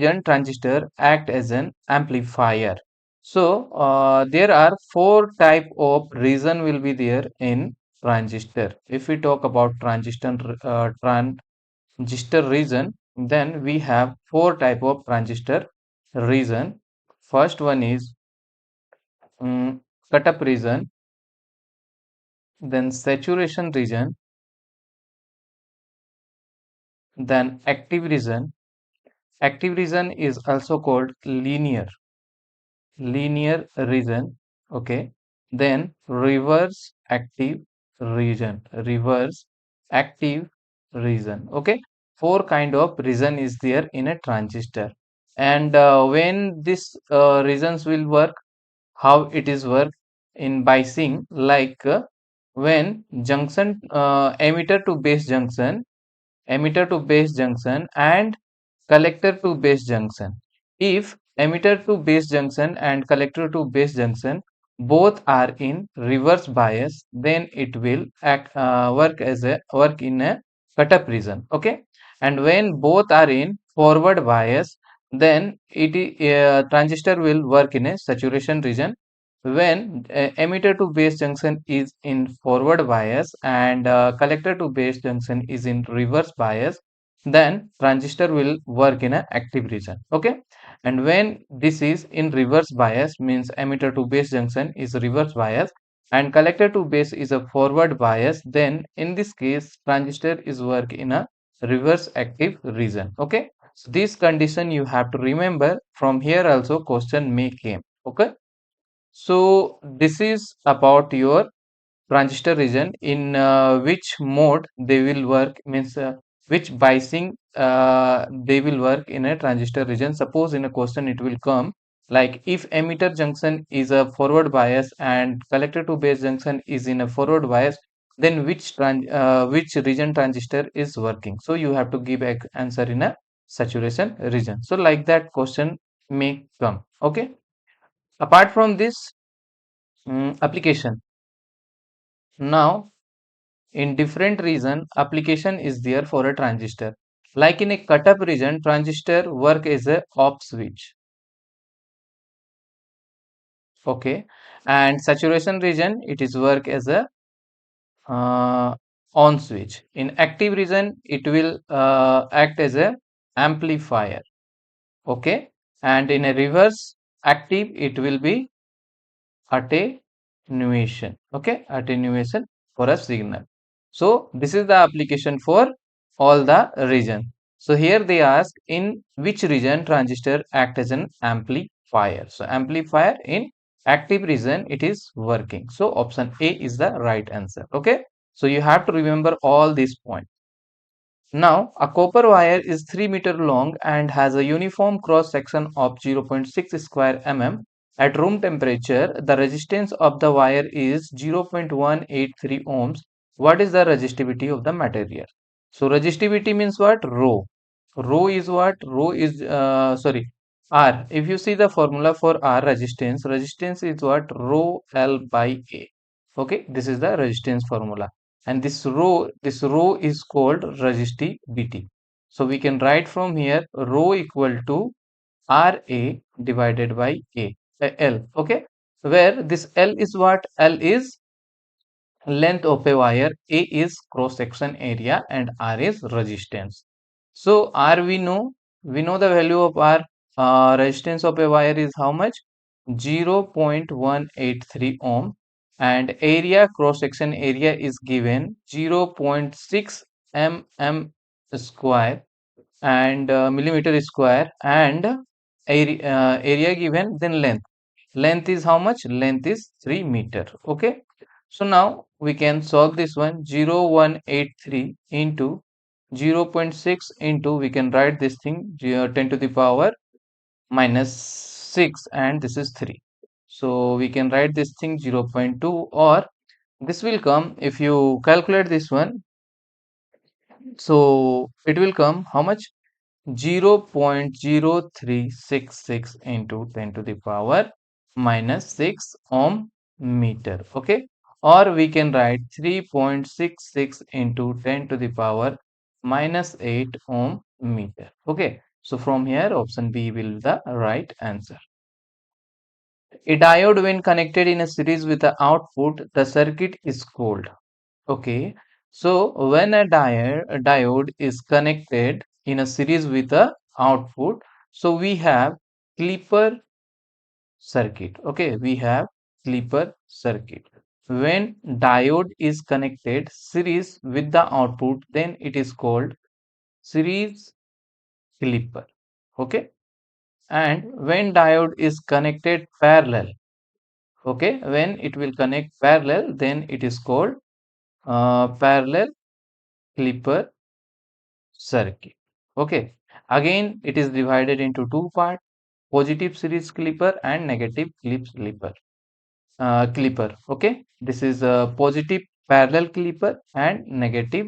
region transistor act as an amplifier. So there are four type of region will be there in transistor. If we talk about transistor region, then we have four type of transistor region. First one is cut-up region, then saturation region, then active region. Active region is also called linear region. Okay, then reverse active region. Okay, four kind of region is there in a transistor. And when this regions will work, how it is work in biasing, like when junction emitter to base junction and collector to base junction. If emitter to base junction and collector to base junction both are in reverse bias, then it will work in a cut-up region. Okay, and when both are in forward bias, then transistor will work in a saturation region. When emitter to base junction is in forward bias and collector to base junction is in reverse bias, then transistor will work in a active region. Okay, and when this is in reverse bias, means emitter to base junction is reverse bias and collector to base is a forward bias, then in this case transistor is work in a reverse active region. Okay, so this condition you have to remember. From here also question may came. Okay, so this is about your transistor region, in which mode they will work, means which biasing they will work in a transistor region. Suppose in a question it will come like, if emitter junction is a forward bias and collector to base junction is in a forward bias, then which region transistor is working. So you have to give an answer in a saturation region. So like that question may come. Okay, apart from this application, now in different region application is there for a transistor. Like in a cut-up region, transistor work as a off switch. Okay, and saturation region it is work as a on switch. In active region it will act as a amplifier. Okay, and in a reverse active it will be attenuation. Okay, attenuation for a signal. So this is the application for all the region. So here they ask, in which region transistor act as an amplifier. So amplifier in active region it is working. So option A is the right answer. Okay, so you have to remember all these points. Now, a copper wire is 3 meter long and has a uniform cross section of 0.6 square mm. At room temperature, the resistance of the wire is 0.183 ohms. What is the resistivity of the material? So, resistivity means what? Rho. Rho is what? Rho is, R. If you see the formula for R, resistance is what? Rho L by A. Okay, this is the resistance formula, and this rho is called resistivity. So we can write from here rho equal to Ra divided by L. Okay, where this L is what? L is length of a wire, A is cross section area, and R is resistance. So R we know the value of R. Resistance of a wire is how much? 0.183 ohm, and area, cross section area is given 0.6 mm square and millimeter square, and area given, then length is how much? Length is 3 meter. Okay, so now we can solve this one. 0.183 into 0.6 into, we can write this thing 10 to the power minus 6, and this is 3. So we can write this thing 0.2, or this will come, if you calculate this one, so it will come how much? 0.0366 into 10 to the power minus 6 ohm meter. Okay, or we can write 3.66 into 10 to the power minus 8 ohm meter. Okay, So from here, option B will be the right answer. A diode, when connected in a series with the output, the circuit is called. Okay, so when a diode is connected in a series with the output, so we have clipper circuit. Okay, we have clipper circuit. When diode is connected series with the output, then it is called series clipper. Okay, and when diode is connected parallel, okay, when it will connect parallel, then it is called parallel clipper circuit. Okay, again it is divided into two parts: positive series clipper and negative clipper. Okay, this is a positive parallel clipper and negative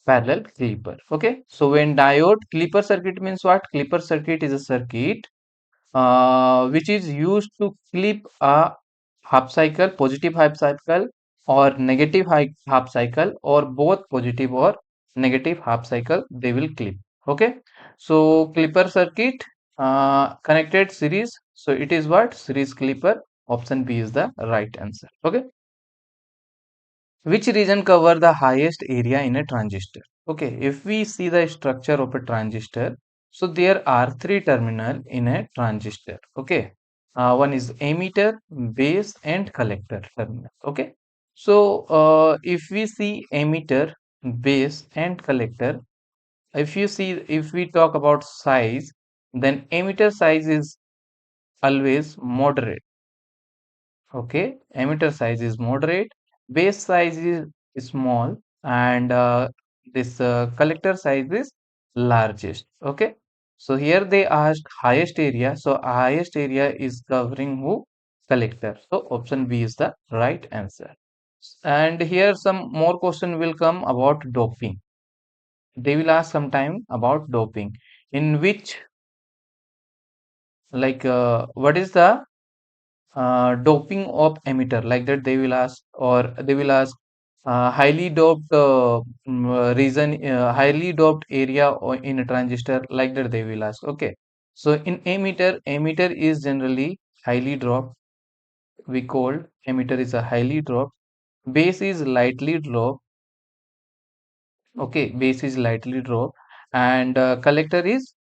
parallel clipper. Okay, so when diode clipper circuit means what? Clipper circuit is a circuit which is used to clip a half cycle, positive half cycle, or negative half cycle, or both positive or negative half cycle, they will clip. Okay, so clipper circuit connected series, so it is what? Series clipper. Option B is the right answer. Okay, which region cover the highest area in a transistor? Okay, if we see the structure of a transistor, so there are three terminal in a transistor. Okay, one is emitter, base, and collector terminal. Okay, so if we see emitter, base, and collector, if we talk about size, then emitter size is always moderate. Okay, emitter size is moderate, base size is small, and this collector size is largest. Okay, so here they asked highest area, so highest area is covering who? Collector. So option B is the right answer. And here some more question will come about doping. They will ask sometime about doping, in which, like, what is the doping of emitter, like that they will ask, or they will ask highly doped region, highly doped area or in a transistor, like that they will ask. Okay, so in emitter is generally highly dropped. We called emitter is a highly dropped. Base is lightly dropped. Okay, base is lightly dropped, and collector is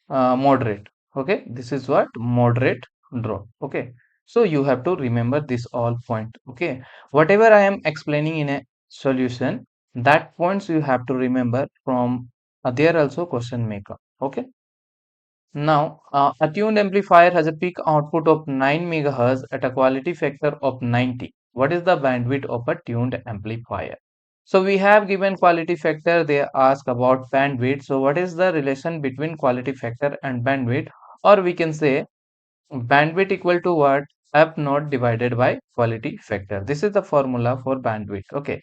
moderate. Okay, this is what? Moderate drop. Okay, so you have to remember this all point. Okay, whatever I am explaining in a solution, that points you have to remember from there also question may come. Okay, now a tuned amplifier has a peak output of 9 megahertz at a quality factor of 90. What is the bandwidth of a tuned amplifier? So we have given quality factor, they ask about bandwidth. So what is the relation between quality factor and bandwidth? Or we can say bandwidth equal to what? F naught divided by quality factor. This is the formula for bandwidth. Okay.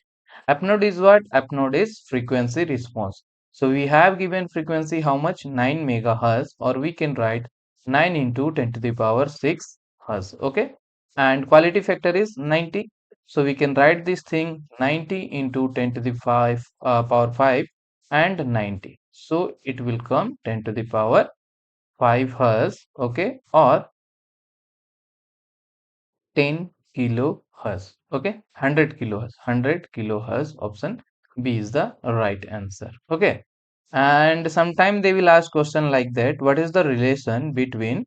F naught is what? F naught is frequency response. So we have given frequency how much? 9 megahertz, or we can write 9 into 10 to the power 6 hertz. Okay. And quality factor is 90. So we can write this thing 90 into 10 to the power 5 and 90. So it will come 10 to the power 5 hertz. Okay. Or 10 kilohertz. Okay, 100 kilohertz. 100 kilohertz. Option B is the right answer. Okay, and sometime they will ask question like that. What is the relation between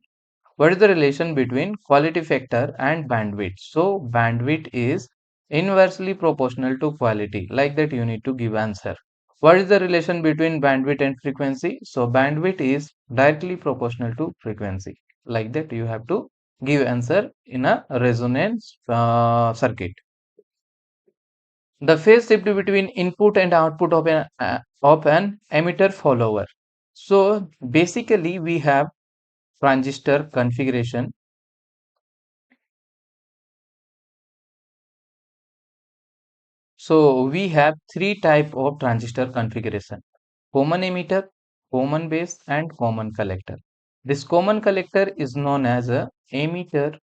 quality factor and bandwidth? So bandwidth is inversely proportional to quality. Like that you need to give answer. What is the relation between bandwidth and frequency? So bandwidth is directly proportional to frequency. Like that you have to give answer in a resonance circuit. The phase shift between input and output of an emitter follower. So basically we have transistor configuration. So we have three type of transistor configuration: common emitter, common base, and common collector. This common collector is known as a emitter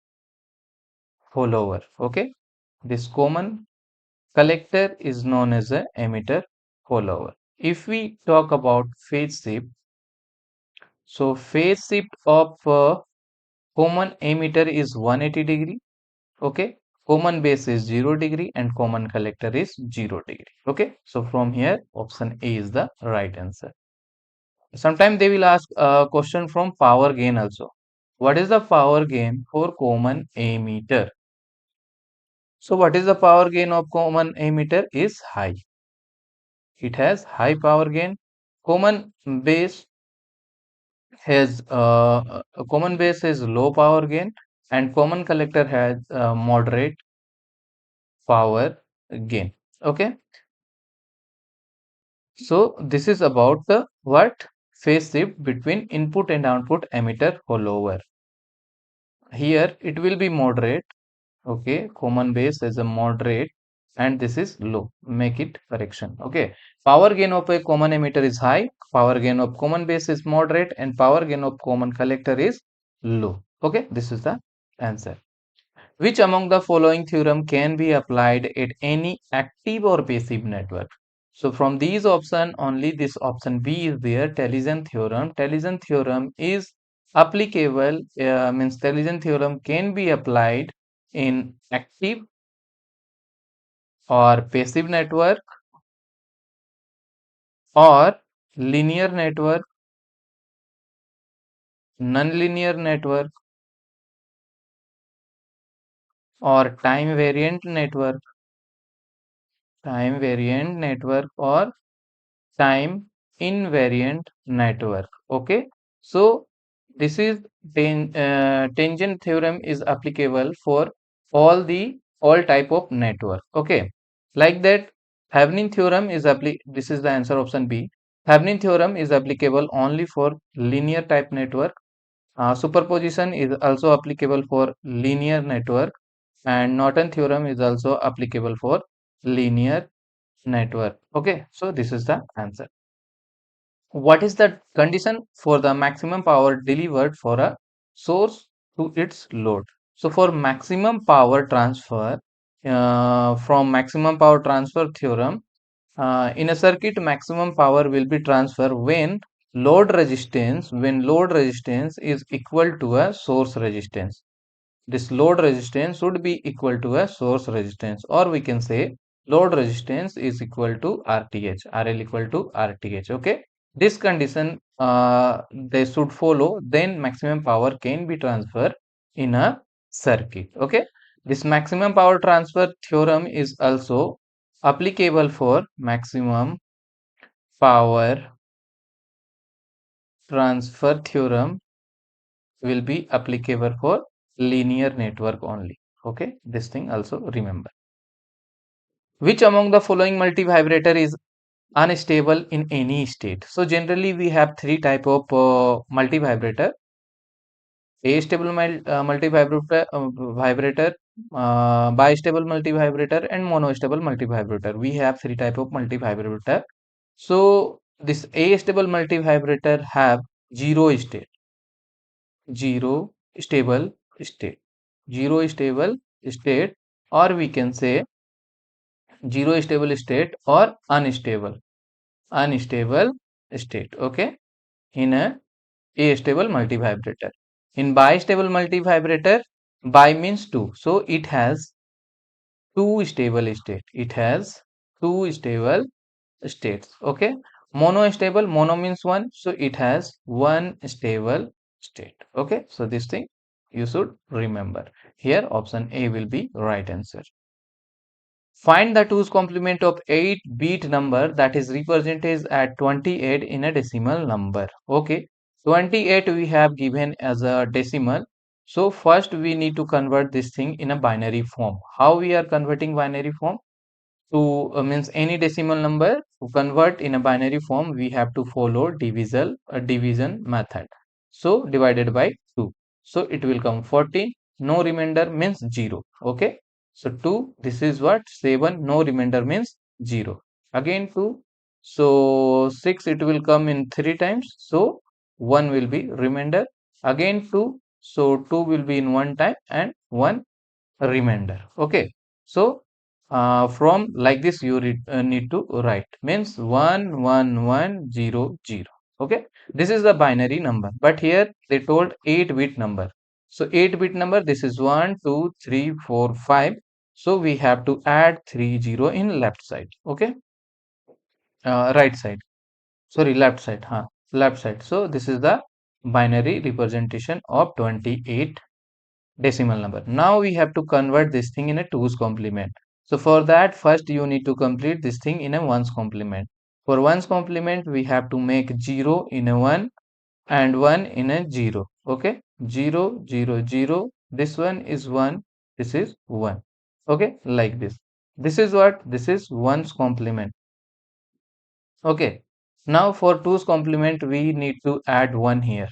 follower. Okay, this common collector is known as a emitter follower. If we talk about phase shift, So phase shift of common emitter is 180 degree. Okay, common base is 0 degree and common collector is 0 degree. Okay, so from here option A is the right answer. Sometimes they will ask a question from power gain also. What is the power gain for common emitter? So what is the power gain of common emitter is high. It has high power gain. Common base has common base has low power gain and common collector has moderate power gain. Okay, so this is about the what phase shift between input and output emitter follower. Here it will be moderate. Okay, common base is a moderate and this is low. Make it correction. Okay, power gain of a common emitter is high, power gain of common base is moderate, and power gain of common collector is low. Okay, this is the answer. Which among the following theorem can be applied at any active or passive network? So from these options, only this option B is there, Television theorem. Television theorem is applicable, means Television theorem can be applied in active or passive network or linear network, nonlinear network or time variant network or time invariant network. Okay, so this is tangent theorem is applicable for all type of network. Okay, like that Thevenin theorem is this is the answer option B. Thevenin theorem is applicable only for linear type network. Superposition is also applicable for linear network, and Norton theorem is also applicable for linear network. Okay, so this is the answer. What is the condition for the maximum power delivered for a source to its load? So for maximum power transfer, from maximum power transfer theorem, in a circuit maximum power will be transferred when load resistance is equal to a source resistance. This load resistance should be equal to a source resistance, or we can say load resistance is equal to RTH, RL equal to RTH. Okay, this condition they should follow, then maximum power can be transferred in a circuit. Okay, this maximum power transfer theorem is also applicable for maximum power transfer theorem will be applicable for linear network only. Okay, this thing also remember. Which among the following multivibrator is unstable in any state? So generally we have three type of multivibrator: astable multivibrator, bistable multivibrator, and monostable multivibrator. We have three type of multivibrator. So this astable multivibrator have zero state, zero stable state, zero stable state, or we can say zero stable state or unstable state. Okay, in a astable multivibrator. In bistable multivibrator, bi means two, so it has two stable state. It has two stable states. Okay, monostable, mono means one, so it has one stable state. Okay, so this thing you should remember. Here option A will be right answer. Find the 2's complement of 8-bit number that is represented at 28 in a decimal number. Okay, 28 we have given as a decimal. So first we need to convert this thing in a binary form. How we are converting binary form? To means any decimal number to convert in a binary form, we have to follow division method. So divided by 2, so it will come 14. No remainder means 0. Okay, so 2, this is what 7, no remainder means 0. Again 2, so 6, it will come in 3 times, so 1 will be remainder. Again 2, so 2 will be in 1 time and 1 remainder. Okay, so from like this you need to write, means 1 1 1 0 0. Okay, this is the binary number, but here they told 8-bit number. So 8-bit number, this is 1, 2, 3, 4, 5. So we have to add 30 in left side. Okay, right side. Sorry, left side. Left side. So this is the binary representation of 28 decimal number. Now we have to convert this thing in a 2's complement. So for that, first you need to complete this thing in a 1's complement. For 1's complement, we have to make 0 in a 1 and 1 in a 0. Okay, 0, 0, 0. This one is 1. This is 1. Okay, like this. This is what? This is 1's complement. Okay, now for 2's complement, we need to add 1 here.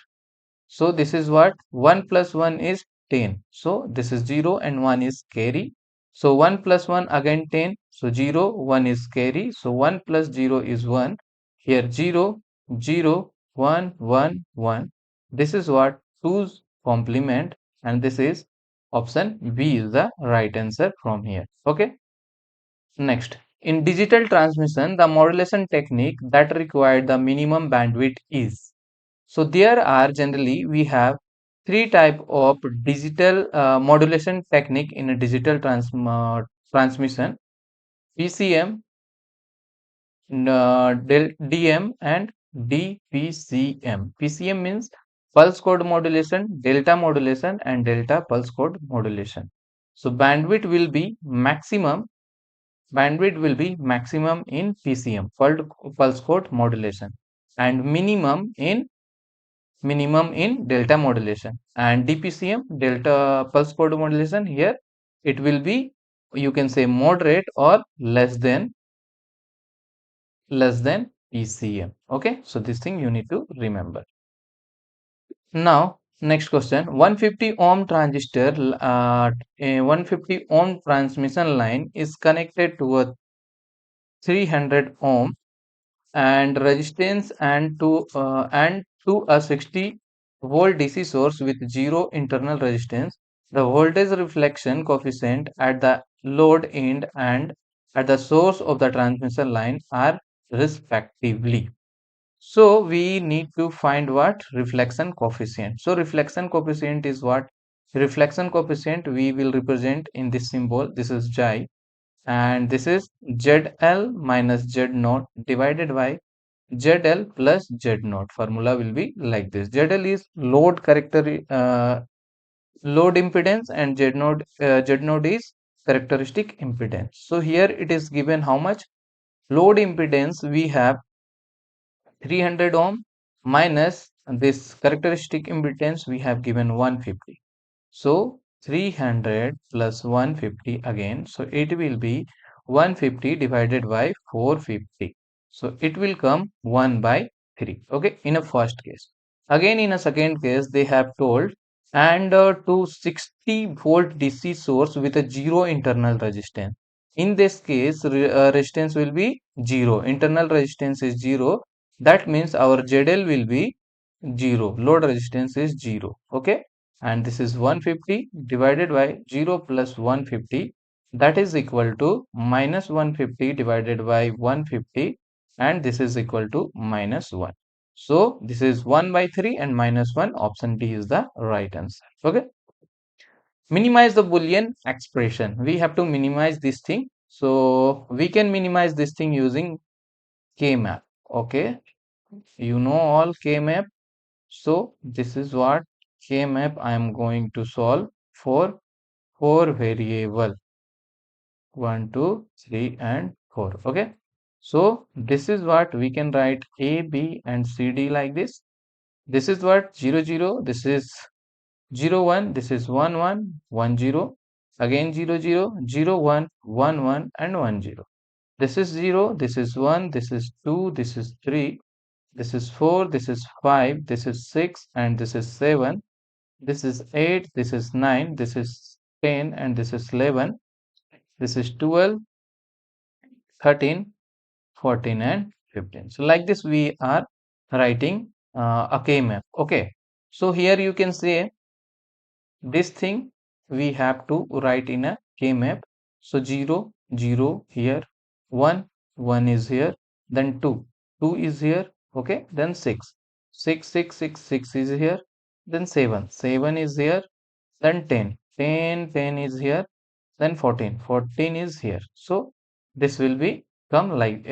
So this is what? 1 plus 1 is 10. So this is 0 and 1 is carry. So 1 plus 1 again 10. So 0, 1 is carry. So 1 plus 0 is 1. Here 0, 0, 1, 1, 1. This is what? 2's complement, and this is option B is the right answer from here. Okay. Next, in digital transmission, the modulation technique that required the minimum bandwidth is. So there are generally we have three type of digital modulation technique in a digital transmission: PCM, DM, and DPCM. PCM means pulse code modulation, delta modulation, and delta pulse code modulation. So bandwidth will be maximum in PCM, pulse code modulation, and minimum in delta modulation, and DPCM, delta pulse code modulation, here it will be, you can say, moderate or less than PCM. Okay, so this thing you need to remember. Now next question: 150 ohm transistor, a 150 ohm transmission line is connected to a 300 ohm and resistance and to a 60-volt DC source with zero internal resistance. The voltage reflection coefficient at the load end and at the source of the transmission line are respectively. So we need to find what? Reflection coefficient. So reflection coefficient is what? Reflection coefficient we will represent in this symbol. This is J, and this is ZL minus Z naught divided by ZL plus Z naught. Formula will be like this. ZL is load impedance, and Z naught is characteristic impedance. So here it is given how much load impedance we have: 300 ohm minus this characteristic impedance we have given 150. So 300 plus 150 again. So it will be 150 divided by 450. So it will come 1 by 3. Okay, in a first case. Again, in a second case, they have told, and to 60-volt DC source with a zero internal resistance. In this case, resistance will be 0. Internal resistance is 0. That means our ZL will be 0. Load resistance is 0. Okay, and this is 150 divided by 0 plus 150, that is equal to minus 150 divided by 150, and this is equal to minus 1. So this is 1 by 3 and minus 1. Option D is the right answer. Okay, minimize the Boolean expression. We have to minimize this thing. So we can minimize this thing using K-map. Okay, you know all K-map. So this is what K-map I am going to solve for 4 variable 1, 2, 3, and 4. Okay, so this is what we can write A, B, and C, D like this. This is what 0, 0. This is 0, 1. This is 1, 1, 1, 0. Again 0, 0, 0, 1, 1, 1, and 1, 0. This is 0. This is 1. This is 2. This is 3. This is 4. This is 5. This is 6. And this is 7. This is 8, this is 9, this is 10, and this is 11. This is 12, 13, 14, and 15. So like this we are writing a K-map. Okay, so here you can say this thing we have to write in a K-map. So 0, 0 here, 1, 1 is here, then 2, 2 is here, okay, then 6, 6, 6, 6, 6 is here, then 7, 7 is here, then 10, 10, 10 is here, then 14, 14 is here. So this will be come like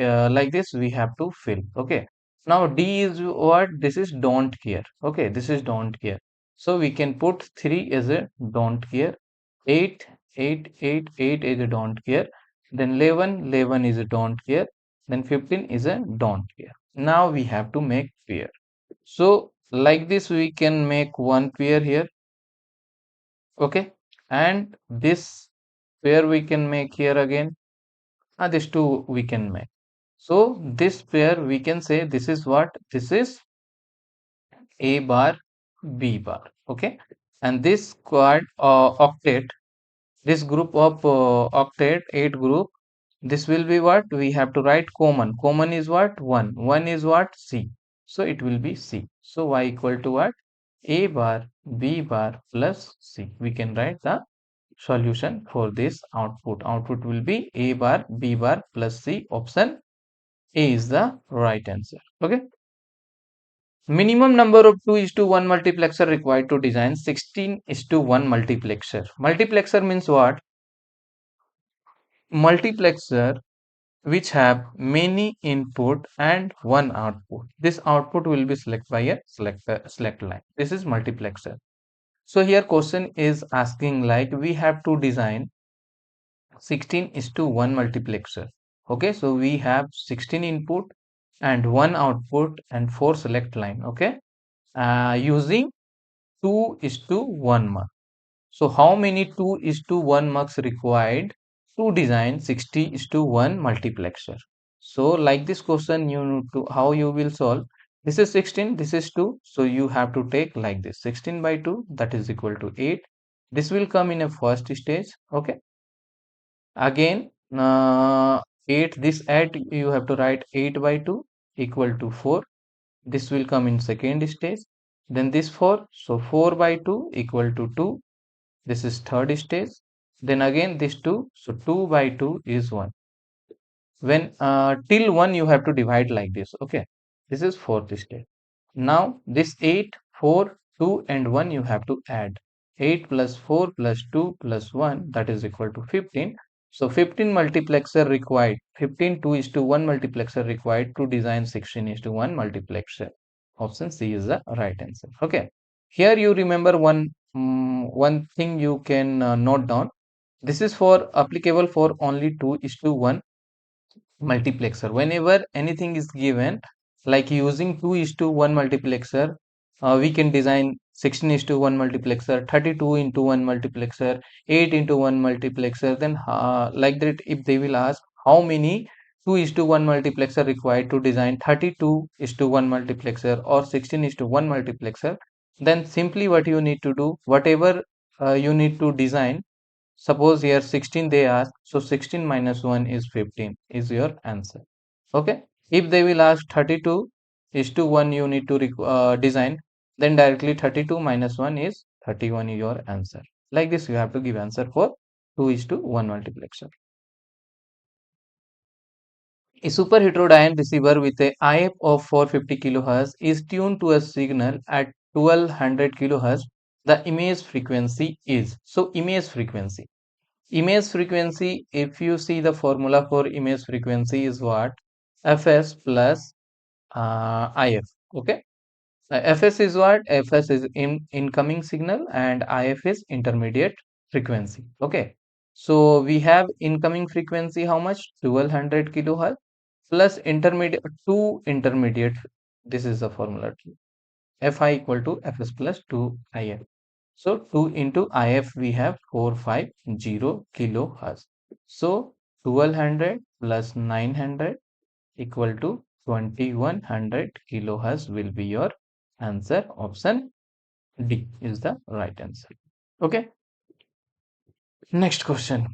this we have to fill. Okay. Now D is what? This is don't care. Okay, this is don't care. So we can put 3 as a don't care, 8, 8, 8, 8 is a don't care, then 11, 11 is a don't care, then 15 is a don't care. Now we have to make pair. So like this we can make one pair here. Okay, and this pair we can make here again, this two we can make. So this pair we can say this is what? This is A bar, B bar. Okay, and this quad octet, this group of octet 8 group, this will be what? We have to write common. Common is what? 1. 1 is what? C. So it will be C. So Y equal to what? A bar, B bar plus C. We can write the solution for this output. Output will be A bar, B bar plus C. Option A is the right answer. Okay. Minimum number of 2 is to 1 multiplexer required to design 16 is to 1 multiplexer. Multiplexer means what? Multiplexer which have many input and one output. This output will be selected by a select line. This is multiplexer. So here question is asking like we have to design 16 is to 1 multiplexer. Okay, so we have 16 input and 1 output and 4 select line. Okay, using 2 is to 1 mark. So how many 2 is to 1 marks required to design 60 is to 1 multiplexer? So like this question you need to how you will solve. This is 16, this is 2. So you have to take like this 16 by 2 that is equal to 8. This will come in a first stage. Okay. Again 8 this add you have to write 8 by 2 equal to 4. This will come in second stage. Then this 4. So 4 by 2 equal to 2. This is third stage. Then again this 2. So 2 by 2 is 1. When till 1 you have to divide like this. Okay. This is fourth stage. Now this 8, 4, 2 and 1 you have to add. 8 plus 4 plus 2 plus 1 that is equal to 15. So 15 multiplexer required. 15 2 is to 1 multiplexer required to design 16 is to 1 multiplexer. Option C is the right answer. Okay. Here you remember one thing you can note down. This is for applicable for only 2 is to 1 multiplexer. Whenever anything is given, like using 2 is to 1 multiplexer, we can design 16 is to 1 multiplexer, 32 into 1 multiplexer, 8 into 1 multiplexer. Then like that, if they will ask how many 2 is to 1 multiplexer required to design 32 is to 1 multiplexer or 16 is to 1 multiplexer, then simply what you need to do, whatever you need to design. Suppose here 16 they ask, so 16 minus 1 is 15 is your answer. Okay. If they will ask 32 is to 1 you need to design, then directly 32 minus 1 is 31 is your answer. Like this you have to give answer for 2 is to 1 multiplexer. A super heterodyne receiver with a IF of 450 kHz is tuned to a signal at 1200 kHz. The image frequency is. So image frequency. Image frequency, if you see the formula for image frequency is what? Fs plus IF. Okay. Fs is what? Fs is incoming signal and IF is intermediate frequency. Okay. So we have incoming frequency how much? 1200 kilohertz plus intermediate 2 intermediate. This is the formula. Fi equal to Fs plus 2IF. So 2 into IF we have 450 kilohertz. So 1200 plus 900 equal to 2100 kilohertz will be your answer. Option D is the right answer. Okay. Next question.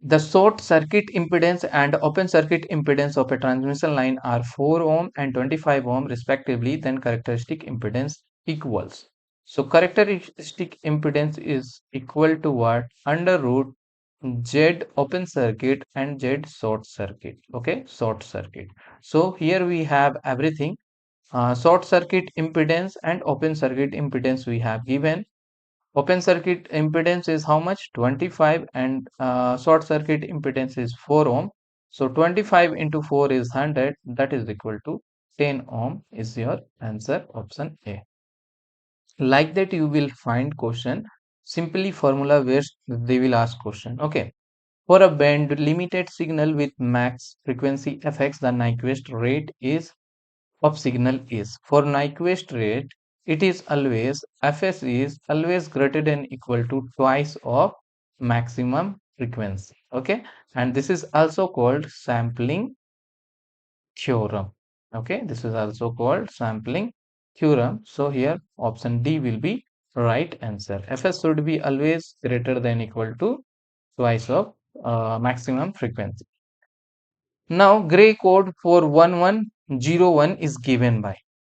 The short circuit impedance and open circuit impedance of a transmission line are 4 ohm and 25 ohm respectively, then characteristic impedance equals. So characteristic impedance is equal to what? Under root Z open circuit and Z short circuit. Okay, short circuit. So here we have everything. short circuit impedance and open circuit impedance we have given. Open circuit impedance is how much? 25, and short circuit impedance is 4 ohm. So 25 into 4 is 100, that is equal to 10 ohm is your answer, option A. Like that you will find question, simply formula where they will ask question. Okay. For a band limited signal with max frequency fx, the Nyquist rate is of signal is. For Nyquist rate, it is always fs is always greater than equal to twice of maximum frequency. Okay, and this is also called sampling theorem. Okay, this is also called sampling theorem. So here option D will be right answer. Fs should be always greater than equal to twice of maximum frequency. Now gray code for 1101 is given by.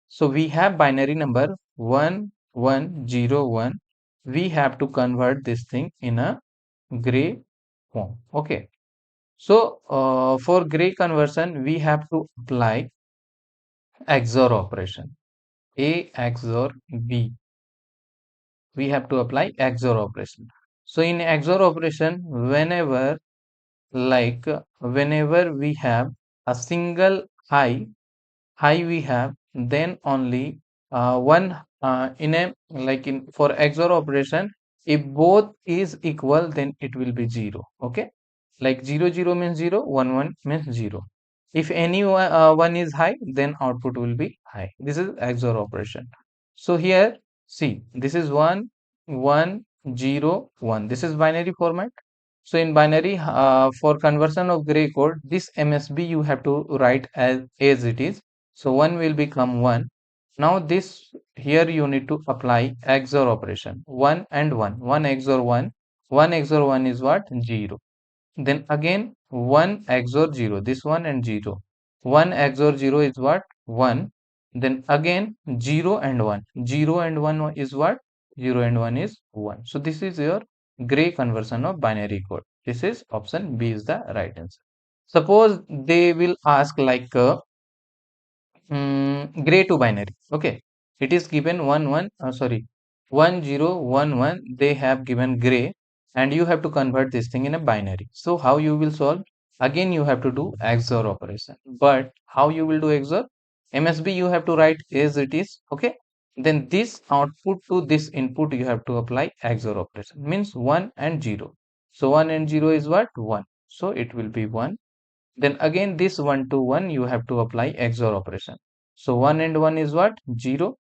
So we have binary number 1101. We have to convert this thing in a gray form. Okay. So for gray conversion, we have to apply XOR operation. A XOR B. We have to apply XOR operation. So in XOR operation, whenever we have a single high we have, then only one in a like in for XOR operation, if both is equal, then it will be 0. Okay, like 0 0 means 0, 1 1 means 0. If any one is high, then output will be high. This is XOR operation. So here see, this is 1 1 0 1. This is binary format. So in binary, for conversion of gray code, this MSB you have to write as it is. So 1 will become 1. Now this here you need to apply XOR operation. 1 and 1. 1 XOR 1. 1 XOR 1 is what? 0. Then again 1 XOR 0. This 1 and 0. 1 XOR 0 is what? 1. Then again 0 and 1. 0 and 1 is what? 0 and 1 is 1. So this is your gray conversion of binary code. This is option B is the right answer. Suppose they will ask like gray to binary. Okay, it is given 1011. They have given gray, and you have to convert this thing in a binary. So how you will solve? Again you have to do XOR operation. But how you will do XOR? MSB you have to write as it is. Okay, then this output to this input you have to apply XOR operation, means 1 and 0. So 1 and 0 is what? 1. So it will be 1. Then again this 1 to 1 you have to apply XOR operation. So 1 and 1 is what? 0.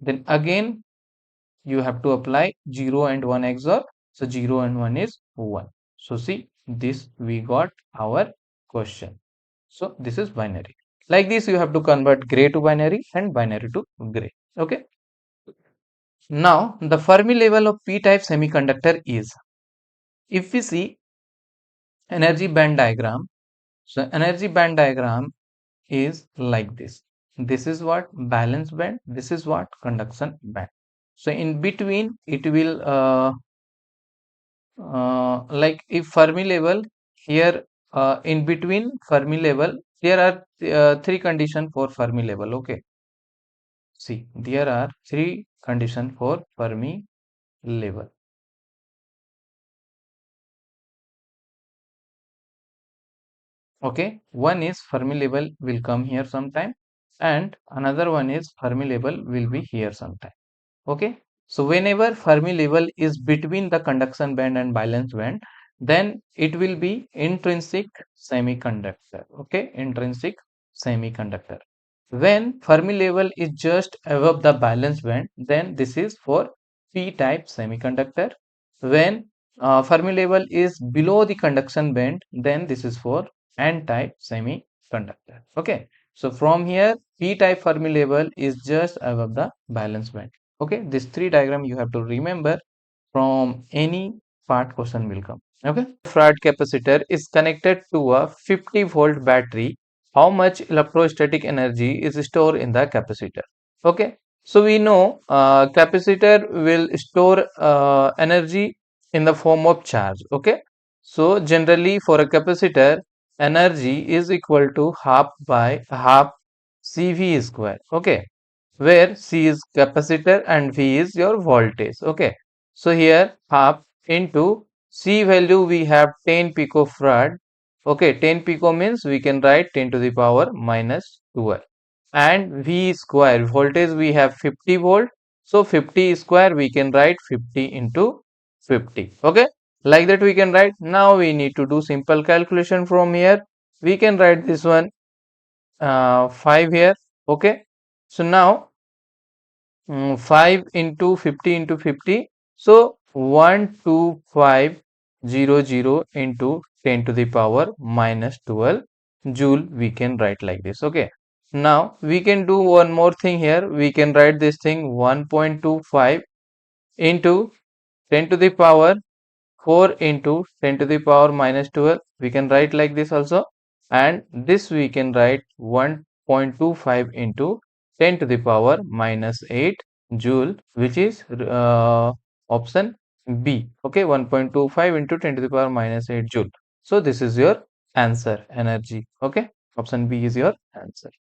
Then again you have to apply 0 and 1 XOR. So 0 and 1 is 1. So see, this we got our question. So this is binary. Like this you have to convert gray to binary and binary to gray. Okay. Now the Fermi level of p-type semiconductor is, if we see energy band diagram, so energy band diagram is like this. This is what? Balance band. This is what? Conduction band. So in between it will like if Fermi level here, in between Fermi level there are three conditions for Fermi level. Okay, see, there are three conditions for Fermi level. Okay, one is Fermi level will come here sometime, and another one is Fermi level will be here sometime. Okay, so whenever Fermi level is between the conduction band and valence band, then it will be intrinsic semiconductor. Okay, intrinsic semiconductor. When Fermi level is just above the valence band, then this is for p-type semiconductor. When Fermi level is below the conduction band, then this is for n-type semiconductor. Okay, so from here p-type Fermi level is just above the valence band. Okay, this three diagram you have to remember, from any part question will come. Okay, Farad capacitor is connected to a 50-volt battery. How much electrostatic energy is stored in the capacitor? Okay, so we know capacitor will store energy in the form of charge. Okay, so generally for a capacitor, energy is equal to half by half CV square. Okay, where C is capacitor and V is your voltage. Okay, so here half into C value we have 10 picofarad. Okay, 10 pico means we can write 10 to the power minus 12, and V square voltage we have 50 volt, so 50 square we can write 50 into 50. Okay, like that we can write. Now we need to do simple calculation from here. We can write this one 5 here. Okay, so now 5 into 50 into 50, so 12500 into 10 to the power minus 12 joule we can write like this. Okay, now we can do one more thing here. We can write this thing 1.25 into 10 to the power 4 into 10 to the power minus 12, we can write like this also, and this we can write 1.25 into 10 to the power minus 8 joule, which is option B. Okay, 1.25 into 10 to the power minus 8 joule. So this is your answer, energy. Okay, option B is your answer.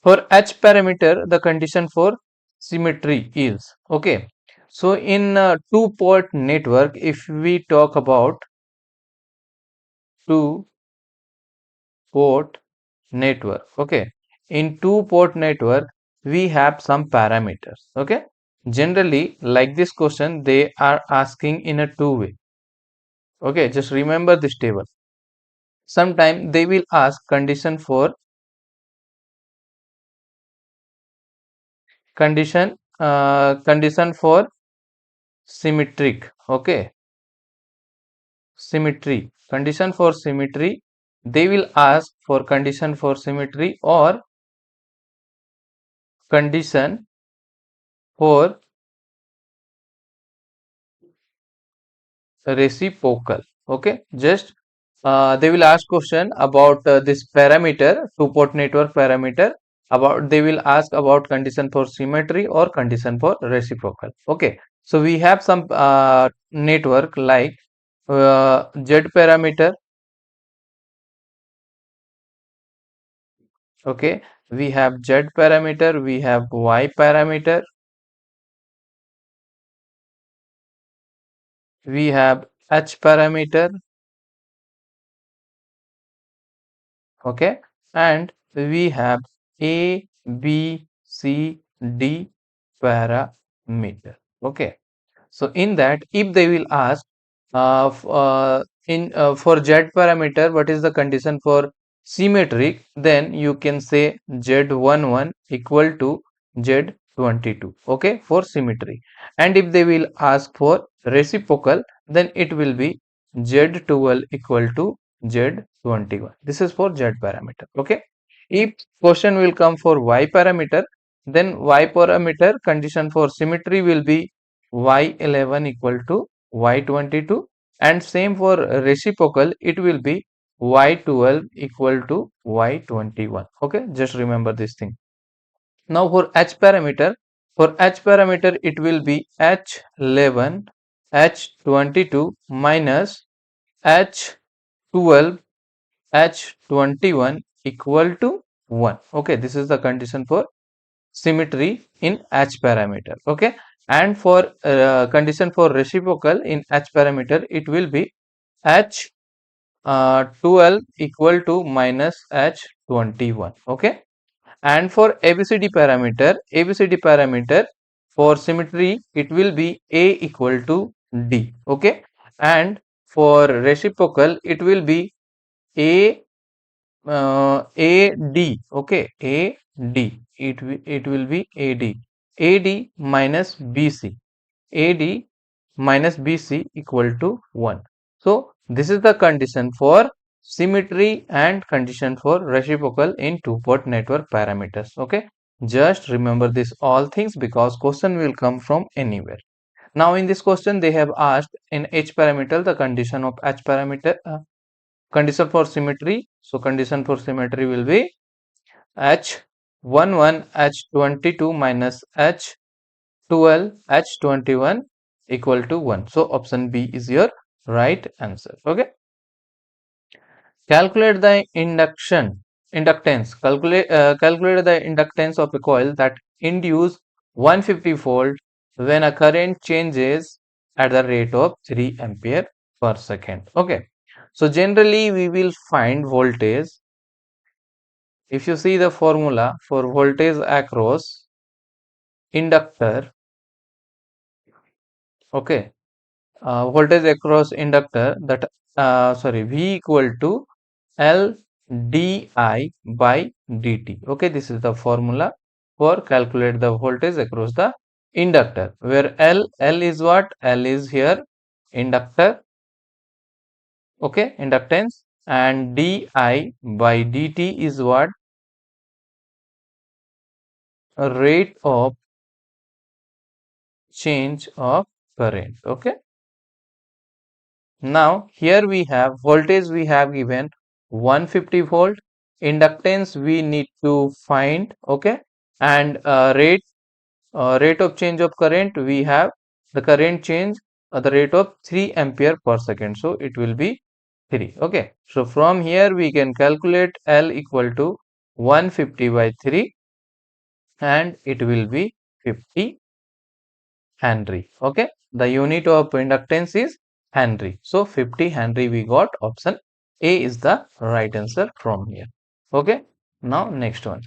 For H parameter, the condition for symmetry is, okay, so in two-port network, if we talk about two-port network, okay, in two-port network we have some parameters. Okay, generally like this question they are asking in a two-way. Okay, just remember this table. Sometime they will ask condition for symmetric. Okay, symmetry, condition for symmetry, they will ask for condition for symmetry or condition for reciprocal. Okay, just they will ask question about this parameter, two port network parameter, about they will ask about condition for symmetry or condition for reciprocal. Okay, so we have some network like Z parameter. Okay, we have Z parameter, we have Y parameter, we have H parameter. Okay, and we have A, B, C, D parameter. Okay, so in that, if they will ask in for Z parameter, what is the condition for symmetric? Then you can say Z11 equal to Z22. Okay, for symmetry. And if they will ask for reciprocal, then it will be Z12 equal to Z21. This is for Z parameter. Okay. If question will come for Y parameter, then Y parameter condition for symmetry will be Y11 equal to Y22, and same for reciprocal, it will be Y12 equal to Y21. Okay, just remember this thing. Now for H parameter it will be H11 H22 minus H12 H21 equal to 1. Okay, this is the condition for symmetry in H parameter. Okay, and for condition for reciprocal in H parameter, it will be H 12 equal to minus H21. Okay, and for ABCD parameter for symmetry it will be A equal to D. Okay, and for reciprocal it will be A AD. Okay, AD, it will be AD minus BC, AD minus BC equal to 1. So this is the condition for symmetry and condition for reciprocal in two-port network parameters. Okay, just remember this all things because question will come from anywhere. Now in this question they have asked in H parameter the condition of H parameter, condition for symmetry. So condition for symmetry will be H11 H22 minus H12 H21 equal to 1. So option B is your right answer. Okay, calculate the inductance. Calculate the inductance of a coil that induce 150 volt when a current changes at the rate of 3 ampere per second. Okay, so generally we will find voltage. If you see the formula for voltage across inductor, okay, voltage across inductor, that sorry, V equal to L di by dt. Okay, this is the formula for calculate the voltage across the inductor, where L is what? L is here inductor, okay, inductance, and di by dt is what? Rate of change of current. Okay, now here we have voltage, we have given 150 volt, inductance we need to find, okay, and rate of change of current, we have the current change at the rate of 3 ampere per second, so it will be 3. Okay, so from here we can calculate L equal to 150 by 3 and it will be 50 Henry. Okay, the unit of inductance is Henry, so 50 Henry we got. Option A is the right answer from here. Okay, now next one,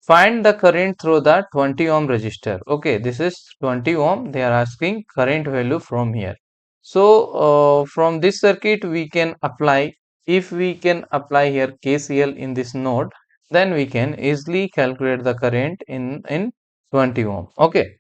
find the current through the 20 ohm resistor. Okay, this is 20 ohm, they are asking current value from here. So from this circuit we can apply, if we can apply here KCL in this node, then we can easily calculate the current in 20 ohm. Okay,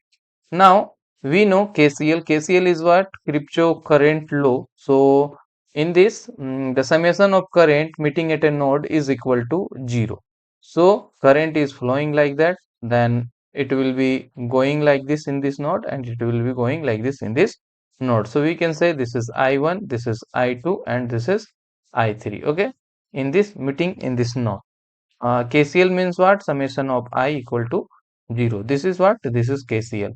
now we know KCL. KCL is what? Kirchhoff current law. So in this, the summation of current meeting at a node is equal to 0. So current is flowing like that, then it will be going like this in this node and it will be going like this in this node. So we can say this is I1, this is I2 and this is I3. Okay, in this meeting in this node. KCL means what? Summation of I equal to 0. This is what? This is KCL.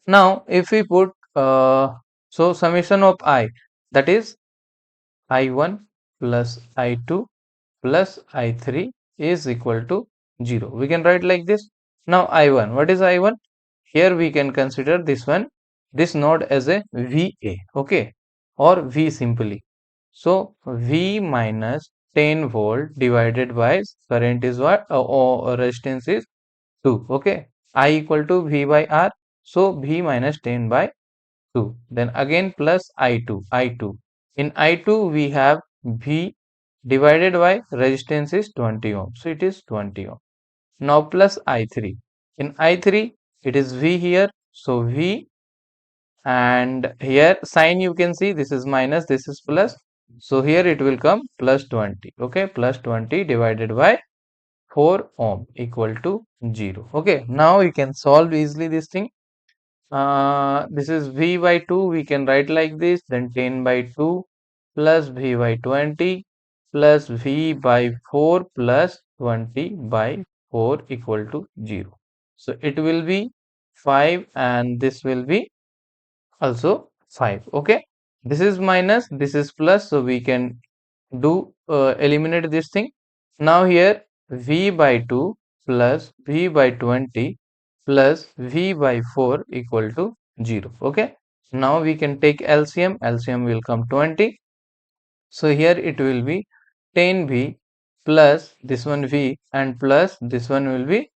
Now, if we put so summation of I, that is I1 plus I2 plus I3 is equal to 0. We can write like this. Now I1, what is I1? Here we can consider this one, this node as a VA, okay, or V simply. So V minus 10 volt divided by current is what? Or resistance is 2, okay. I equal to V by R, so V minus 10 by 2, then again plus I2. In I2 we have V divided by resistance is 20 ohm, so it is 20 ohm. Now plus I3. In I3 it is V here, so V, and here sign you can see this is minus, this is plus, so here it will come plus 20, okay, plus 20 divided by 4 ohm equal to 0. Okay, now you can solve easily this thing. This is V by 2, we can write like this, then 10 by 2 plus V by 20 plus V by 4 plus 20 by 4 equal to 0. So it will be 5 and this will be also 5. Okay, this is minus, this is plus, so we can do eliminate this thing. Now here V by 2 plus V by 20 plus V by 4 equal to 0. Okay, now we can take LCM. LCM will come 20. So here it will be 10V plus this one V and plus this one will be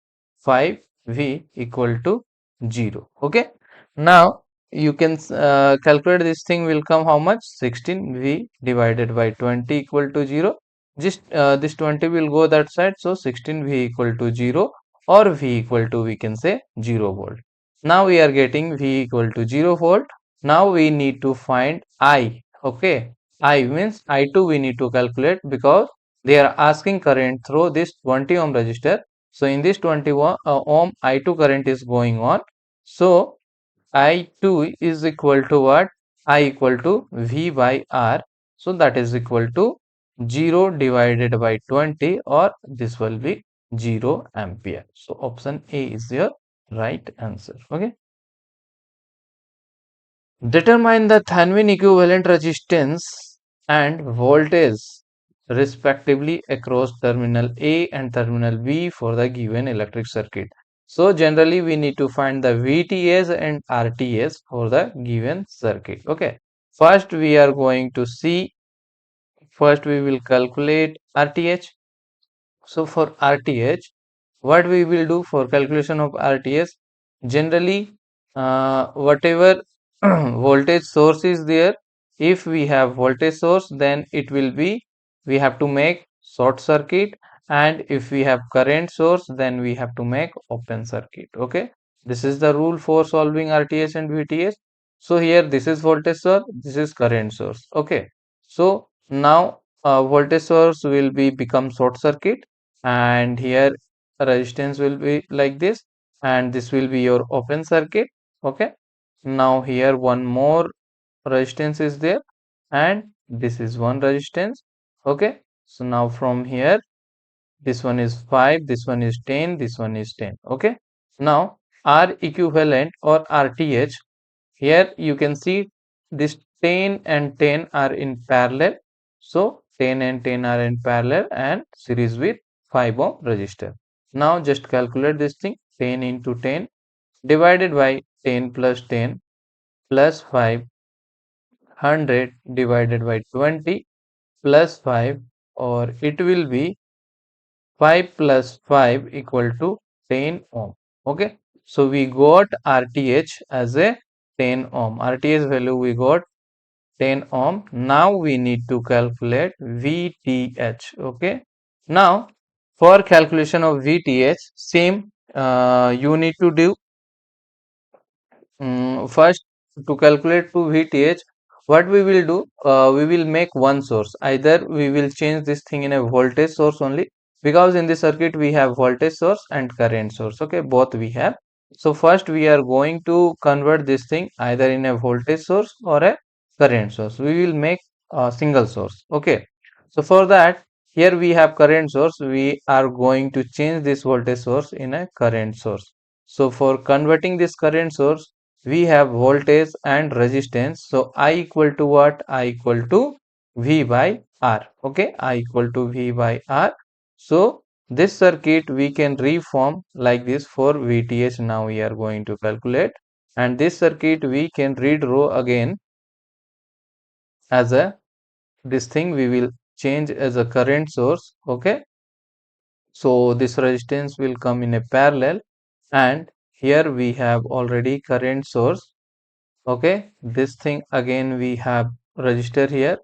5V equal to 0. Okay, now you can calculate this thing will come how much? 16V divided by 20 equal to 0. Just this 20 will go that side, so 16V equal to 0 or V equal to, we can say, 0 volt. Now we are getting V equal to 0 volt. Now we need to find I. Okay, I means I2 we need to calculate because they are asking current through this 20 ohm resistor. So in this 20 ohm I2 current is going on. So I2 is equal to what? I equal to V by R. So that is equal to 0 divided by 20, or this will be 0 ampere. So option A is your right answer. Okay. Determine the Thevenin equivalent resistance and voltage respectively across terminal A and terminal B for the given electric circuit. So generally we need to find the VTS and RTS for the given circuit. Okay. First we are going to see, first we will calculate RTH. So for RTH, what we will do for calculation of RTS, generally whatever voltage source is there, if we have voltage source, then it will be, we have to make short circuit, and if we have current source, then we have to make open circuit. Okay, this is the rule for solving RTH and VTH. So here this is voltage source, this is current source. Okay, so now voltage source will be become short circuit, and here resistance will be like this, and this will be your open circuit. Okay, now here one more resistance is there, and this is one resistance. Okay, so now from here this one is 5, this one is 10, this one is 10. Okay, now R equivalent or RTH, here you can see this 10 and 10 are in parallel. So 10 and 10 are in parallel and series with 5 ohm resistor. Now just calculate this thing, 10 into 10 divided by 10 plus 10 plus 5, 100 divided by 20 plus 5, or it will be 5 plus 5 equal to 10 ohm. Okay, so we got RTH as a 10 ohm. RTH value we got 10 ohm. Now we need to calculate VTH. Okay, now for calculation of VTH, same you need to do first to calculate to VTH. What we will do, we will make one source. Either we will change this thing in a voltage source only, because in the circuit we have voltage source and current source. Okay, both we have. So first we are going to convert this thing either in a voltage source or a current source. We will make a single source. Okay, so for that, here we have current source, we are going to change this voltage source in a current source. So for converting this current source, we have voltage and resistance. So I equal to what? I equal to V by R. Okay, I equal to V by R. So this circuit we can reform like this for VTH. Now we are going to calculate, and this circuit we can redraw again as a, this thing we will change as a current source. Okay, so this resistance will come in a parallel, and here we have already current source. Okay, this thing again we have resistor here,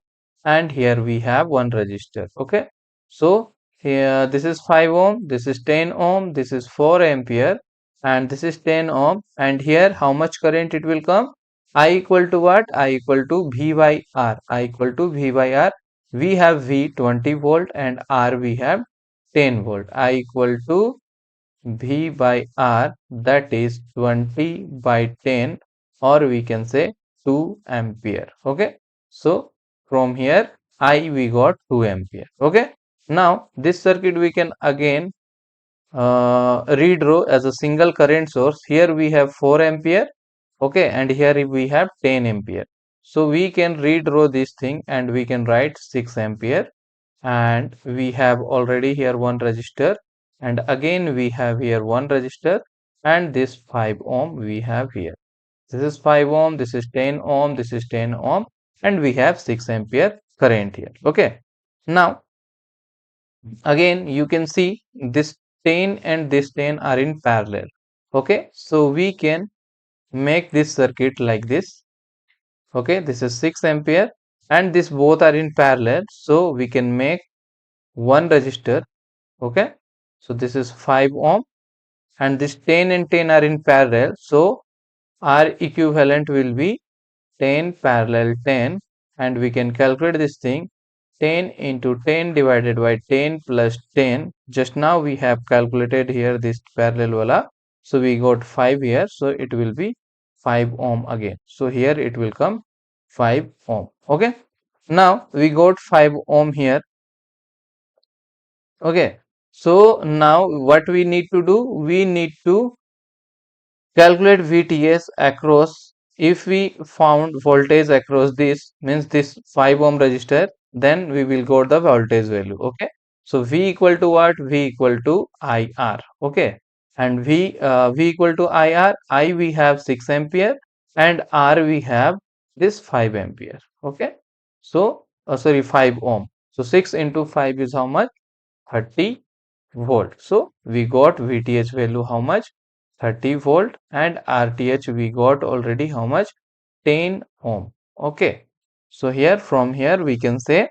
and here we have one resistor. Okay, so here this is 5 ohm, this is 10 ohm, this is 4 ampere, and this is 10 ohm, and here how much current it will come? I equal to what? I equal to V by R. I equal to V by R. We have V 20 volt and R we have 10 volt. I equal to V by R, that is 20 by 10, or we can say 2 ampere. Okay, so from here I we got 2 ampere. Okay, now this circuit we can again redraw as a single current source. Here we have 4 ampere. Okay, and here we have 10 ampere. So we can redraw this thing and we can write 6 ampere, and we have already here one resistor, and again we have here one resistor, and this 5 ohm we have here. This is 5 ohm, this is 10 ohm, this is 10 ohm, and we have 6 ampere current here. Okay, now again you can see this 10 and this 10 are in parallel. Okay, so we can make this circuit like this. Okay, this is 6 ampere and this both are in parallel, so we can make one resistor. Okay, so this is 5 ohm, and this 10 and 10 are in parallel, so R equivalent will be 10 parallel 10, and we can calculate this thing, 10 into 10 divided by 10 plus 10. Just now we have calculated here this parallel wala, so we got 5 here, so it will be 5 ohm again. So here it will come 5 ohm. Okay, now we got 5 ohm here. Okay, so now what we need to do, we need to calculate VTS across. If we found voltage across this, means this 5 ohm resistor, then we will got the voltage value. Okay, so V equal to what? V equal to IR. Okay, and V equal to IR. I we have 6 ampere and R we have this 5 ampere. Okay. So, sorry, 5 ohm. So 6 into 5 is how much? 30 volt. So we got VTH value how much? 30 volt, and RTH we got already how much? 10 ohm. Okay. So here, from here we can say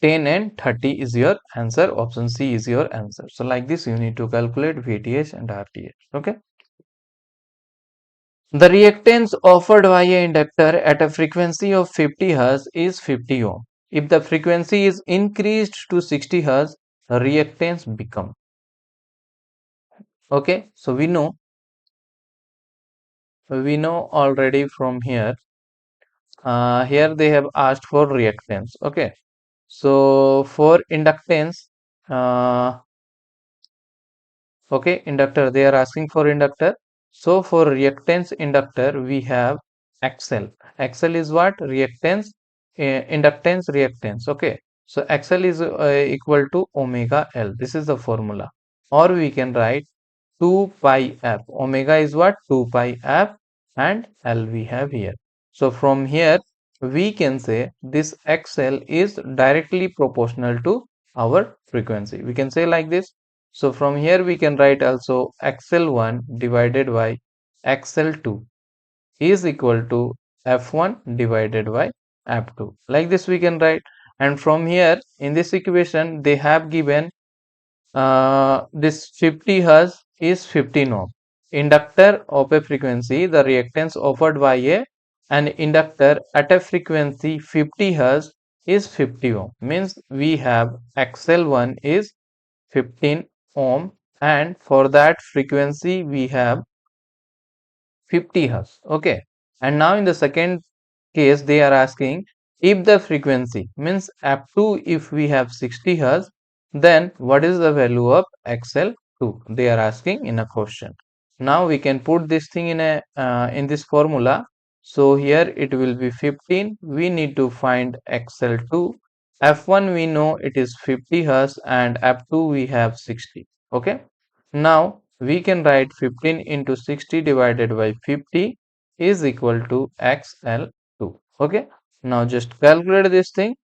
10 and 30 is your answer. Option C is your answer. So like this you need to calculate VTH and RTH. Okay. The reactance offered by a inductor at a frequency of 50 Hz is 50 ohm. If the frequency is increased to 60 Hz, reactance become. Okay, so we know already from here. Here they have asked for reactance. Okay, so for inductance, uh, okay, inductor, they are asking for inductor. So for reactance inductor, we have XL. XL is what? Reactance, inductance, reactance. Okay. So XL is equal to omega L. This is the formula. Or we can write 2 pi f. Omega is what? 2 pi f, and L we have here. So from here, we can say this XL is directly proportional to our frequency. We can say like this. So from here we can write also XL1 divided by XL2 is equal to F1 divided by F2. Like this we can write. And from here in this equation they have given this 50 Hz is 15 ohm. Inductor of a frequency, the reactance offered by an inductor at a frequency 50 Hz is 50 ohm. Means we have XL1 is 15 ohm, and for that frequency we have 50 Hz. Okay. And now in the second case they are asking, if the frequency means up to, if we have 60 Hz, then what is the value of XL2? They are asking in a question. Now we can put this thing in a in this formula. So here it will be 15. We need to find XL2. F1 we know it is 50 Hz, and F2 we have 60. Okay. Now we can write 15 into 60 divided by 50 is equal to XL2. Okay. Now just calculate this thing.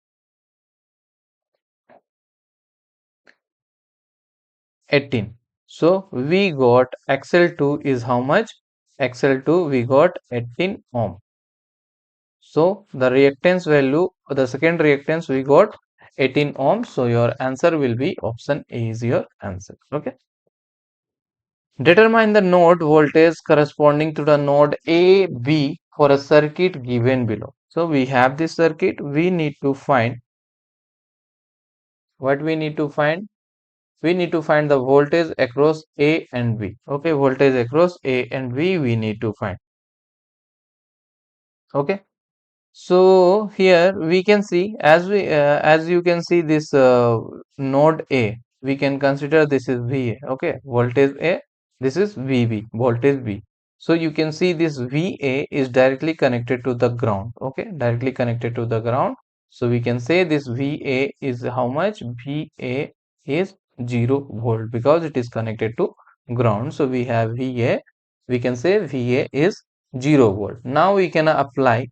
18. So we got XL2 is how much? XL2 we got 18 ohm. So the reactance value, the second reactance we got 18 ohm. So your answer will be option A is your answer. Okay. Determine the node voltage corresponding to the node A, B for a circuit given below. So we have this circuit. We need to find what we need to find. We need to find the voltage across A and B. Okay, voltage across A and B we need to find. Okay. So here we can see, as you can see this node A, we can consider this is VA. Okay, voltage A, this is VB, voltage B. So you can see this VA is directly connected to the ground. Okay, directly connected to the ground. So we can say this VA is how much? VA is 0 volt because it is connected to ground. So we have VA. We can say VA is 0 volt. Now we can apply,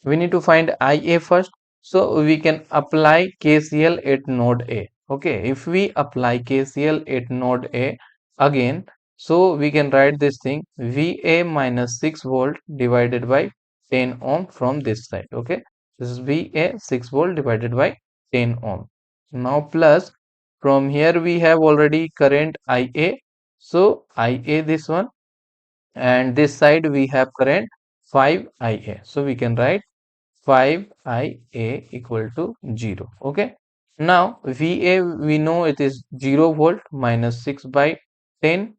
we need to find IA first. So we can apply KCL at node A. Okay, if we apply KCL at node A again, so we can write this thing VA minus 6 volt divided by 10 ohm from this side. Okay, this is VA 6 volt divided by 10 ohm. Now plus, from here we have already current IA. So IA this one, and this side we have current 5IA. So we can write 5IA equal to 0. Okay. Now VA we know it is 0 volt minus 6 by 10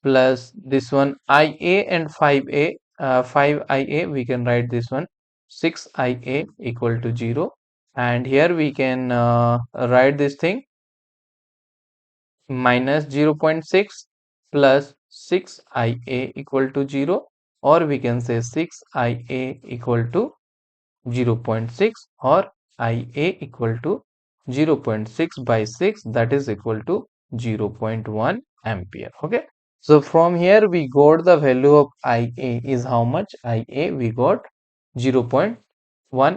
plus this one IA and 5A, 5IA we can write this one 6IA equal to 0, and here we can write this thing minus 0.6 plus 6IA equal to 0, or we can say 6IA equal to 0.6, or IA equal to 0.6 by 6, that is equal to 0.1 ampere. Okay, so from here we got the value of IA is how much? IA we got 0.1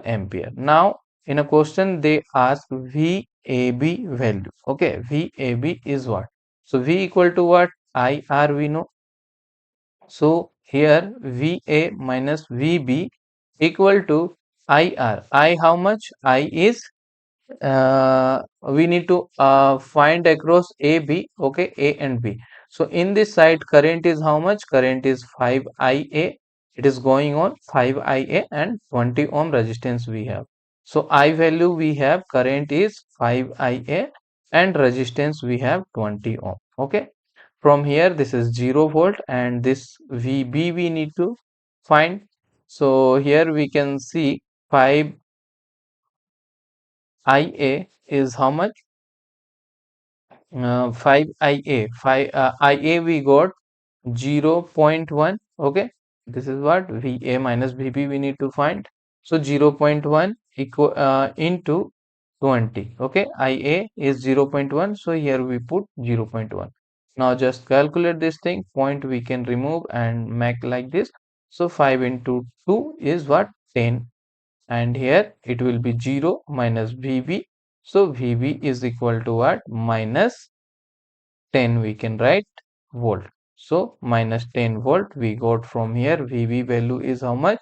ampere. Now in a question they ask VAB value. Okay, VAB is what? So V equal to what? IR we know. So here VA minus VB equal to IR. I how much? I is we need to find across A, B, okay, A and B. So in this side current is how much? Current is 5 IA. It is going on 5 IA and 20 ohm resistance we have. So I value we have, current is 5 IA and resistance we have 20 ohm. Okay, from here this is 0 volt and this VB we need to find. So here we can see 5 IA is how much? 5 IA. 5 IA we got 0.1. Okay, this is what VA minus VB we need to find. So 0.1 equal into 20. Okay, IA is 0.1. So here we put 0.1. Now just calculate this thing. Point we can remove and make like this. So 5 into 2 is what? 10. And here it will be 0 minus VB. So VB is equal to what? Minus 10 we can write volt. So minus 10 volt we got from here. VB value is how much?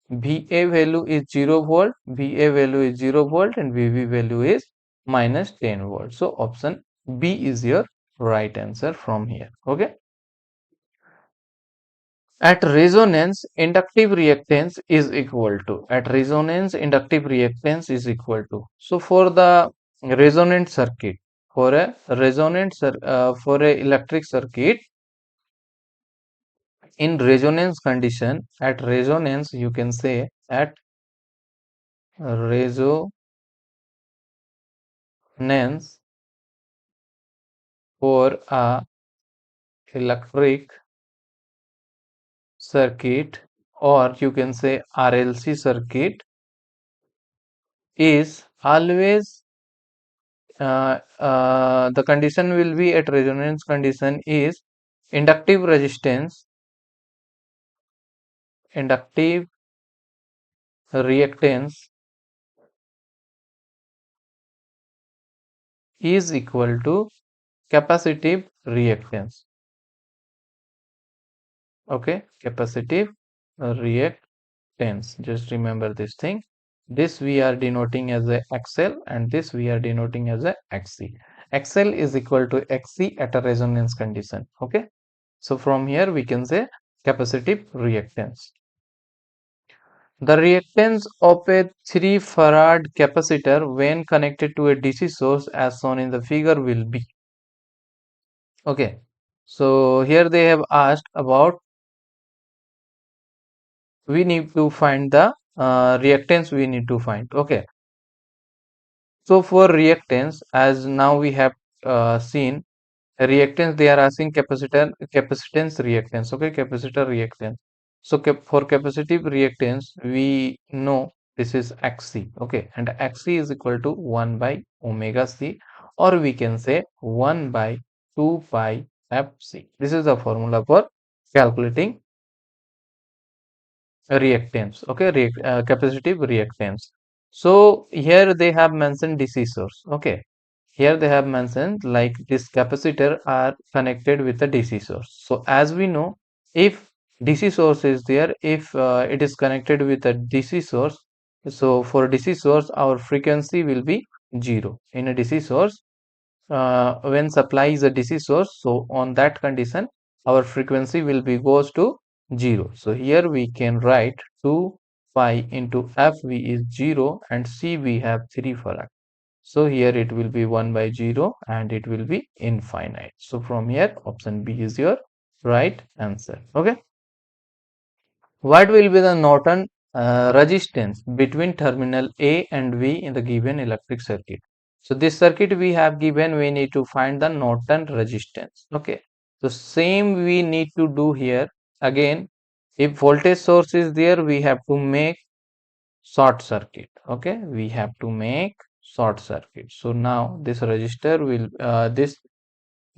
VA value is 0 volt, VA value is 0 volt and VB value is minus 10 volt. So option B is your right answer from here. Okay. At resonance, inductive reactance is equal to. At resonance, inductive reactance is equal to. So for the resonant circuit, for a for a electric circuit, in resonance condition, at resonance you can say at resonance for a electric circuit, or you can say RLC circuit, is always the condition will be at resonance condition is inductive reactance is equal to capacitive reactance. Okay, capacitive reactance. Just remember this thing. This we are denoting as a XL and this we are denoting as a XC. XL is equal to XC at a resonance condition. Okay, so from here we can say capacitive reactance. The reactance of a 3 farad capacitor when connected to a DC source as shown in the figure will be. Okay, so here they have asked about, we need to find the reactance we need to find. Okay, so for reactance, as now we have seen reactance, they are asking capacitance reactance. Okay, capacitor reactance. So for capacitive reactance we know this is XC. Okay, and XC is equal to 1 by omega C, or we can say 1 by 2 pi FC. This is the formula for calculating reactance. Okay, capacitive reactance. So here they have mentioned DC source. Okay, here they have mentioned like this capacitor are connected with the DC source. So as we know, if DC source is there, if it is connected with a DC source, so for DC source our frequency will be 0 in a DC source. When supply is a DC source, so on that condition our frequency will be goes to 0. So here we can write 2 pi into FV is 0 and C we have 3 farad. So here it will be 1 by 0 and it will be infinite. So from here option B is your right answer. Okay. What will be the Norton resistance between terminal A and B in the given electric circuit? So this circuit we have given, we need to find the Norton resistance. Okay. So same we need to do here. Again, if voltage source is there, we have to make short circuit. Okay, we have to make short circuit. So now this resistor will this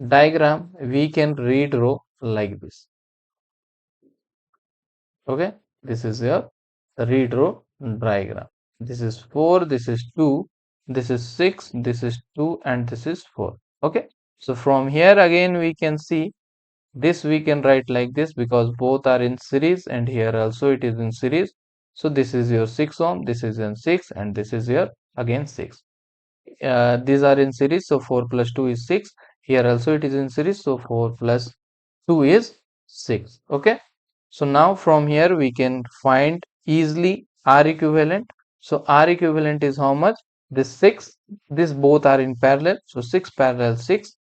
diagram we can redraw like this. Okay, this is your redraw diagram. This is 4, this is 2, this is 6, this is 2, and this is 4. Okay, so from here again we can see this we can write like this because both are in series, and here also it is in series. So this is your 6 ohm, this is in 6, and this is your again 6. These are in series, so 4 plus 2 is 6. Here also it is in series, so 4 plus 2 is 6. Okay, so now from here we can find easily R equivalent. So R equivalent is how much? This 6, this both are in parallel, so 6 parallel 6,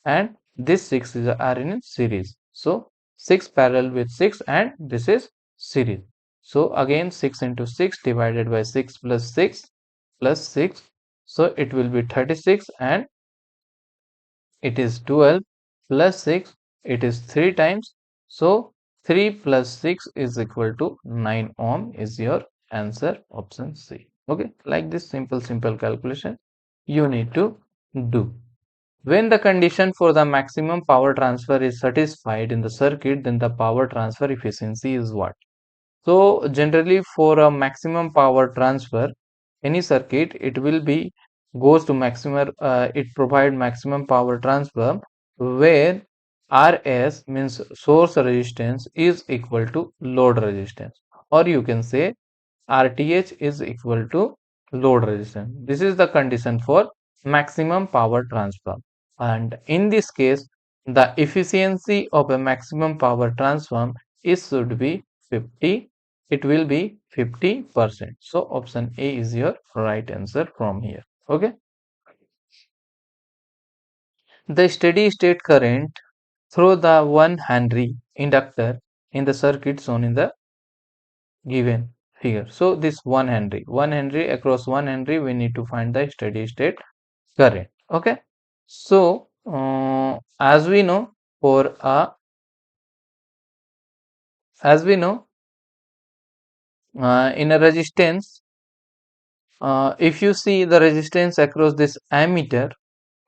and this 6 is are in series. So 6 parallel with 6, and this is series. So again 6 into 6 divided by 6 plus 6. So it will be 36, and it is 12 plus 6, it is 3 times. So 3 plus 6 is equal to 9 ohm is your answer, option C. Okay, like this simple calculation you need to do. When the condition for the maximum power transfer is satisfied in the circuit, then the power transfer efficiency is what? So generally for a maximum power transfer, any circuit, it will be goes to maximum, it provide maximum power transfer where RS means source resistance is equal to load resistance, or you can say RTH is equal to load resistance. This is the condition for maximum power transfer. And in this case, the efficiency of a maximum power transform is should be 50. It will be 50%. So option A is your right answer from here. Okay. The steady state current through the 1 Henry inductor in the circuit shown in the given figure. So this 1 Henry across 1 Henry, we need to find the steady state current. Okay. So as we know, for as we know in a resistance, if you see the resistance across this ammeter,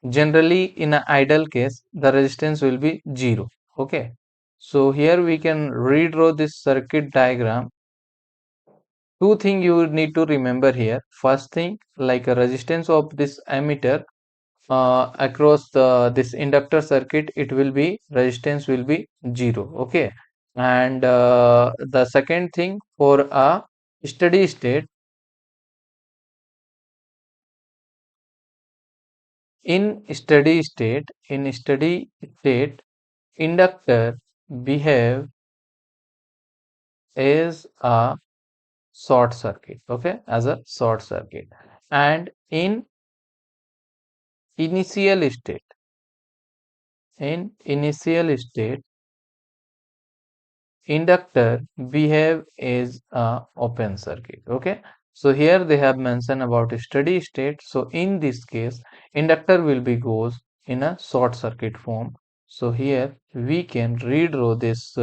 generally in an ideal case the resistance will be 0. Okay, so here we can redraw this circuit diagram. Two things you need to remember here. First thing, like a resistance of this ammeter across this inductor circuit, it will be resistance will be 0. Okay, and the second thing, for a steady state, in steady state inductor behave as a short circuit. Okay, as a short circuit. And in initial state, inductor behave as a open circuit. Okay, so here they have mentioned about a steady state. So in this case, inductor will be goes in a short circuit form. So here we can redraw this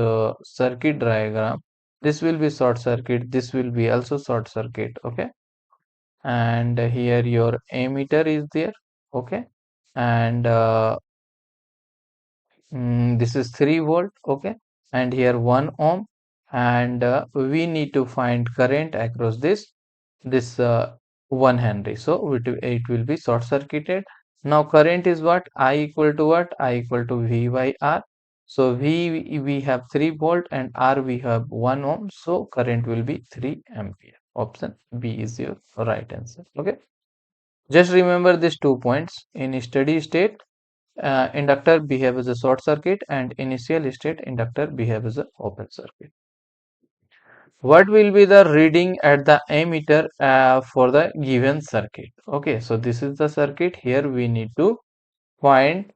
circuit diagram. This will be short circuit, this will be also short circuit. Okay, and here your ammeter is there. Okay, and this is 3 volt. Okay, and here 1 ohm, and we need to find current across this 1 Henry. So it will be short circuited. Now current is what? I equal to what? I equal to V by R. So V we have 3 volt, and R we have 1 ohm. So current will be 3 ampere. Option B is your right answer. Okay, just remember these 2 points. In steady state, inductor behave as a short circuit, and initial state inductor behave as an open circuit. What will be the reading at the ammeter for the given circuit? Okay, so this is the circuit. Here we need to find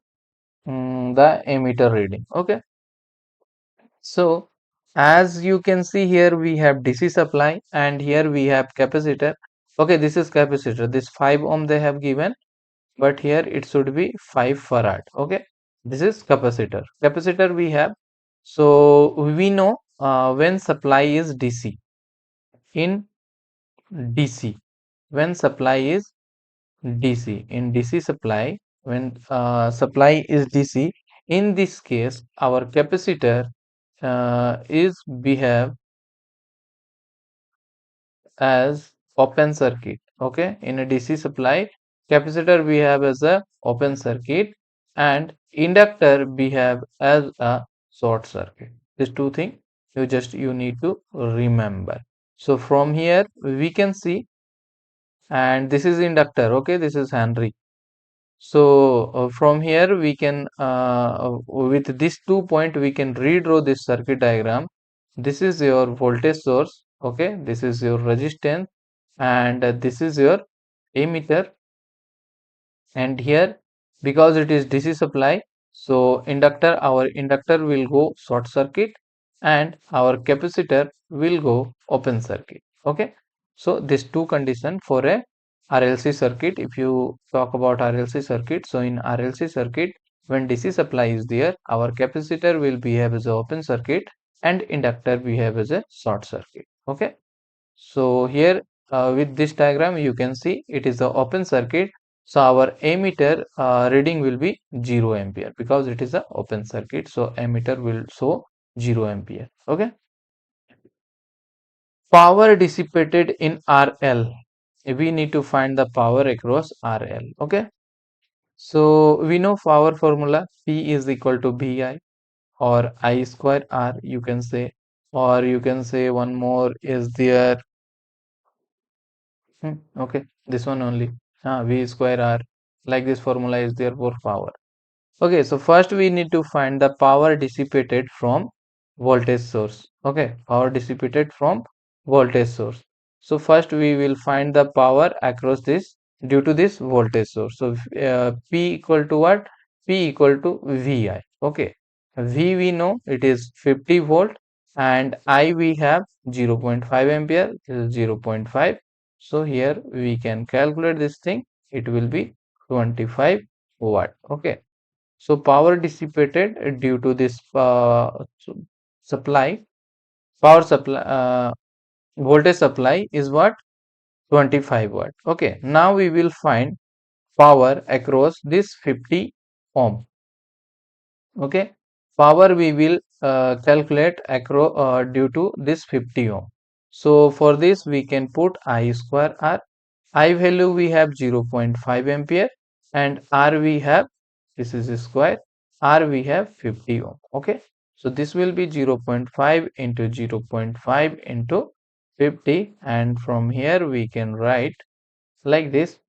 the ammeter reading. Okay, so as you can see here, we have DC supply, and here we have capacitor. Okay, this is capacitor. This 5 ohm they have given, but here it should be 5 farad. Okay, this is capacitor we have. So we know when supply is DC, in DC, when supply is DC, in DC supply, when supply is DC. In this case, our capacitor is behave as open circuit. Okay, in a DC supply, capacitor behave as a open circuit and inductor behave as a short circuit. These two things you need to remember. So from here we can see, and this is inductor. Okay, this is Henry. So from here we can with this 2 point we can redraw this circuit diagram. This is your voltage source. Okay, this is your resistance, and this is your emitter. And here, because it is DC supply, so our inductor will go short circuit and our capacitor will go open circuit. Okay, so these two condition for a RLC circuit. If you talk about RLC circuit, so in RLC circuit, when DC supply is there, our capacitor will behave as a open circuit and inductor behave as a short circuit. Okay, so here with this diagram you can see it is the open circuit. So our ammeter reading will be 0 ampere because it is a open circuit. So ammeter will show 0 ampere. Okay. Power dissipated in RL. We need to find the power across RL. Okay. So we know power formula P is equal to VI or I square R, you can say, or you can say one more is there. Okay, this one only. V square R, like this formula is there for power. Okay, so first we need to find the power dissipated from voltage source. Okay, power dissipated from voltage source. So first we will find the power across this due to this voltage source. So P equal to what? P equal to VI. Okay, V we know it is 50 volt and I we have 0.5 ampere. This is 0.5. So here we can calculate this thing. It will be 25 watt. Okay. So power dissipated due to this supply, power supply, voltage supply is what? 25 watt. Okay. Now we will find power across this 50 ohm. Okay. Power we will calculate across due to this 50 ohm. So for this we can put I square R. I value we have 0.5 ampere and R we have, this is a square, R we have 50 ohm. Okay, so this will be 0.5 into 0.5 into 50, and from here we can write like this.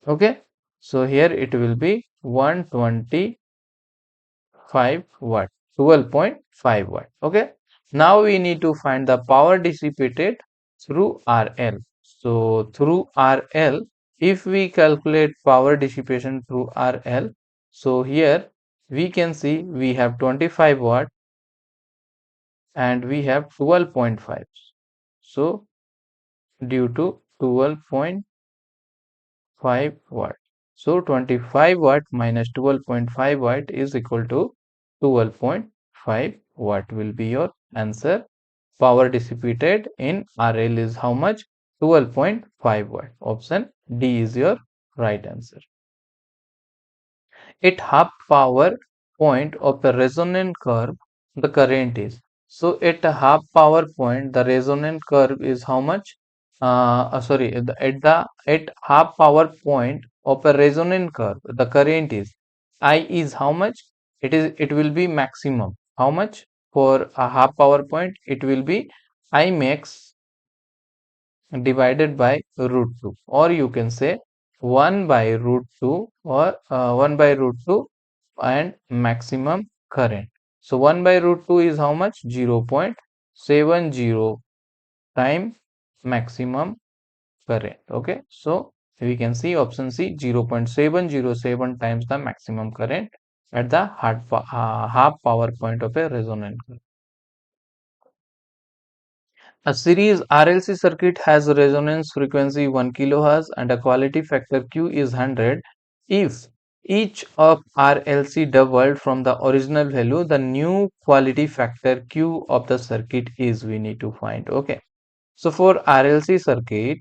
Okay, so here it will be 125 watt, 12.5 watt. Okay, now we need to find the power dissipated through RL. So through RL, if we calculate power dissipation through RL, so here we can see we have 25 watt and we have 12.5. So due to 12.5 watt. So 25 watt minus 12.5 watt is equal to 12.5 watt will be your answer. Power dissipated in RL is how much? 12.5 watt. Option D is your right answer. At half power point of the resonant curve, the current is. So at a half power point, the resonant curve is how much? Sorry, at half power point of a resonant curve, the current is I is how much? It will be maximum. How much for a half power point? It will be I max divided by root 2, or you can say 1 by root 2 or 1 by root 2 and maximum current. So 1 by root 2 is how much? 0.70 time maximum current. Okay, so we can see option C, 0.707 times the maximum current at the half power point of a resonant curve. A series RLC circuit has a resonance frequency 1 kHz and a quality factor Q is 100. If each of RLC doubled from the original value, the new quality factor Q of the circuit is, we need to find. Okay. So for RLC circuit,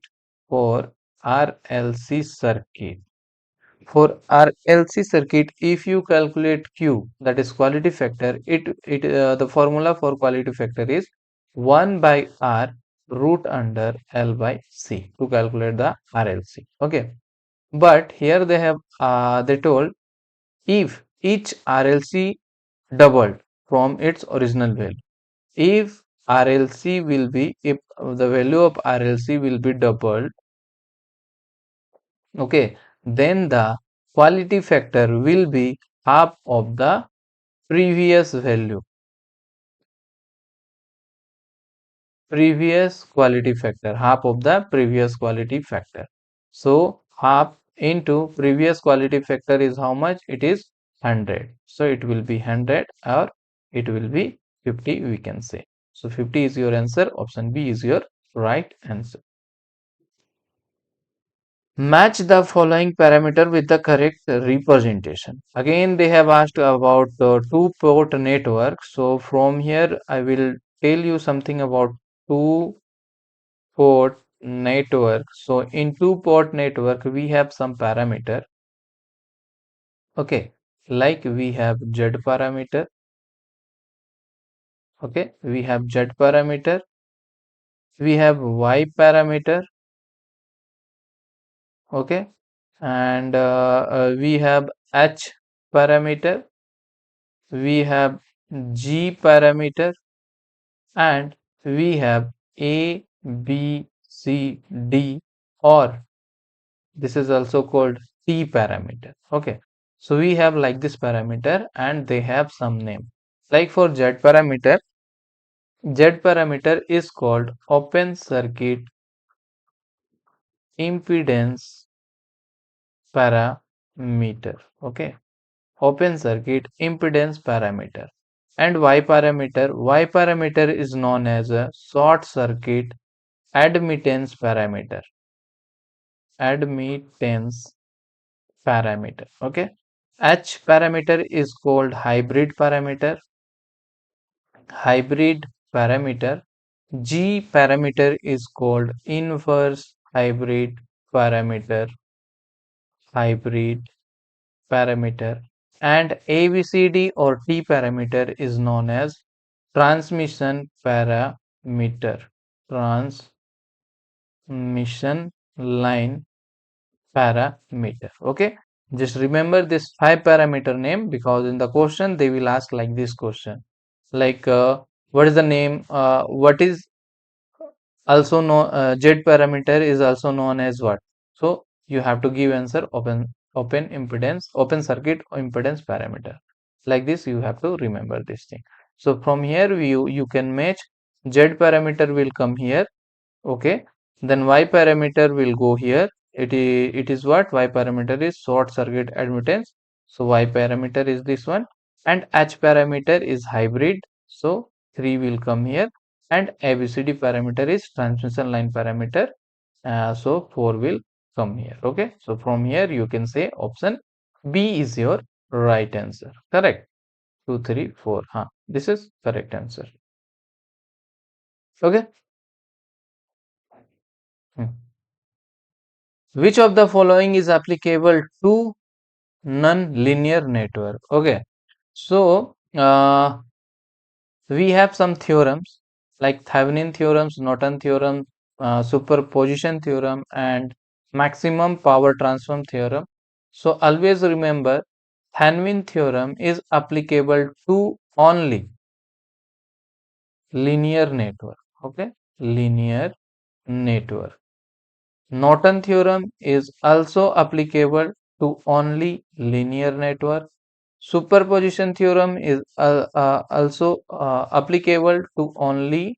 For RLC circuit, if you calculate Q, that is quality factor, the formula for quality factor is 1 by R root under L by C to calculate the RLC. Okay, but here they told if each RLC doubled from its original value, if if the value of RLC will be doubled, okay, then the quality factor will be half of the previous value, half of the previous quality factor. So half into previous quality factor is how much? It is 100. So it will be 100 or it will be 50, we can say. So 50 is your answer. Option B is your right answer. Match the following parameter with the correct representation. Again, they have asked about two-port network. So from here, I will tell you something about two-port network. So in two-port network, we have some parameter. Okay, like we have Z parameter. Okay, we have Z parameter. We have Y parameter. Okay, and we have H parameter. We have G parameter, and we have A, B, C, D, or this is also called T parameter. Okay, so we have like this parameter and they have some name. Like for Z parameter is called open circuit impedance parameter. Okay, open circuit impedance parameter. And Y parameter is known as a short circuit admittance parameter. Admittance parameter. Okay. H parameter is called hybrid parameter. Hybrid parameter. G parameter is called inverse hybrid parameter. Hybrid parameter. And ABCD or T parameter is known as transmission parameter. Transmission line parameter. Okay, just remember this 5 parameter name, because in the question they will ask like this question, like what is the name, what is also known, Z parameter is also known as what? So you have to give answer open circuit impedance parameter. Like this you have to remember this thing. So from here you can match. Z parameter will come here. Okay, then Y parameter will go here. It is what? Y parameter is short circuit admittance. So Y parameter is this one, and H parameter is hybrid. So 3 will come here, and ABCD parameter is transmission line parameter. So 4 will come here. Okay, so from here you can say option B is your right answer. Correct. 2, 3, 4. Huh. This is correct answer. Okay. Hmm. Which of the following is applicable to non-linear network? Okay, so we have some theorems like Thevenin theorems, Norton theorem, superposition theorem, and maximum power transfer theorem. So always remember, Thevenin theorem is applicable to only linear network. Okay, linear network. Norton theorem is also applicable to only linear network. Superposition theorem is also applicable to only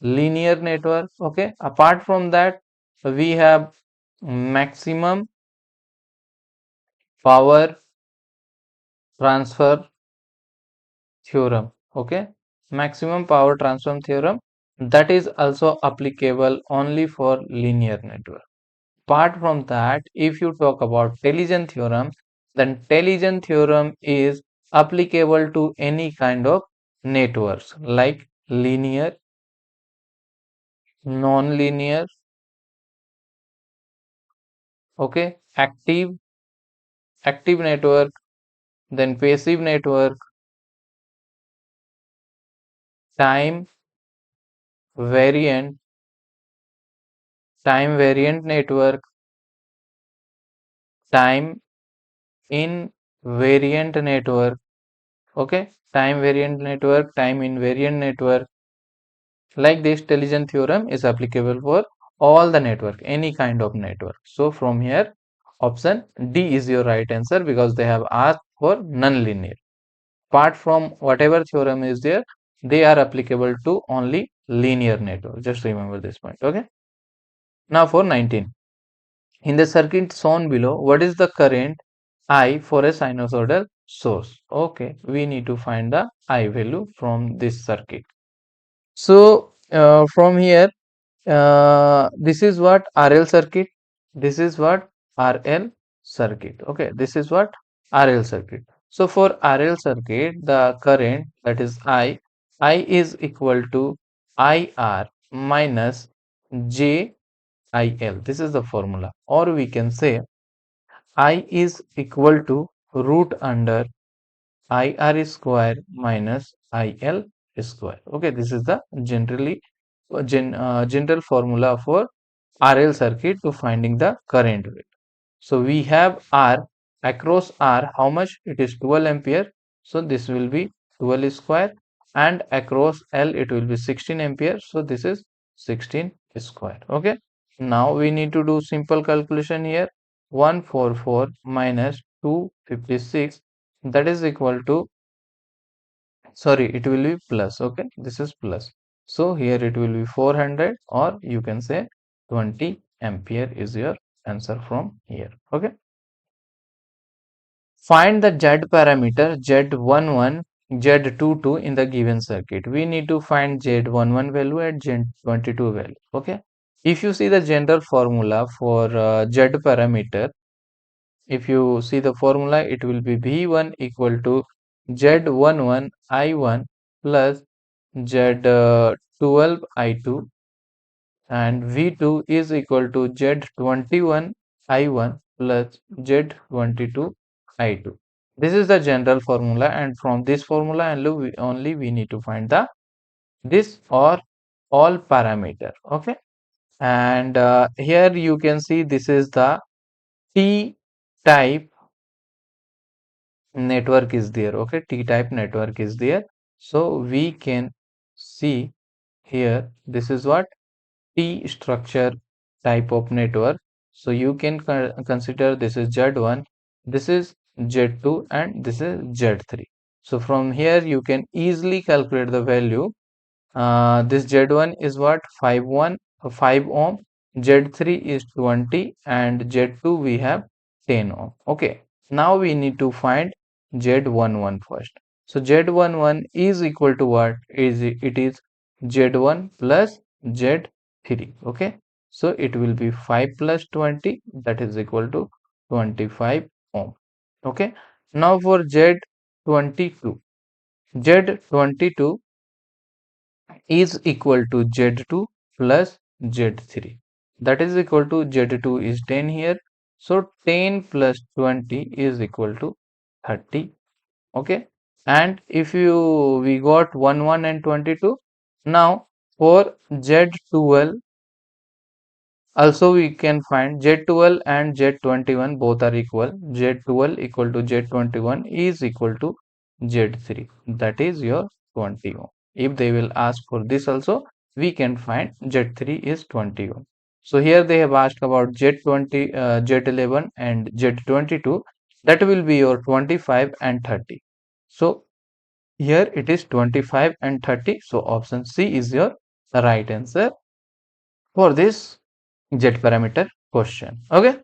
linear network. Okay. Apart from that, we have maximum power transfer theorem. Okay. Maximum power transfer theorem, that is also applicable only for linear network. Apart from that, if you talk about Television theorem, then Television theorem is applicable to any kind of networks like linear, non-linear, okay, active, active network, then passive network, time variant, time variant network, time invariant network. Okay, time variant network, time invariant network. Like this, television theorem is applicable for all the network, any kind of network. So from here, option D is your right answer because they have asked for non-linear. Apart from whatever theorem is there, they are applicable to only linear network. Just remember this point. Okay. Now for 19. In the circuit shown below, what is the current I for a sinusoidal source? Okay, we need to find the I value from this circuit. So from here, this is what RL circuit. This is what RL circuit. Okay, this is what RL circuit. So for RL circuit, the current, that is I is equal to IR minus JIL. This is the formula. Or we can say I is equal to root under IR square minus IL square. Okay, this is the general formula for RL circuit to finding the current value. So we have R, across R, how much? It is 12 ampere. So this will be 12 square, and across L it will be 16 ampere. So this is 16 square. Okay. Now we need to do simple calculation here. 144 minus 256, that is equal to, sorry, it will be plus. Okay, this is plus. So here it will be 400, or you can say 20 ampere is your answer from here. Okay. Find the Z parameter Z11, Z22 in the given circuit. We need to find Z11 value and Z22 value. Okay. If you see the general formula for Z parameter, if you see the formula, it will be V1 equal to Z11 I1 plus Z12 I2, and V2 is equal to Z21 I1 plus Z22 I2. This is the general formula, and from this formula only we need to find the this or all parameter. Okay, and here you can see this is the T type network is there. Okay, T type network is there. So we can see here, this is what T structure type of network. So you can consider this is Z1, this is Z2, and this is Z3. So from here you can easily calculate the value. This Z1 is what, 5 ohm, Z3 is 20, and Z2 we have 10 ohm. Okay, now we need to find Z11 first. So Z11 is equal to what? It is Z1 plus Z3. Okay, so it will be 5 plus 20, that is equal to 25 ohm. Okay, now for Z22, Z22 is equal to Z2 plus Z3, that is equal to Z2 is 10 here. So 10 plus 20 is equal to 30. Okay, and if we got 1 and 22. Now for Z12 also we can find Z12 and Z21 both are equal. Z12 equal to Z21 is equal to Z3, that is your 20 ohm. If they will ask for this also, we can find Z3 is 20 ohm. So here they have asked about Z20, Z11 and Z22, that will be your 25 and 30. So here it is 25 and 30. So option C is your right answer for this Z parameter question. Okay.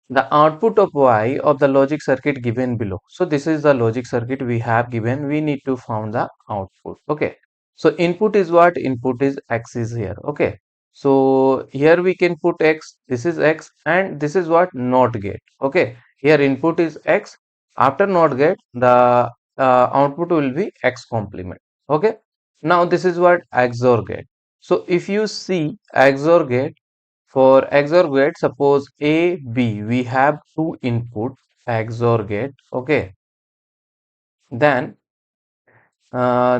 The output of Y of the logic circuit given below. So this is the logic circuit we have given. We need to find the output. Okay. So input is what? Input is X is here. Okay. So here we can put X. This is X, and this is what? NOT gate. Okay. Here input is X. After NOT gate, the output will be X complement. Okay. Now this is what? XOR gate. So if you see XOR gate, for XOR gate, suppose A, B, we have two input, XOR gate. Okay, then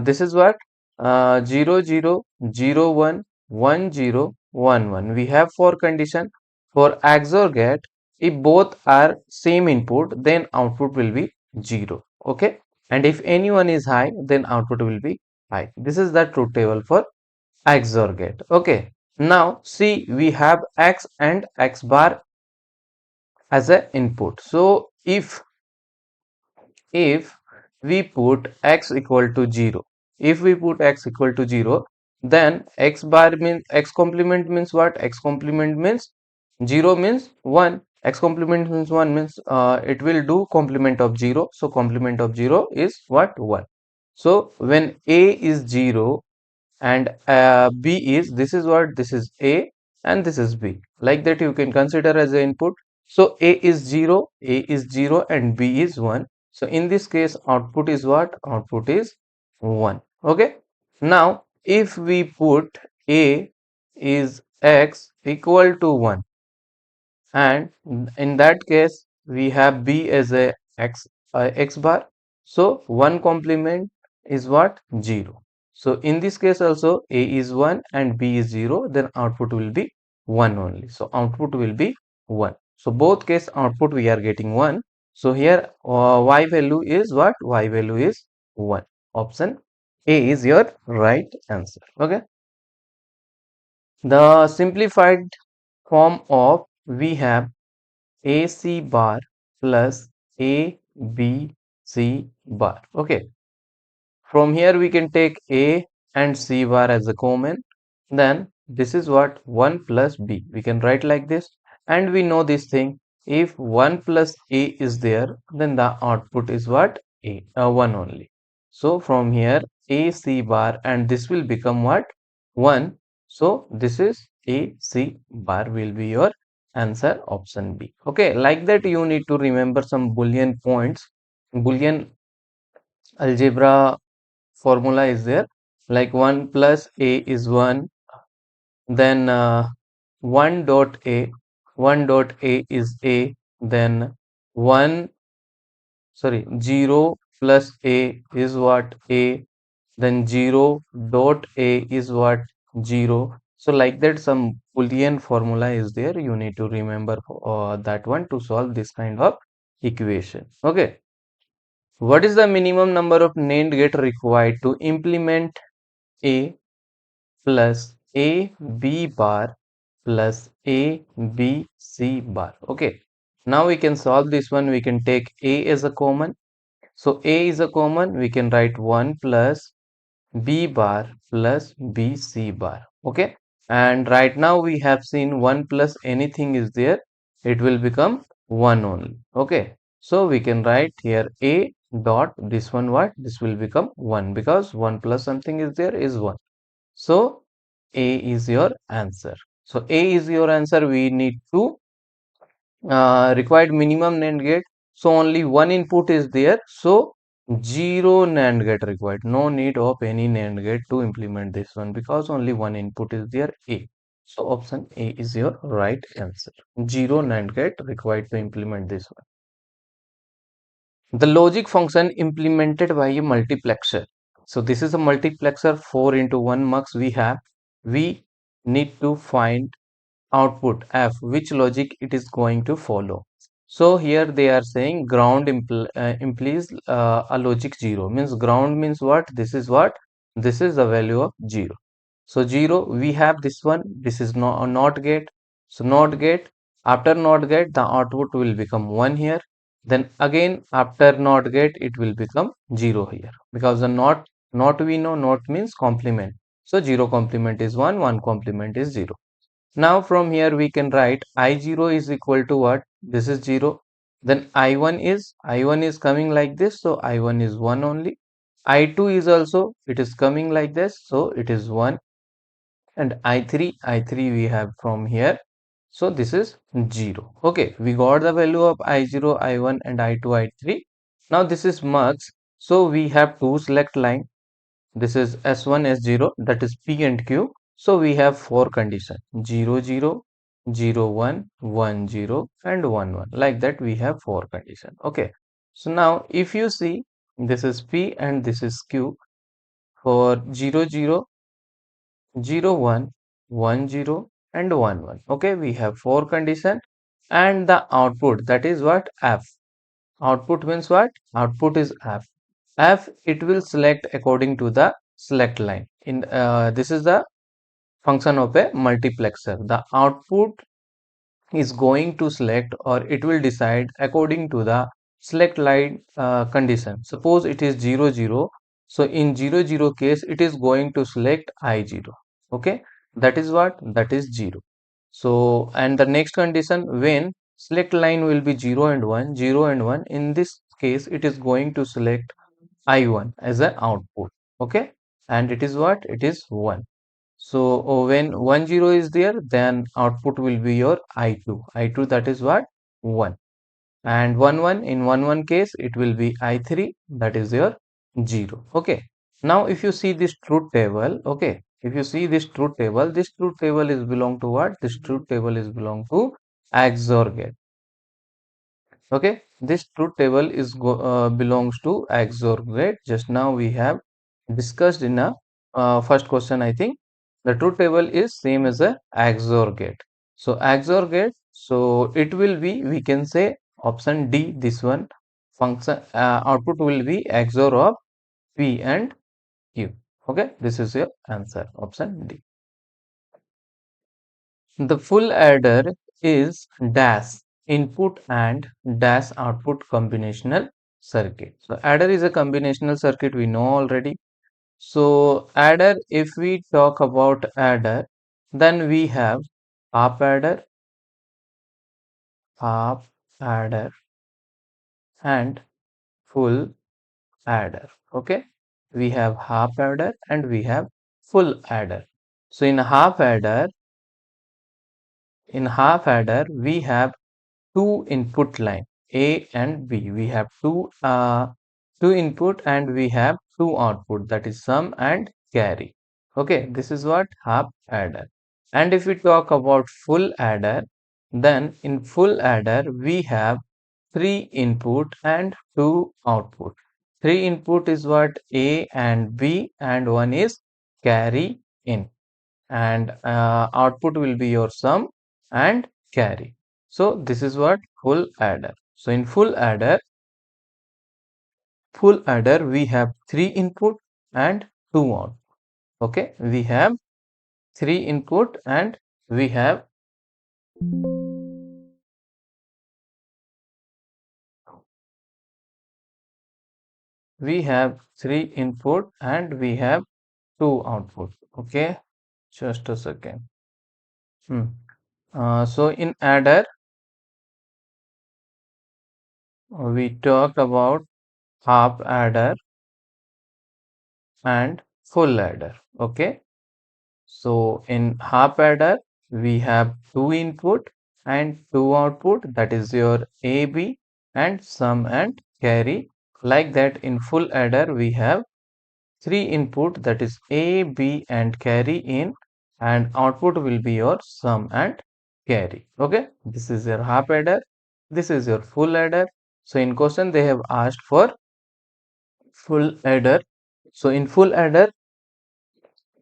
this is what 0 0 0 1 1 0 1 1. We have four condition for XOR gate. If both are same input, then output will be 0. Okay, and if any one is high, then output will be high. This is the truth table for XOR gate. Okay, now see, we have X and X bar as a input. So if we put x equal to 0, if we put x equal to 0, then x bar means x complement means what? X complement means 0 means 1, x complement means 1 means it will do complement of 0. So complement of 0 is what? 1. So when a is 0 and b is, this is what? This is a and this is b, like that you can consider as an input. So a is 0, and b is 1. So in this case output is what? Output is 1. Okay, now if we put a is x equal to 1, and in that case we have b as a x bar, so 1 complement is what? 0. So in this case also a is 1 and b is 0, then output will be 1 only. So output will be 1. So both case output we are getting 1. So here y value is what? Y value is 1. Option A is your right answer. Okay, the simplified form of we have AC bar plus ABC bar. Okay, from here we can take A and C bar as a common. Then this is what? 1 plus B. We can write like this. And we know this thing. If 1 plus A is there, then the output is what? 1 only. So from here AC bar, and this will become what? 1. So this is AC bar will be your answer, option B. Okay, like that you need to remember some Boolean points. Boolean algebra formula is there, like 1 plus A is 1, then 1 dot A, 1 dot A is A, then 1, sorry, 0 plus A is what? A, then 0 dot A is what? 0. So like that some Boolean formula is there, you need to remember that one to solve this kind of equation. Okay, what is the minimum number of NAND gate required to implement A plus A B bar plus A B C bar? Okay, now we can solve this one. We can take A as a common. So A is a common, we can write 1 plus B bar plus BC bar. Okay, and right now we have seen 1 plus anything is there, it will become 1 only. Okay, so we can write here A dot this one, what? This will become 1 because 1 plus something is there is 1. So A is your answer. So A is your answer. We need to required minimum NAND gate. So only one input is there. So 0 NAND gate required. No need of any NAND gate to implement this one because only one input is there, A. So option A is your right answer. 0 NAND gate required to implement this one. The logic function implemented by a multiplexer. So this is a multiplexer, 4 into 1 mux we have. We need to find output F, which logic it is going to follow. So here they are saying ground implies a logic 0, means ground means what? This is what? This is the value of 0. So 0 we have this one, this is not a NOT gate. So NOT gate, after NOT gate the output will become 1 here. Then again after NOT gate it will become 0 here because the NOT we know, NOT means complement. So 0 complement is 1, 1 complement is 0. Now from here we can write I0 is equal to what? This is 0. Then I1 is coming like this, so I1 is 1 only. I2 is also, it is coming like this, so it is 1. And I3 we have from here, so this is 0. Okay, we got the value of I0, I1 and I2, I3. Now this is mux, so we have to select line. This is S1, S0, that is P and Q. So we have four conditions, 0, 0, 0 1 1 0 and 1 1. Like that we have 4 conditions. Okay. So now if you see, this is P and this is Q for 0 0 0 1 1 0 and 1 1. Okay, we have 4 conditions and the output, that is what? F. Output means what? Output is F. F, it will select according to the select line. In this is the function of a multiplexer. The output is going to select, or it will decide according to the select line condition. Suppose it is 0 0. So in 0 0 case, it is going to select I0. Okay, that is what? That is 0. So, and the next condition, when select line will be 0 and 1, 0 and 1, in this case, it is going to select I1 as an output. Okay, and it is what? It is 1. So when 1 0 is there, then output will be your I2. I2, that is what? 1. And 1 1, in 1 1 case, it will be I3, that is your 0. Okay. Now if you see this truth table, okay, if you see this truth table is belong to what? This truth table is belong to XOR gate. Okay, this truth table is belongs to XOR gate. Just now we have discussed in a first question, I think. The truth table is same as a XOR gate. So XOR gate, so it will be, we can say option D, this one function output will be XOR of P and Q. Okay, this is your answer, option D. The full adder is dash input and dash output combinational circuit. So adder is a combinational circuit, we know already. So adder, if we talk about adder, then we have half adder and full adder. Okay, we have half adder and we have full adder. So in half adder, we have two input line A and B. We have two input and we have two output, that is sum and carry. Okay, this is what? Half adder. And if we talk about full adder, then in full adder we have three input and two output. Three input is what? A and B, and one is carry in, and output will be your sum and carry. So this is what? Full adder. So in full adder we have three input and two output. Okay, we have three input and we have three input and we have two output. Okay, just a second. So in adder we talked about half adder and full adder. Okay, so in half adder we have two input and two output, that is your AB and sum and carry. Like that in full adder we have three input, that is A, B and carry in, and output will be your sum and carry. Okay, this is your half adder, this is your full adder. So in question they have asked for full adder. So in full adder,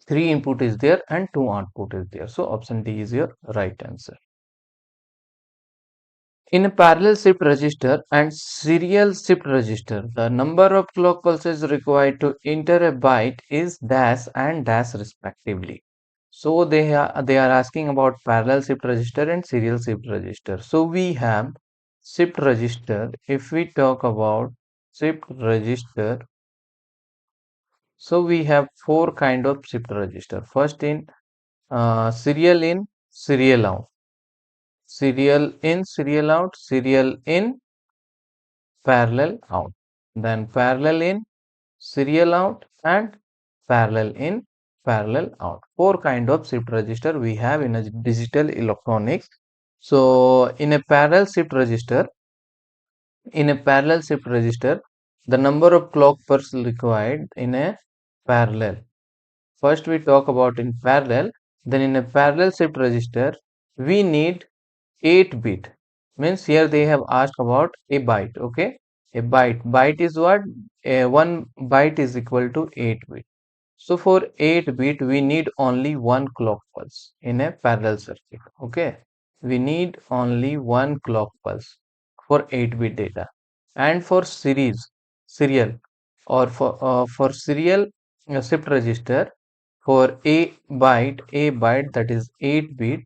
three input is there and two output is there. So option D is your right answer. In a parallel shift register and serial shift register, the number of clock pulses required to enter a byte is dash and dash respectively. So they are asking about parallel shift register and serial shift register. So we have shift register. If we talk about shift register, so we have four kind of shift register. First serial in, serial out, serial in, serial out, serial in, parallel out, then parallel in, serial out, and parallel in, parallel out. Four kind of shift register we have in a digital electronics. So in a parallel shift register, the number of clock pulses required in a parallel. First we talk about in parallel, then in a parallel shift register, we need 8 bit. Means here they have asked about a byte. Okay, a byte is what? One byte is equal to 8 bit. So for 8 bit we need only one clock pulse in a parallel circuit. Okay, we need only one clock pulse for 8 bit data. And for serial, or for serial shift register, for a byte, that is 8 bit,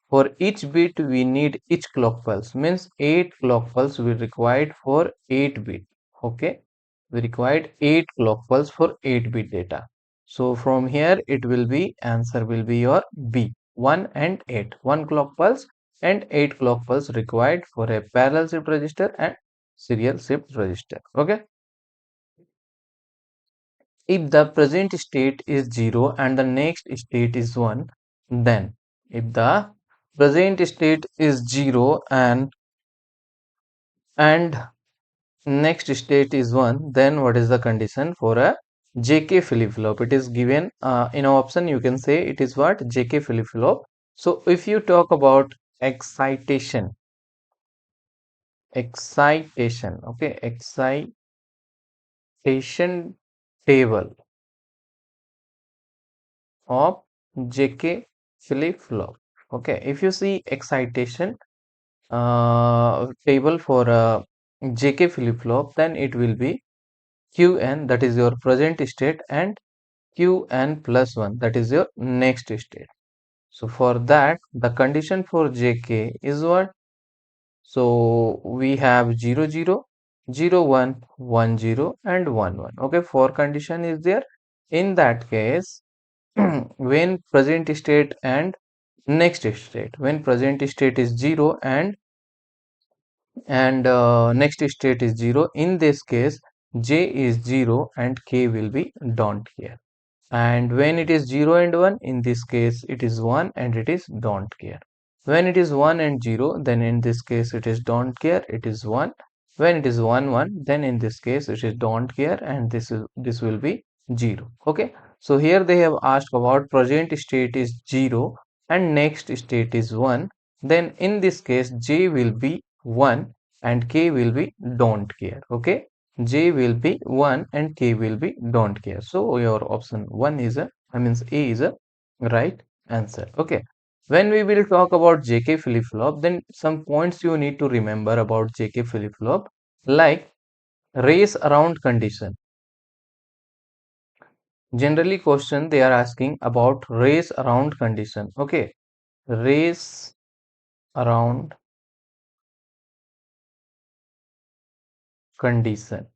for each bit we need each clock pulse, means 8 clock pulse we required for 8 bit. Okay, we required 8 clock pulse for 8 bit data. So from here it will be, answer will be your B, 1 and 8, 1 clock pulse and 8 clock pulse required for a parallel shift register and serial shift register. Okay, if the present state is 0 and the next state is 1, then if the present state is 0 and next state is 1, then what is the condition for a JK flip-flop? It is given in our option. You can say it is what? JK flip-flop. So if you talk about excitation, okay, excitation table of JK flip-flop. Okay, if you see excitation table for JK flip-flop, then it will be Qn, that is your present state, and Qn plus 1, that is your next state. So for that, the condition for JK is what? So we have 0 0, 0 1, 1 0 and 1 1. Okay, for condition is there. In that case, when present state and next state, when present state is 0 and next state is 0, in this case J is 0 and K will be don't care. And when it is 0 and 1, in this case it is 1 and it is don't care. When it is 1 and 0, then in this case it is don't care, it is 1. When it is 1 1, then in this case it is don't care, and this will be 0. Okay, so here they have asked about present state is 0 and next state is 1, then in this case J will be 1 and K will be don't care. Okay, J will be 1 and K will be don't care. So your option 1 is a, I means A is a right answer. Okay. When we will talk about JK flip-flop, then some points you need to remember about JK flip-flop, like race around condition. Generally question they are asking about race around condition. Okay. Race around condition.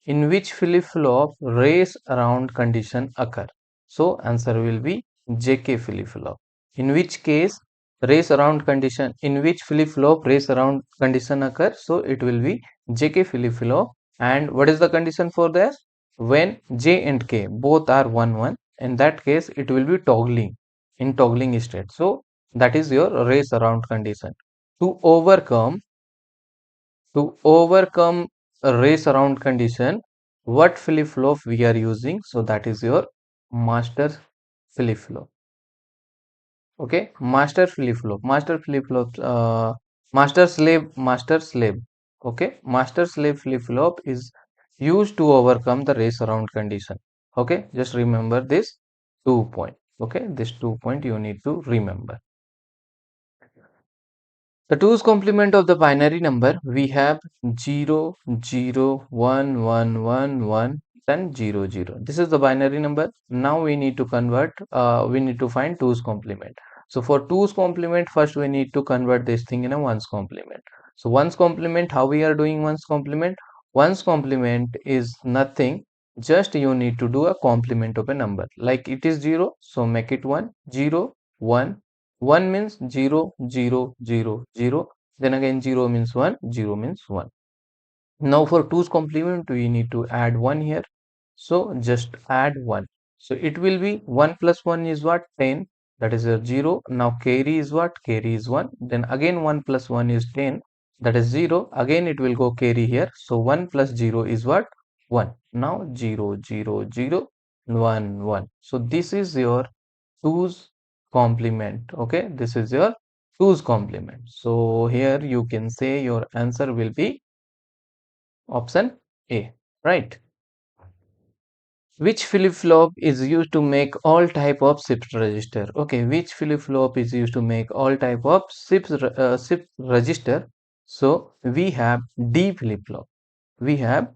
In which flip-flop race around condition occur? So answer will be JK flip-flop. In which case race around condition, in which flip-flop race around condition occur? So it will be JK flip-flop. And what is the condition for this? When J and K both are 1 1, in that case it will be toggling, in toggling state. So that is your race around condition. To overcome a race around condition, what flip flop we are using? So that is your master flip flop. Okay, master flip flop, master slave. Okay, master slave flip flop is used to overcome the race around condition. Okay, just remember this 2 point. Okay, this 2 point you need to remember. The 2's complement of the binary number, we have 0, 0, 1, 1, 1, 1, then 0, 0. This is the binary number. Now we need to convert, we need to find 2's complement. So for 2's complement, first we need to convert this thing in a 1's complement. So 1's complement, how we are doing 1's complement? 1's complement is nothing, just you need to do a complement of a number. Like it is 0, so make it 1, 0, 1. 1 means 0, 0, 0, 0. Then again 0 means 1, 0 means 1. Now for 2's complement, we need to add 1 here. So just add 1. So it will be 1 plus 1 is what? 10. That is a 0. Now carry is what? Carry is 1. Then again 1 plus 1 is 10. That is 0. Again it will go carry here. So 1 plus 0 is what? 1. Now 0, 0, 0, 1, 1. So this is your 2's complement. Okay, this is your 2's complement. So here you can say your answer will be option A, right? Which flip-flop is used to make all type of shift register? Okay, which flip-flop is used to make all type of shift register? So we have D flip-flop. We have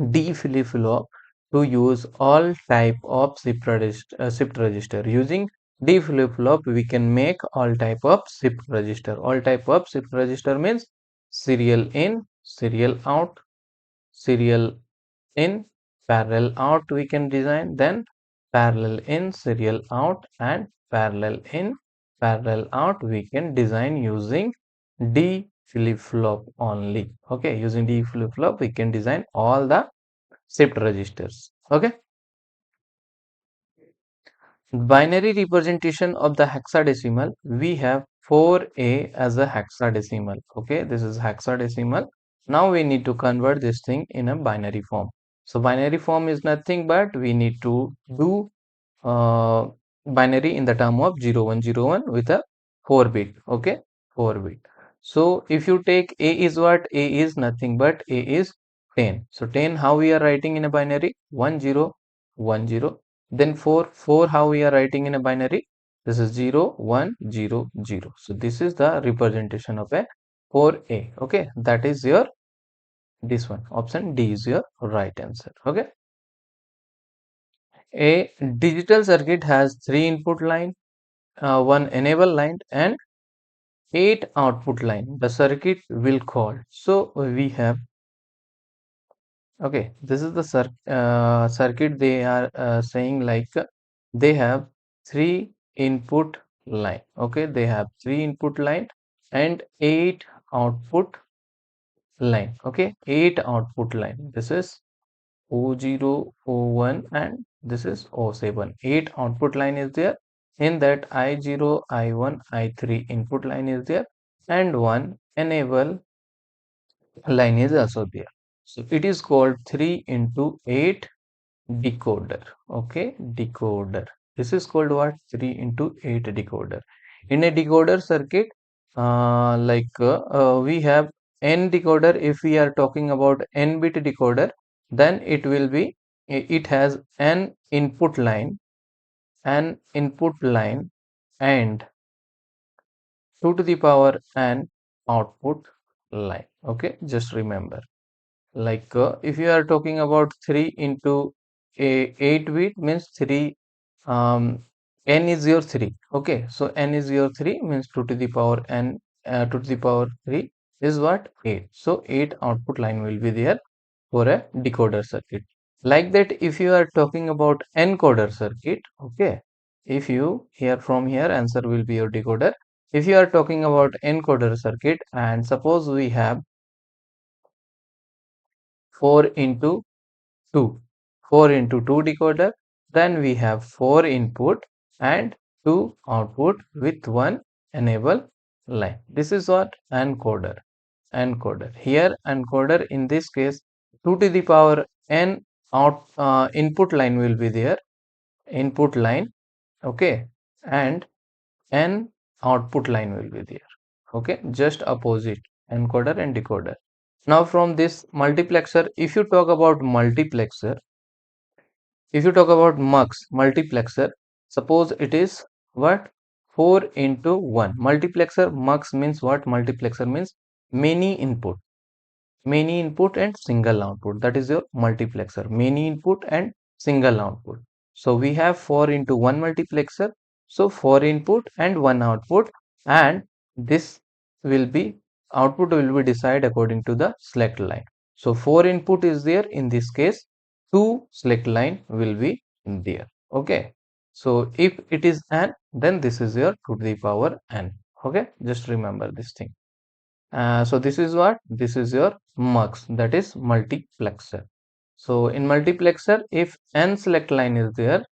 D flip-flop to use all type of shift register. Using D flip-flop, we can make all type of shift register. All type of shift register means serial in, serial out, serial in, parallel out we can design, then parallel in, serial out, and parallel in, parallel out we can design using D flip-flop only. Okay, using D flip-flop we can design all the shift registers. Okay, binary representation of the hexadecimal, we have 4a as a hexadecimal. Okay, this is hexadecimal. Now we need to convert this thing in a binary form. So binary form is nothing but we need to do uh, binary in the term of 0101 with a 4 bit. Okay, 4 bit. So if you take a is what? A is nothing but a is 10. So 10 how we are writing in a binary? 1010. Then 4 how we are writing in a binary? This is 0100. So this is the representation of a 4a. Okay, that is your this one. Option D is your right answer. Okay. A digital circuit has 3 input line, 1 enable line and 8 output line. The circuit will call. So we have, okay, this is the circuit they are saying like they have 3 input line. Okay, they have 3 input line and 8 output line. Okay, 8 output line. This is O0, O1 and this is O7. 8 output line is there. In that I0, I1, I3 input line is there and one enable line is also there. So it is called 3 into 8 decoder. Okay, decoder. This is called what? 3 into 8 decoder. In a decoder circuit, we have n decoder. If we are talking about n bit decoder, then it will be, it has an input line and 2 to the power n output line. Okay, just remember. Like if you are talking about 3 into a 8 bit means 3, um, n is your 3. Okay, so n is your 3 means 2 to the power n, 2 to the power 3 is what? 8. So 8 output line will be there for a decoder circuit. Like that, if you are talking about encoder circuit, okay, if you here from here answer will be your decoder. If you are talking about encoder circuit and suppose we have 4 into 2, 4 into 2 decoder, then we have 4 input and 2 output with 1 enable line. This is what? Encoder. Encoder. Here encoder in this case 2 to the power n input line will be there, input line, okay, and n output line will be there. Okay, just opposite encoder and decoder. Now from this multiplexer, if you talk about multiplexer, if you talk about mux multiplexer, suppose it is what? 4 into 1. Multiplexer mux means what? Multiplexer means many input and single output. That is your multiplexer. Many input and single output. So we have 4 into 1 multiplexer. So 4 input and 1 output, and this will be, output will be decided according to the select line. So 4 input is there, in this case 2 select line will be there. Okay, so if it is n, then this is your 2 to the power n. Okay, just remember this thing. So this is what? This is your mux, that is multiplexer. So in multiplexer, if n select line is there,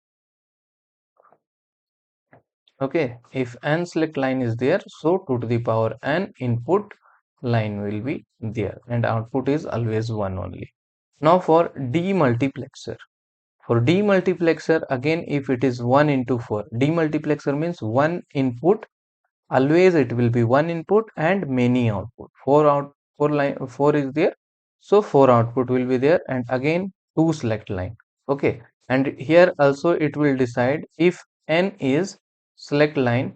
okay, if n select line is there, so 2 to the power n input line will be there and output is always 1 only. Now for demultiplexer. For demultiplexer, again if it is 1 into 4, demultiplexer means 1 input always it will be one input and many output. Four is there, so four output will be there, and again two select line. Okay, and here also it will decide if n is select line.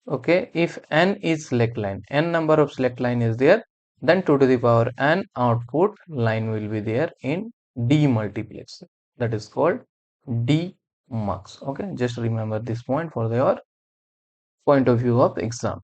Okay, if n is select line, n number of select line is there, then 2 to the power n output line will be there in demultiplexer. That is called demux. Okay, just remember this point for your point of view of exam.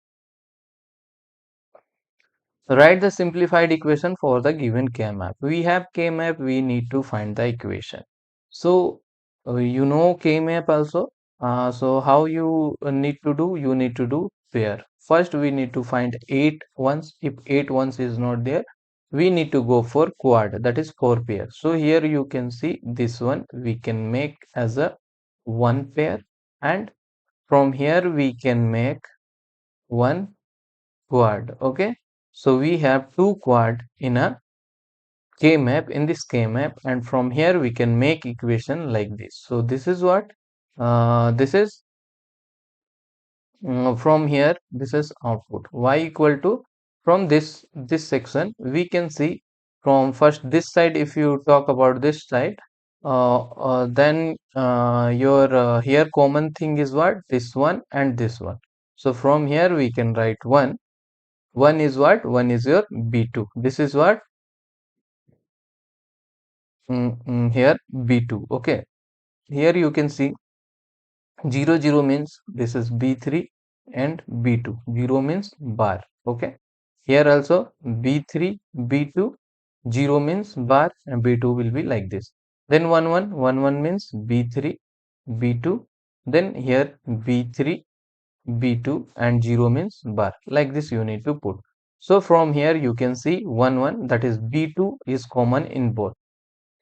Write the simplified equation for the given K-map. We have K-map, we need to find the equation. So, you know K-map also. So, how you need to do? You need to do pair. First, we need to find 8 ones. If 8 ones is not there, we need to go for quad, that is 4 pair. So, here you can see this one we can make as a 1 pair, and from here we can make 1 quad. Okay, so we have 2 quad in a K-map, in this K-map, and from here we can make equation like this. So this is what this is from here, this is output y equal to, from this section we can see, from first this side, if you talk about this side, then your here common thing is what, this one and this one. So from here we can write 1 is what, 1 is your B2. This is what, here B2. Okay, here you can see 0 0 means this is B3 and B2. 0 means bar. Okay, here also B3 B2, 0 means bar, and B2 will be like this. Then 1 1 1 1 means B3 B2, then here B3 B2, and 0 means bar. Like this you need to put. So from here you can see 1 1, that is B2 is common in both.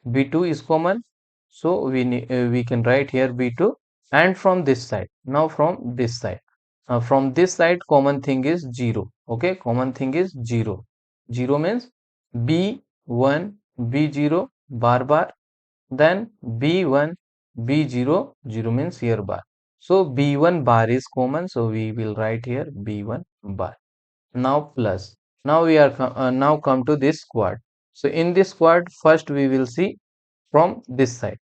B2 is common, so we can write here B2, and from this side. Now from this side common thing is 0. Okay, common thing is 0. 0 means B1 B0 bar bar, then B1 B0, 0 means here bar. So B1 bar is common, so we will write here B1 bar. Now plus. Now we are now come to this quad. So in this quad, first we will see from this side.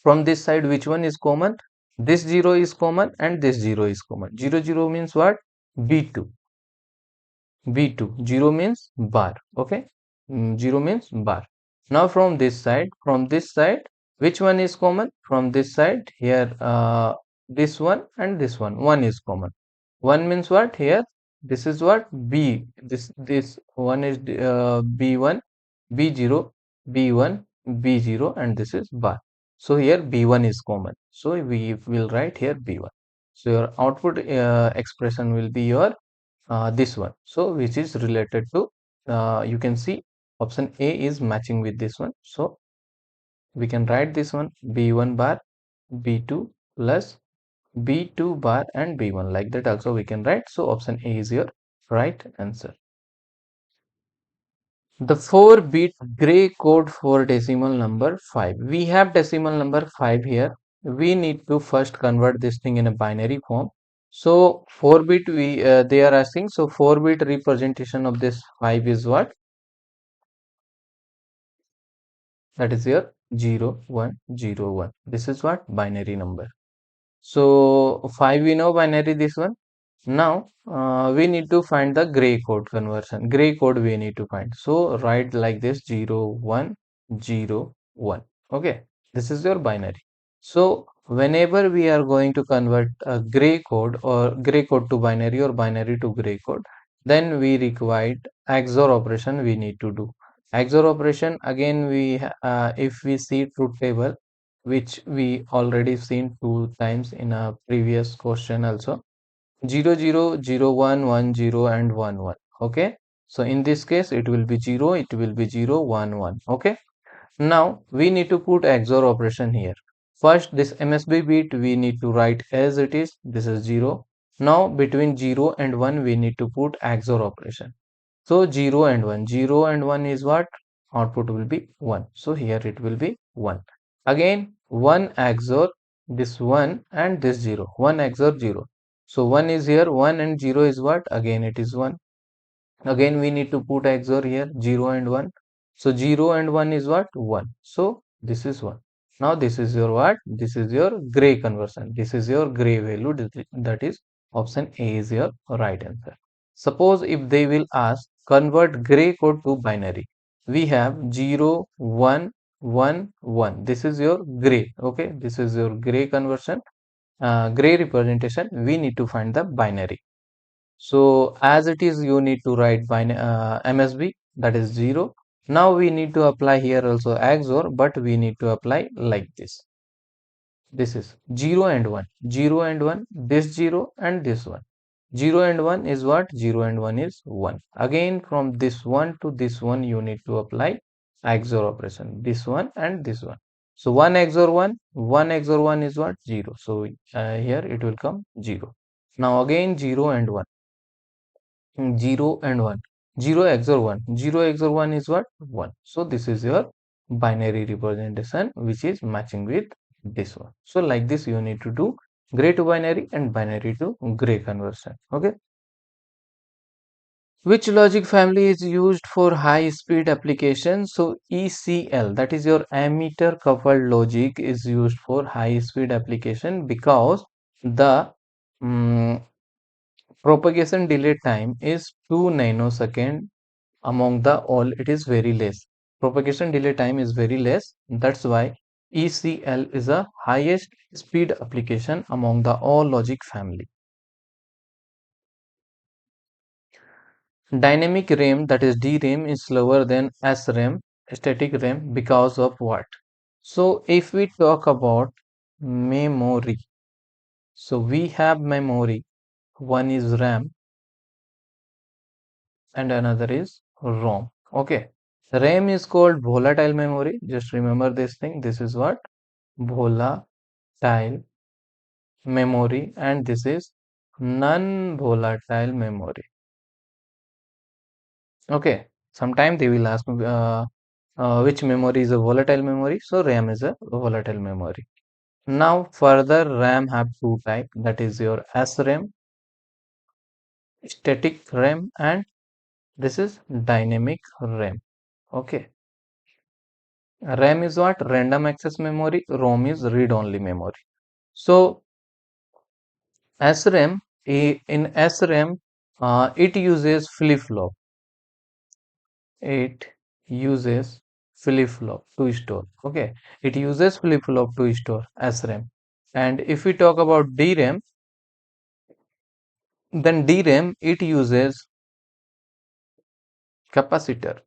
From this side, which one is common? This 0 is common and this 0 is common. 0 0 means what? B2. B2. 0 means bar. Okay. 0 means bar. Now from this side, which one is common? From this side, here this one and this one. One is common. One means what? Here this is what? B. This one is B1, B0, B1, B0, and this is bar. So here B1 is common. So we will write here B1. So your output expression will be your this one. So which is related to, you can see option A is matching with this one. So we can write this one B1 bar B2 plus B2 bar and B1, like that also we can write. So option A is your right answer. The 4-bit gray code for decimal number 5. We have decimal number 5 here. We need to first convert this thing in a binary form. So 4-bit they are asking. So 4-bit representation of this 5 is what? That is your 0 1 0 1. This is what? Binary number. So 5 we know binary, this one. Now we need to find the gray code conversion. Gray code we need to find. So write like this 0 1 0 1. Okay, this is your binary. So whenever we are going to convert a gray code or gray code to binary or binary to gray code, then we require XOR operation we need to do. XOR operation, again we if we see truth table, which we already seen 2 times in a previous question also, 0 0 0 1 1 0 and 1 1. Okay, so in this case it will be 0, it will be 0 1 1. Okay, now we need to put XOR operation here. First this MSB bit we need to write as it is. This is 0. Now between 0 and 1 we need to put XOR operation. So 0 and 1, 0 and 1 is what? Output will be 1. So here it will be 1. Again 1 XOR this 1 and this 0. 1 XOR 0. So 1 is here, 1 and 0 is what? Again it is 1. Again we need to put XOR here, 0 and 1. So 0 and 1 is what? 1. So this is 1. Now this is your what? This is your gray conversion. This is your gray value. That is option A is your right answer. Suppose if they will ask convert gray code to binary. We have 0, 1, 1, 1. This is your gray. Okay. This is your gray conversion. Gray representation. We need to find the binary. So as it is, you need to write MSB, that is 0. Now we need to apply here also XOR, but we need to apply like this. This is 0 and 1, 0 and 1, this 0 and this 1. 0 and 1 is what? 0 and 1 is 1. Again from this 1 to this 1 you need to apply XOR operation. This 1 and this 1. So 1 XOR 1, 1 XOR 1 is what? 0. So here it will come 0. Now again 0 and 1. 0 and 1. 0 XOR 1. 0 XOR 1 is what? 1. So this is your binary representation which is matching with this one. So like this you need to do gray to binary and binary to gray conversion. Okay. Which logic family is used for high speed applications? So ECL, that is your emitter coupled logic, is used for high speed application because the propagation delay time is 2 nanosecond. Among the all it is very less. Propagation delay time is very less. That's why ECL is the highest speed application among the all logic family. Dynamic RAM, that is DRAM, is slower than SRAM, static RAM, because of what? So if we talk about memory, so we have memory, one is RAM and another is ROM. Okay. RAM is called volatile memory. Just remember this thing. This is what? Volatile memory, and this is non-volatile memory. Okay. Sometimes they will ask me which memory is a volatile memory. So RAM is a volatile memory. Now further RAM have two type, that is your SRAM, static RAM, and this is dynamic RAM. Okay. RAM is what? Random access memory. ROM is read-only memory. So SRAM, in SRAM, it uses flip-flop. It uses flip-flop to store. Okay, it uses flip-flop to store SRAM. And if we talk about DRAM, then DRAM it uses capacitor.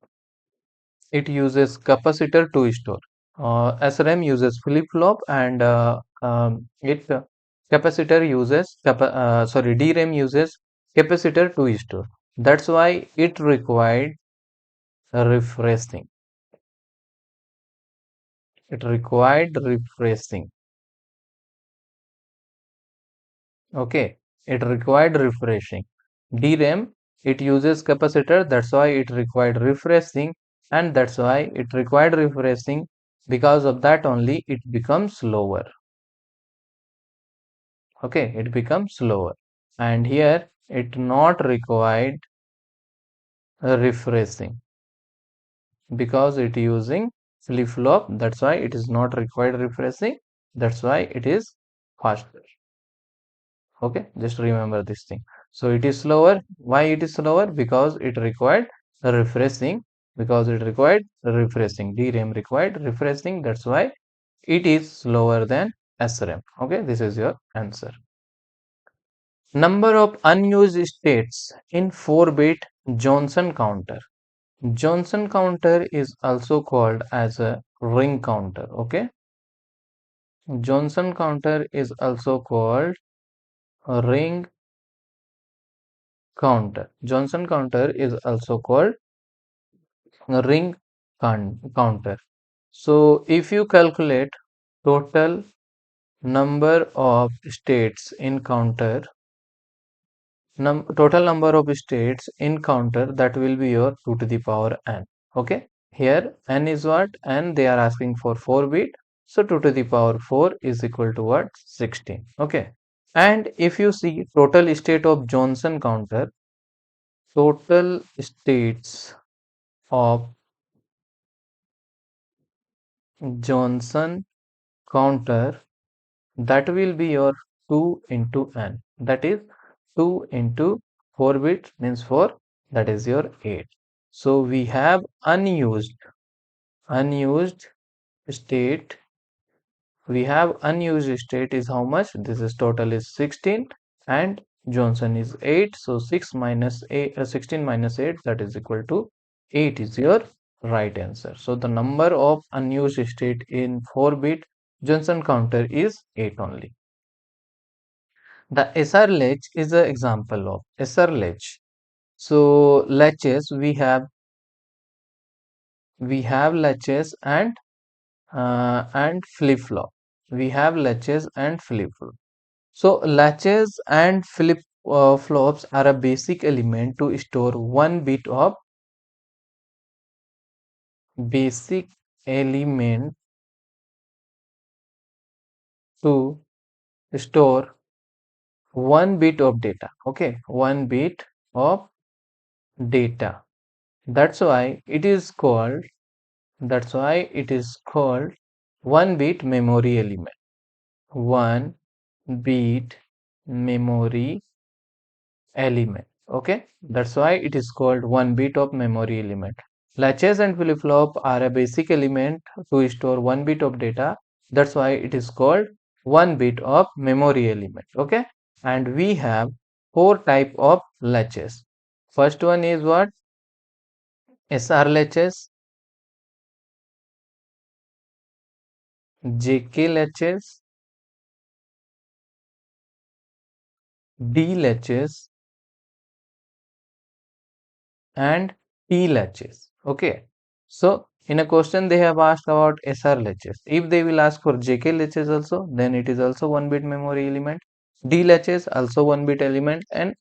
It uses capacitor to store. SRAM uses flip-flop, and capacitor uses DRAM uses capacitor to store. That's why it required refreshing. It required refreshing. Okay, it required refreshing. DRAM, it uses capacitor, that's why it required refreshing, and that's why it required refreshing. Because of that only it becomes slower. Okay, it becomes slower. And here it not required refreshing because it using flip-flop, that's why it is not required refreshing. That's why it is faster. Okay, just remember this thing. So it is slower. Why it is slower? Because it required refreshing. Because it required refreshing. DRAM required refreshing. That's why it is slower than SRAM. Okay, this is your answer. Number of unused states in 4-bit Johnson counter. Johnson counter is also called as a ring counter. Okay, Johnson counter is also called a ring counter. Johnson counter is also called a ring counter. So if you calculate total number of states in counter, total number of states in counter, that will be your 2 to the power n. Okay, here n is what? N, they are asking for 4-bit. So 2 to the power 4 is equal to what? 16. Okay, And if you see total state of Johnson counter, total states of Johnson counter, that will be your 2 into n. That is 2 into 4 bit means 4, that is your 8. So we have unused state. We have unused state is how much? This is total is 16 and Johnson is 8. So 6 minus 8, 16 minus 8, that is equal to 8 is your right answer. So the number of unused state in 4-bit Johnson counter is 8 only. The SR latch is an example of SR latch. So latches we have latches and flip flop. We have latches and flip flop. So latches and flip flops are a basic element to store one bit of basic element to store one bit of data. Okay, one bit of data. That's why it is called. That's why it is called one bit memory element. One bit memory element. Okay, that's why it is called one bit of memory element. Latches and flip-flop are a basic element to store one bit of data. That's why it is called one bit of memory element. Okay, and we have four type of latches. First one is what? SR latches, JK latches, D latches, and T latches. Okay, so in a question they have asked about SR latches. If they will ask for JK latches also, then it is also one bit memory element. D latches also one bit element, and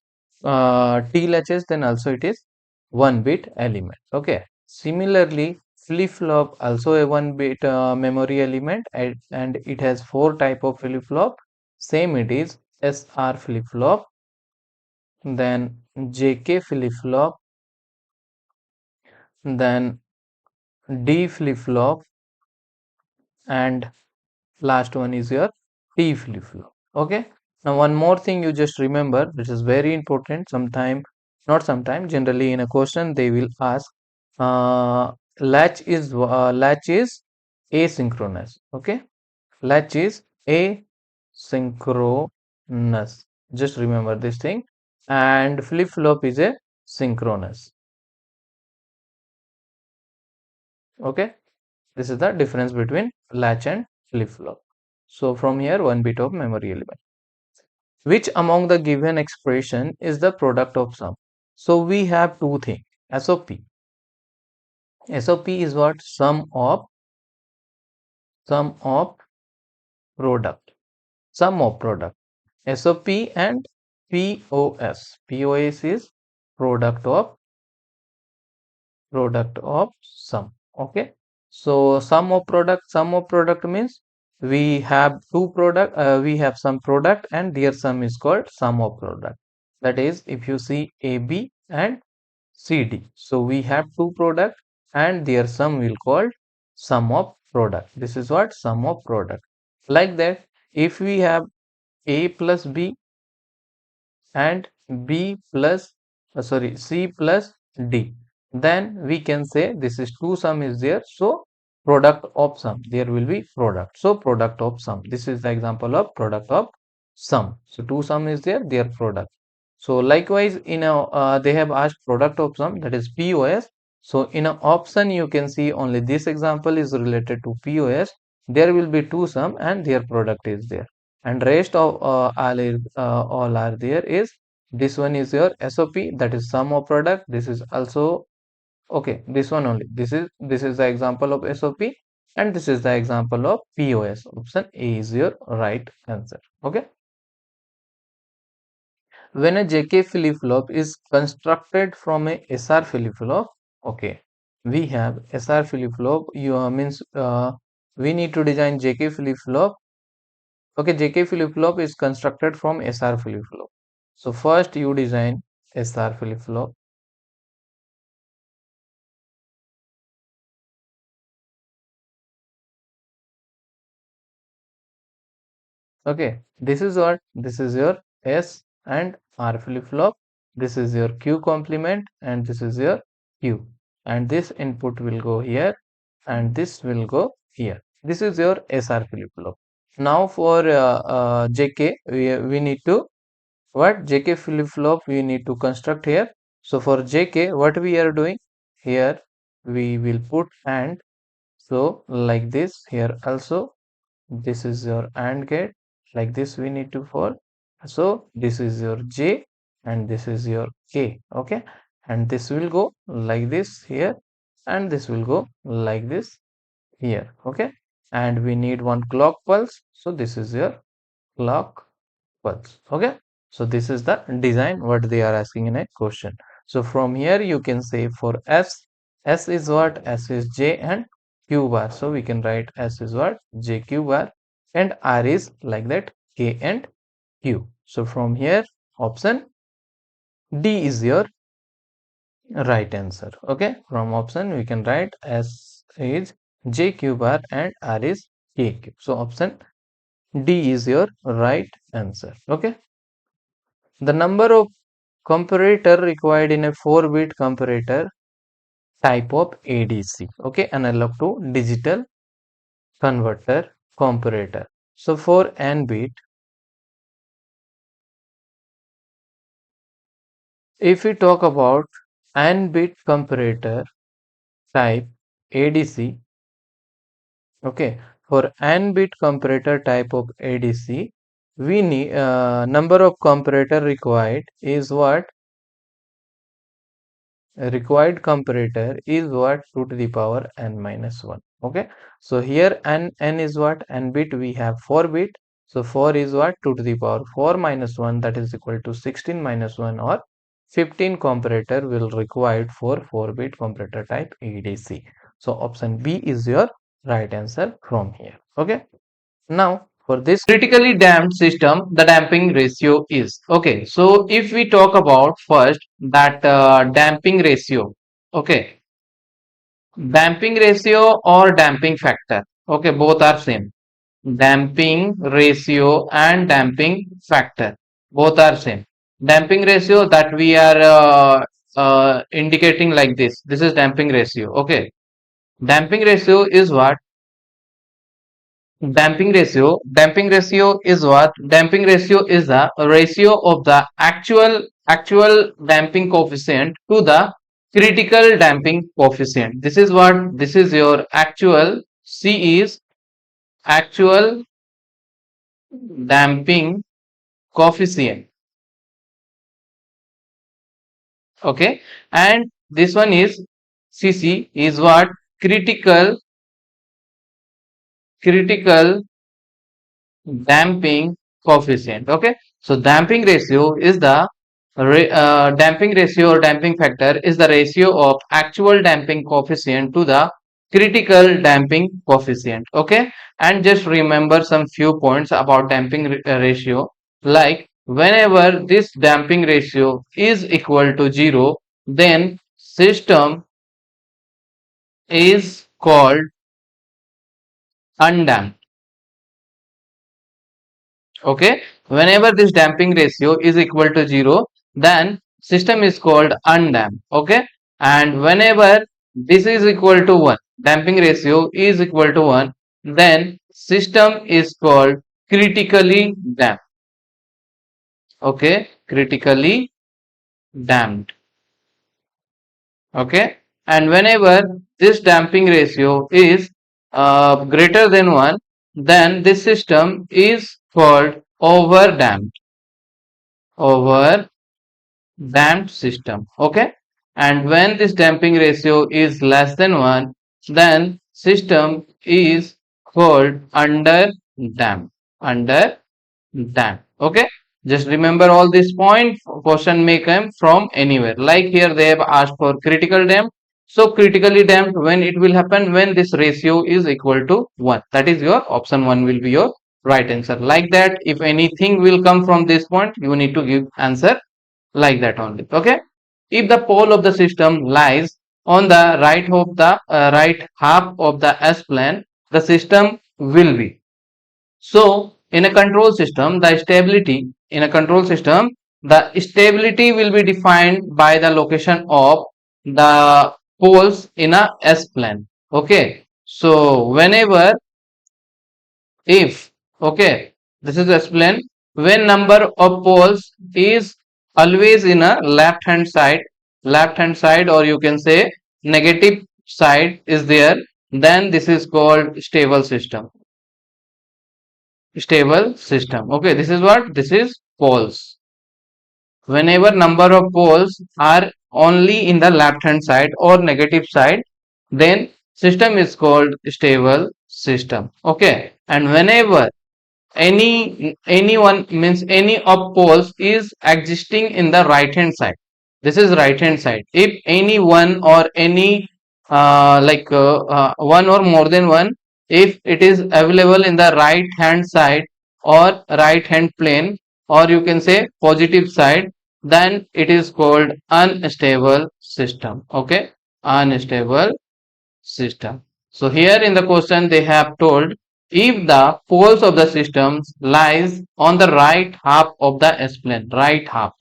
T latches then also it is one bit element. Okay, similarly flip flop also a one bit memory element, and it has four type of flip flop. Same it is SR flip flop, then JK flip flop, then D flip flop, and last one is your T flip flop. Okay, now one more thing you just remember, which is very important. Not sometime, generally in a question they will ask latch is asynchronous. Okay, latch is asynchronous. Just remember this thing. And flip flop is a synchronous. Okay, this is the difference between latch and flip flop. So from here, one bit of memory element. Which among the given expression is the product of sum? So we have two things. SOP. SOP is what? Sum of product. Sum of product. SOP and POS. POS is product of sum. Okay, so sum of product means we have we have some product and their sum is called sum of product. That is, if you see AB and CD, so we have two product and their sum will called sum of product. This is what? Sum of product. Like that, if we have A plus B and C plus D, then we can say this is two sum is there, so product of sum, there will be product, so product of sum. This is the example of product of sum. So two sum is there, their product. So likewise in a they have asked product of sum, that is POS. So in an option you can see only this example is related to POS. There will be two sum and their product is there, and rest of all are there is this one is your SOP, that is sum of product. This is also okay, this one only, this is the example of SOP, and this is the example of POS. Option A is your right answer. Okay, when a JK flip flop is constructed from a SR flip flop, okay, we have SR flip flop, you means we need to design JK flip flop Okay, JK flip-flop is constructed from SR flip-flop. So first you design SR flip-flop. Okay, this is what? This is your S and R flip-flop. This is your Q complement and this is your Q. And this input will go here and this will go here. This is your SR flip-flop. Now for JK, we need to what JK flip-flop we need to construct here. So for JK, what we are doing here, we will put AND. So like this here also, this is your AND gate. Like this we need to for. So this is your J and this is your K. Okay, and this will go like this here, and this will go like this here. Okay, and we need one clock pulse. So this is your clock pulse. Okay, so this is the design what they are asking in a question. So from here you can say for S is what? S is J and Q bar. So we can write S is what? J Q bar, and R is like that K and Q. So from here option D is your right answer. Okay, from option we can write S is J Q bar and R is K Q. So option D is your right answer. Okay. The number of comparator required in a 4-bit comparator type of ADC. Okay, analog to digital converter comparator. So for n bit, if we talk about n bit comparator type ADC, okay, for n bit comparator type of ADC, we need number of comparator required is what? Required comparator is what? 2 to the power n minus 1. Okay, so here n is what? N bit, we have 4 bit, so 4 is what? 2 to the power 4 minus 1, that is equal to 16 minus 1, or 15 comparator will required for 4-bit comparator type ADC. So option B is your right answer from here. Okay, now for this critically damped system, the damping ratio is okay. So if we talk about first that damping ratio, okay, damping ratio or damping factor, okay, both are same. Damping ratio and damping factor, both are same. Damping ratio that we are indicating like this. This is damping ratio. Okay, damping ratio is what? Damping ratio is what? Damping ratio is the ratio of the actual damping coefficient to the critical damping coefficient. This is what? This is your actual. C is actual damping coefficient. Okay, and this one is CC is what? Critical damping coefficient. Okay, so damping ratio is the damping ratio or damping factor is the ratio of actual damping coefficient to the critical damping coefficient. Okay, and just remember some few points about damping ratio, like whenever this damping ratio is equal to 0, then system is called undamped. Okay, whenever this damping ratio is equal to 0, then system is called undamped. Okay, and whenever this is equal to 1, damping ratio is equal to 1, then system is called critically damped. Okay, critically damped. Okay, and whenever this damping ratio is greater than 1, then this system is called overdamped. Damped system. Okay, and when this damping ratio is less than 1, then system is called under damped. Okay, just remember all these points. Question may come from anywhere, like here they have asked for critical damp. So critically damped, when it will happen? When this ratio is equal to 1. That is your option 1 will be your right answer. Like that, if anything will come from this point, you need to give answer like that only. Okay. If the pole of the system lies on the right half of the S plane, the system will be. So in a control system, the stability will be defined by the location of the poles in a S plane. Okay. So whenever, if, okay, this is explained, when number of poles is always in a left hand side, or you can say negative side is there, then this is called stable system. Okay, this is what, this is poles. Whenever number of poles are only in the left hand side or negative side, then system is called stable system. Okay, and whenever anyone means any of poles is existing in the right hand side, this is right hand side. If any one or any one or more than one, if it is available in the right hand side or right hand plane, or you can say positive side, then it is called unstable system. Okay, unstable system. So here in the question they have told, if the poles of the system lies on the right half of the S plane, right half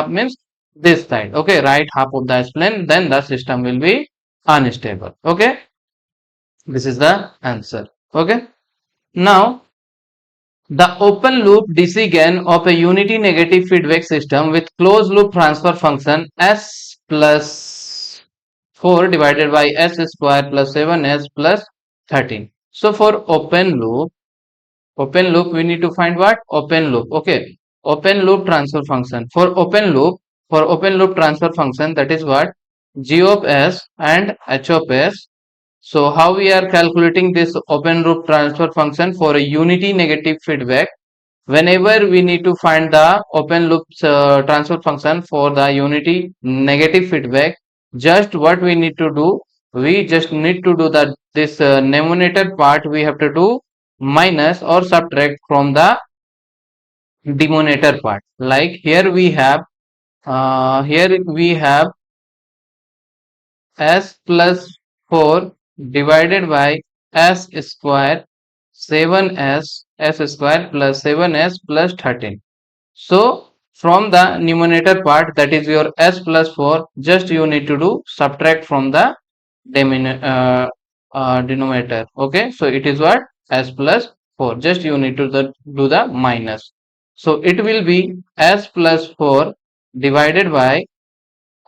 means this side, okay, right half of the S plane, then the system will be unstable. Okay, this is the answer. Okay, now the open loop DC gain of a unity negative feedback system with closed loop transfer function S plus 4 divided by S square plus 7S plus 13. So for open loop we need to find what? Open loop. Okay. Open loop transfer function. For open loop transfer function, that is what? G of S and H of S. So how we are calculating this open loop transfer function for a unity negative feedback? Whenever we need to find the open loop transfer function for the unity negative feedback, just what we need to do, we just need to do that this numerator part we have to do minus or subtract from the denominator part. Like here we have S plus 4 divided by S square 7S square plus 7S plus 13. So from the numerator part, that is your S plus 4, just you need to do subtract from the denominator. Okay, so it is what? S plus 4, just you need to do the minus. So it will be S plus 4 divided by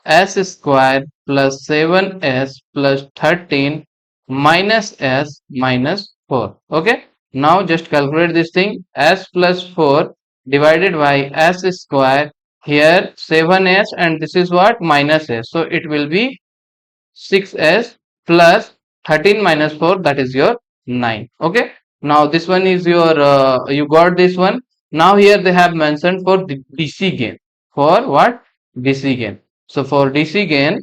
S square plus 7S plus 13 minus S minus 4. Okay, now just calculate this thing. S plus 4 divided by S square, here 7S, and this is what? Minus S. So it will be 6S plus 13 minus 4, that is your 9. Okay, now this one is your you got this one. Now here they have mentioned for DC gain. For what? DC gain. So for DC gain,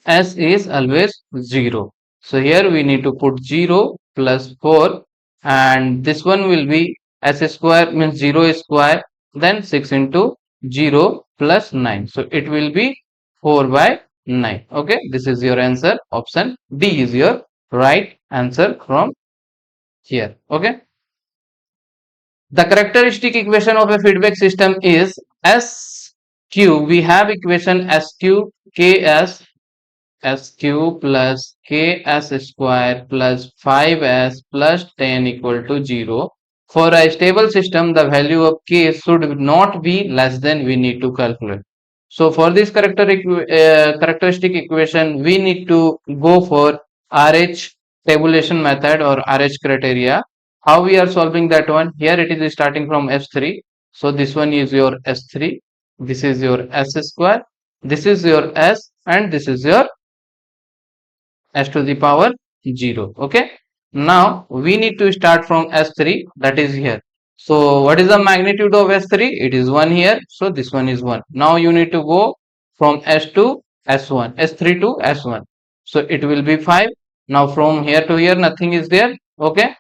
S is always 0. So here we need to put 0 plus 4, and this one will be S square means 0 square, then 6 into 0 plus 9. So it will be 4 by 9. Okay, this is your answer. Option D is your right answer from here. Okay. The characteristic equation of a feedback system is SQ. We have equation SQ KS SQ plus KS square plus 5S plus 10 equal to 0. For a stable system, the value of K should not be less than we need to calculate. So for this characteristic equation, we need to go for RH tabulation method or RH criteria. How we are solving that one? Here it is starting from S3. So this one is your S3. This is your S square. This is your S, and this is your S to the power 0. Okay. Now we need to start from S3, that is here. So what is the magnitude of S3? It is 1 here. So this one is 1. Now you need to go from S to S1, S3 to S1. So it will be 5. Now from here to here nothing is there. Okay.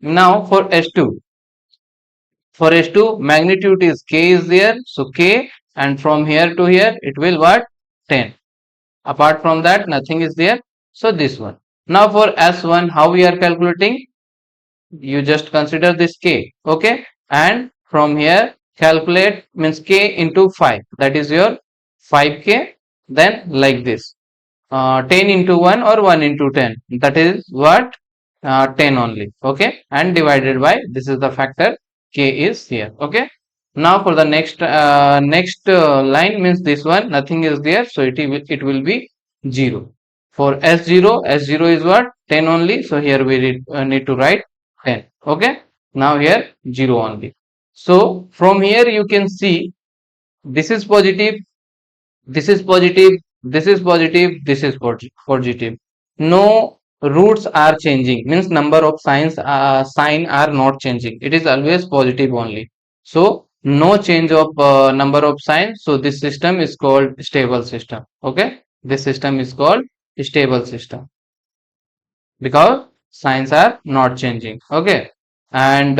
Now for S2. For S2 magnitude is K is there, so K, and from here to here it will what? 10. Apart from that nothing is there, so this one. Now for S1 how we are calculating? You just consider this K, okay, and from here calculate means K into 5, that is your 5K, then like this 10 into 1 or 1 into 10, that is what? 10 only, okay, and divided by this is the factor K is here, okay. Now for the next line means this one nothing is there, so it will be 0. For S0 is what? 10 only, so here we need to write 10, okay. Now here 0 only. So from here you can see this is positive, this is positive, this is positive, this is positive. No roots are changing, means number of sign are not changing, it is always positive only. So no change of number of signs, so this system is called stable system, okay. This system is called stable system because signs are not changing, okay. And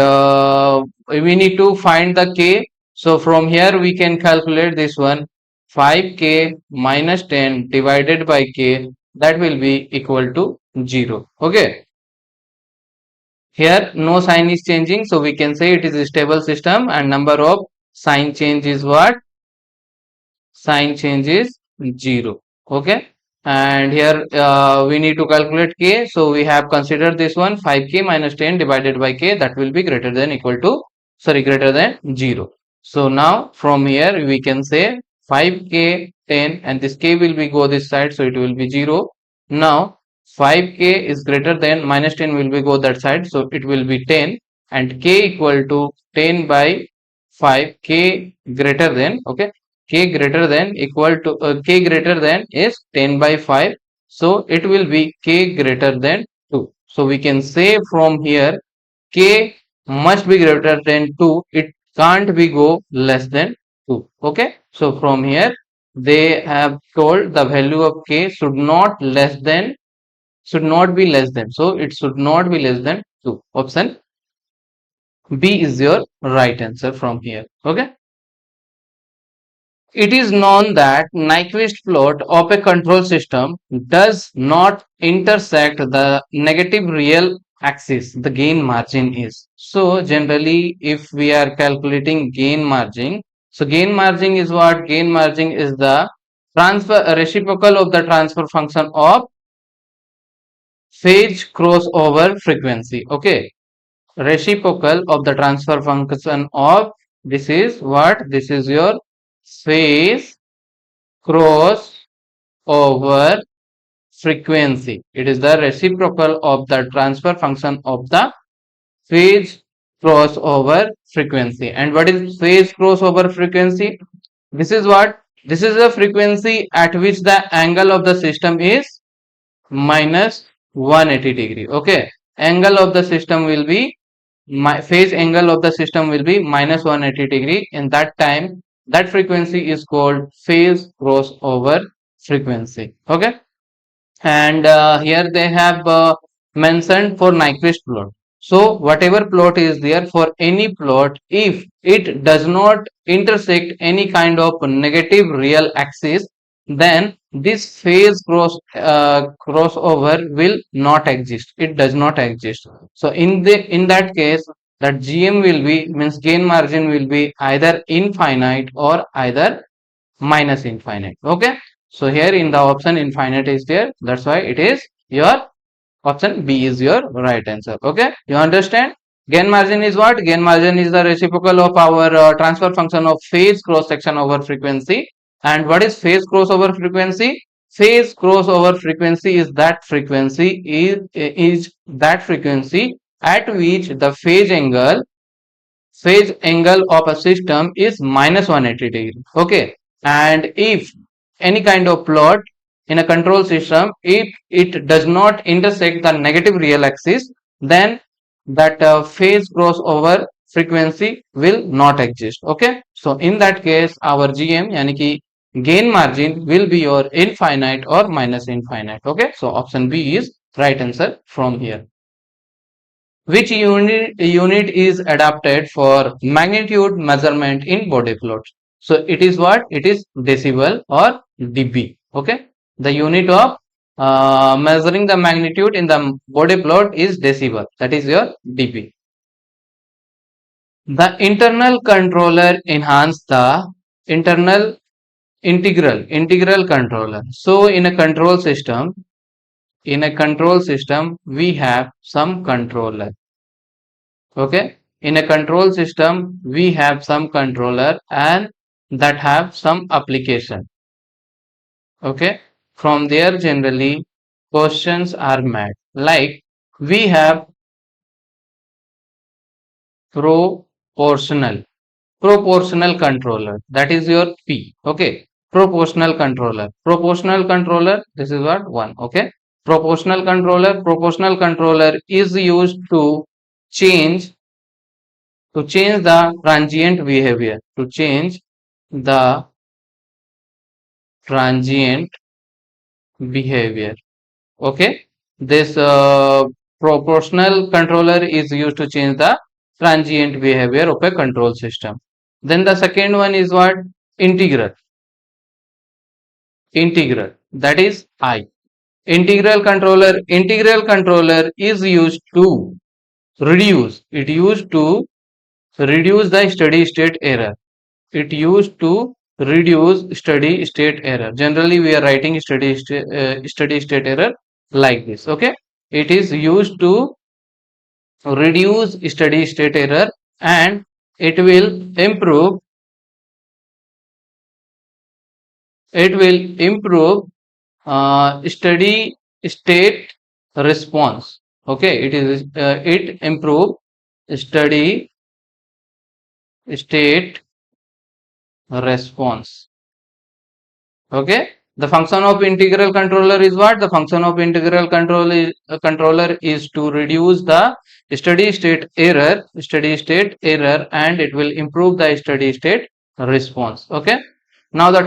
we need to find the K, so from here we can calculate this one, 5K minus 10 divided by K, that will be equal to 0, okay. Here no sign is changing, so we can say it is a stable system, and number of sign change is what? Sign change is 0, okay. And here we need to calculate K, so we have considered this one, 5K minus 10 divided by K, that will be greater than equal to, sorry, greater than 0. So now from here we can say 5K 10 and this K will be go this side, so it will be 0. Now 5K is greater than minus 10 will be go that side, so it will be 10, and K equal to 10 by 5, K greater than, okay, K greater than equal to K greater than is 10 by 5, so it will be K greater than 2. So we can say from here K must be greater than 2, it can't be go less than 2, okay. So from here they have told the value of K should not be less than, so it should not be less than 2. Option B is your right answer from here, okay. It is known that Nyquist plot of a control system does not intersect the negative real axis, the gain margin is. So generally if we are calculating gain margin, so gain margin is what? Gain margin is the transfer reciprocal of the transfer function of phase crossover frequency, okay. Reciprocal of the transfer function of, this is what? This is your phase cross over frequency. It is the reciprocal of the transfer function of the phase crossover frequency. And what is phase crossover frequency? This is what? This is the frequency at which the angle of the system is minus 180 degree, okay. Angle of the system will be, phase angle of the system will be minus 180 degree. In that time that frequency is called phase crossover frequency, okay. And here they have mentioned for Nyquist plot. So whatever plot is there, for any plot, if it does not intersect any kind of negative real axis, then this phase crossover will not exist, it does not exist. So in that case that GM will be, means gain margin will be either infinite or either minus infinite, okay. So here in the option infinite is there, that's why it is your option B is your right answer, okay. You understand? Gain margin is what? Gain margin is the reciprocal of our transfer function of phase cross section over frequency. And what is phase crossover frequency? Phase crossover frequency is that frequency is that frequency at which the phase angle of a system is minus 180 degree, okay. And if any kind of plot in a control system, if it does not intersect the negative real axis, then that phase crossover frequency will not exist, okay. So in that case our GM yani ki gain margin will be your infinite or minus infinite, okay. So option B is right answer from here. Which unit is adapted for magnitude measurement in body floats? So it is what? It is decibel or dB. Okay. The unit of measuring the magnitude in the body float is decibel. That is your dB. The internal controller enhance the internal integral controller. So in a control system, we have some controller. Okay, in a control system we have some controller and that have some application. Okay, from there generally questions are made, like we have proportional controller, that is your P. Okay, proportional controller, this is what one. Okay, proportional controller is used change to change the transient behavior, to change the transient behavior. Okay, this proportional controller is used to change the transient behavior of a control system. Then the second one is what? Integral, that is I. Integral controller is used to reduce the steady state error. It used to reduce steady state error. Generally we are writing steady state error like this. Okay, it is used to reduce steady state error and it will improve steady state response. Okay, it improve steady state response. Okay, the function of integral controller is what? The function of integral controller is to reduce the steady state error and it will improve the steady state response. Okay, now the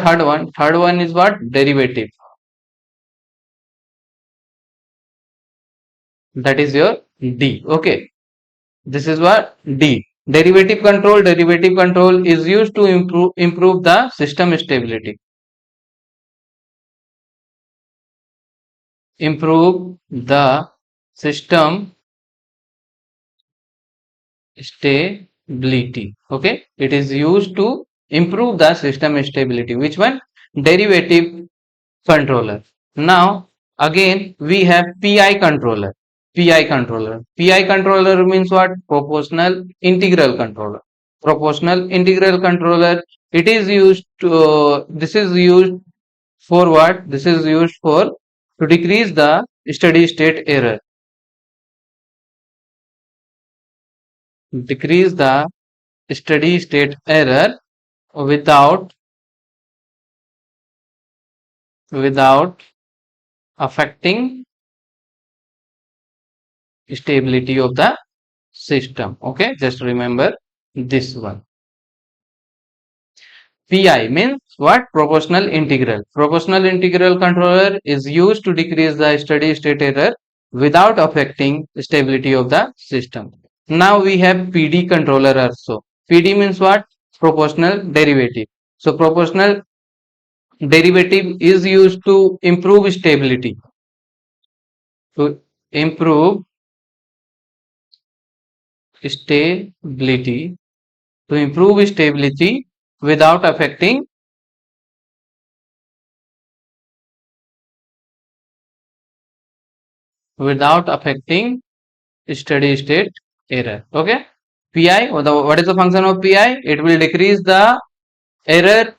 third one is what? Derivative, that is your D. Okay, this is what? D. Derivative control is used to improve the system stability. Improve the system stability. Okay, it is used to improve the system stability. Which one? Derivative controller. Now again we have PI controller means what? Proportional integral controller. It is used to this is used for what? This is used for to decrease the steady state error. Decrease the steady state error without affecting stability of the system. Okay, just remember this one. PI means what? Proportional integral controller is used to decrease the steady state error without affecting stability of the system. Now we have PD controller also. PD means what? Proportional derivative. So proportional derivative is used to improve stability. To improve stability, to improve stability without affecting steady state error. Okay, PI, what is the function of PI? It will decrease the error,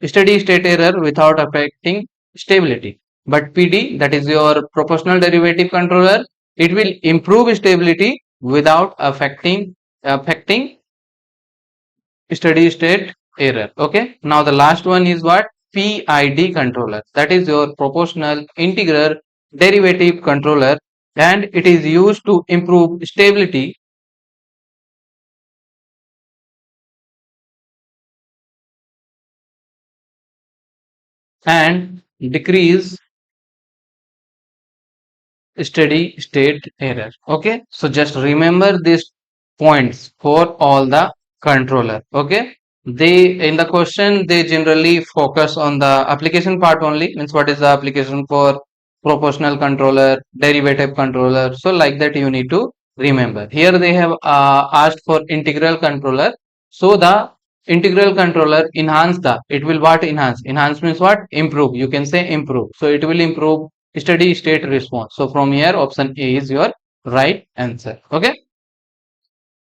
steady state error without affecting stability. But PD, that is your proportional derivative controller, it will improve stability without affecting steady state error. Okay, now the last one is what? PID controller, that is your proportional integral derivative controller, and it is used to improve stability and decrease steady state error. Okay, so just remember these points for all the controller. Okay, they in the question they generally focus on the application part only, means what is the application for proportional controller, derivative controller. So like that you need to remember. Here they have asked for integral controller. So the integral controller enhance the, it will what enhance means what, improve, you can say improve. So it will improve steady state response. So from here option A is your right answer. Okay,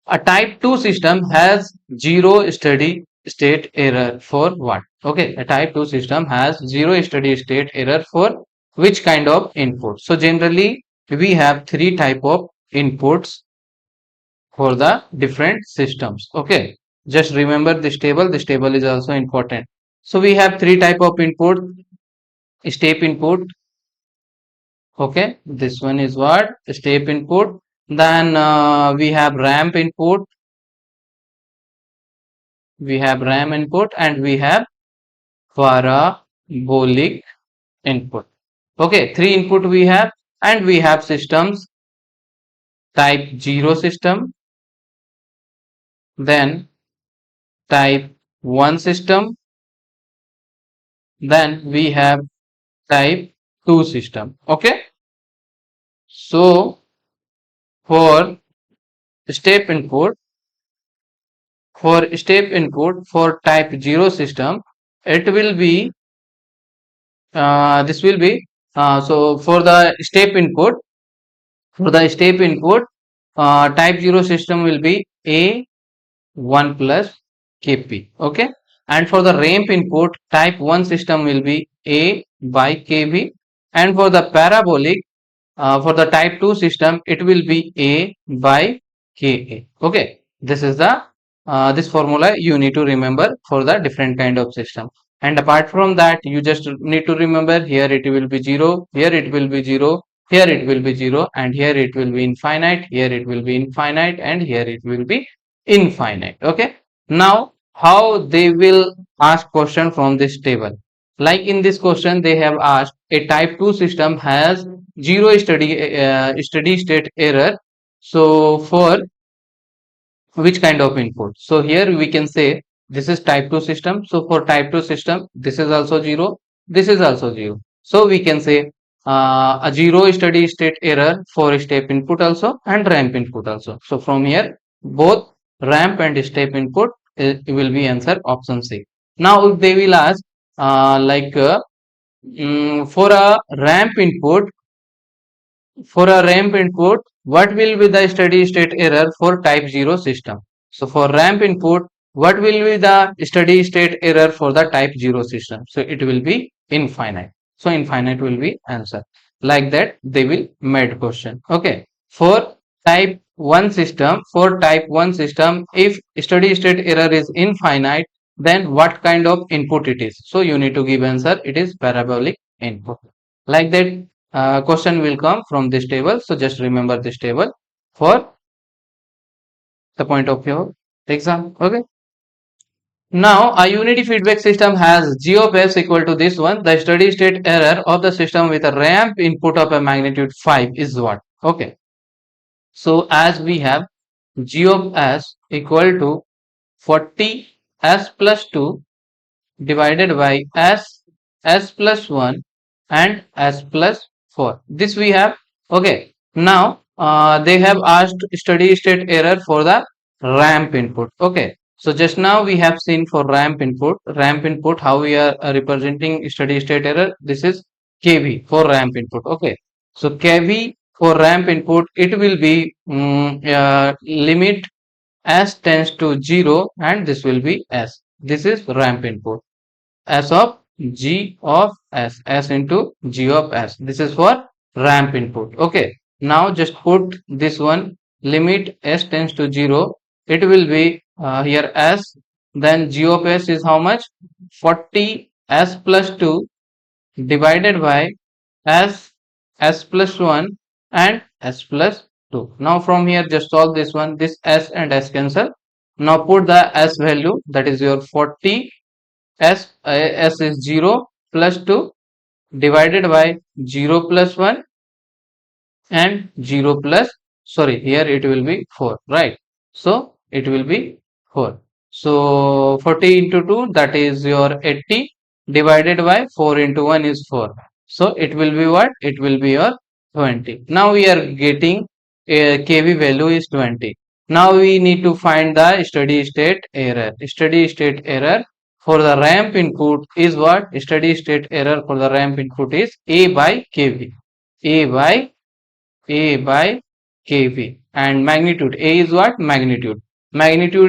a type 2 system has zero steady state error for what? Okay, a type 2 system has zero steady state error for which kind of input? So generally we have three type of inputs for the different systems. Okay, just remember this table. This table is also important. So we have three type of input: step input. Okay, this one is what, step input. Then we have ramp input, we have RAM input, and we have parabolic input. Okay, three input we have, and we have systems type 0 system, then type 1 system, then we have type 2 system. Okay, so for step input, for type 0 system, it will be this will be so for the step input, type 0 system will be a 1 plus kp. Okay, and for the ramp input type 1 system will be a by kv, and for the parabolic for the type 2 system it will be a by ka. Okay, this is the this formula you need to remember for the different kind of system. And apart from that you just need to remember, here it will be 0, here it will be 0, here it will be 0, and here it will be infinite, here it will be infinite, and here it will be infinite. Okay, now how they will ask question from this table? Like in this question they have asked a type 2 system has zero steady state error. So for which kind of input? So here we can say this is type 2 system. So for type 2 system this is also 0, this is also 0. So we can say a zero steady state error for step input also and ramp input also. So from here both ramp and step input will be answer option C. Now if they will ask for a ramp input, what will be the steady state error for type 0 system? So for ramp input, what will be the steady state error for the type 0 system? So it will be infinite. So infinite will be answer. Like that they will made question. Okay. For type 1 system, if steady state error is infinite, then what kind of input it is? So you need to give answer. It is parabolic input. Like that question will come from this table. So just remember this table for the point of your exam. Okay, now a unity feedback system has g of s equal to this one. The steady state error of the system with a ramp input of a magnitude 5 is what? Okay, so as we have g of s equal to 40 s plus 2 divided by s plus 1 and s plus 4, this we have. Okay, now they have asked steady state error for the ramp input. Okay, so just now we have seen for ramp input how we are representing steady state error. This is kv for ramp input. Okay, so kv for ramp input, it will be limit s tends to 0, and this will be s. This is ramp input, s of g of s into g of s. This is for ramp input. Okay, now just put this one, limit s tends to 0, it will be here s, then g of s is how much? 40 s plus 2 divided by s plus 1 and s plus 2. Now from here just solve this one, this s and s cancel. Now put the s value, that is your 40 s is 0 plus 2 divided by 0 plus 1 and 0 plus, sorry, here it will be 4, right? So it will be 4. So 40 into 2, that is your 80, divided by 4 into 1 is 4. So it will be what? It will be your 20. Now we are getting a kV value is 20. Now we need to find the steady state error. Steady state error for the ramp input is what? Steady state error for the ramp input is A by kV. A by kV, and magnitude A is what? Magnitude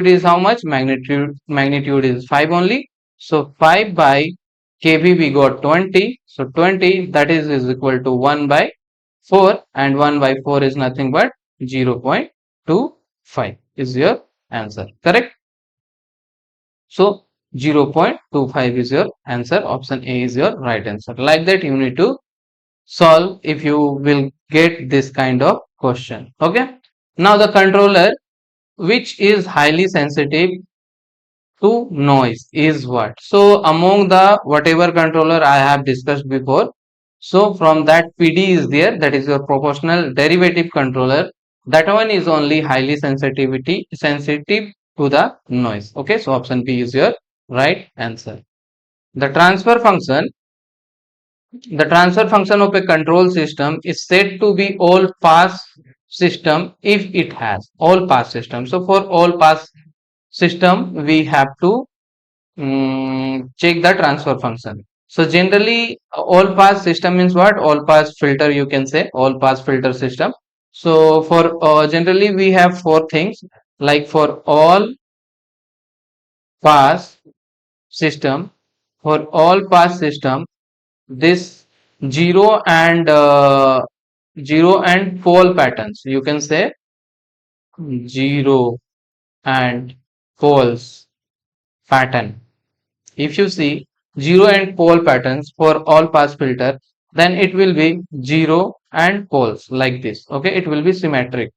is how much? Magnitude is 5 only. So 5 by kV we got 20. So 20, that is equal to 1 by 4, and 1 by 4 is nothing but 0.25 is your answer. Correct? So 0.25 is your answer. Option A is your right answer. Like that you need to solve if you will get this kind of question. Okay, now the controller which is highly sensitive to noise is what? So among the whatever controller I have discussed before, so from that PD is there, that is your proportional derivative controller. That one is only highly sensitive to the noise. Okay, so option B is your right answer. The transfer function, the transfer function of a control system is said to be all pass system if it has all pass system. So for all pass system we have to check the transfer function. So generally all pass system means what? All pass filter, you can say all pass filter system. So for generally we have four things, like for all pass system, for all pass system, this zero and pole patterns, you can say zero and poles pattern. If you see zero and pole patterns for all pass filter, then it will be zero and poles like this. Okay, it will be symmetric.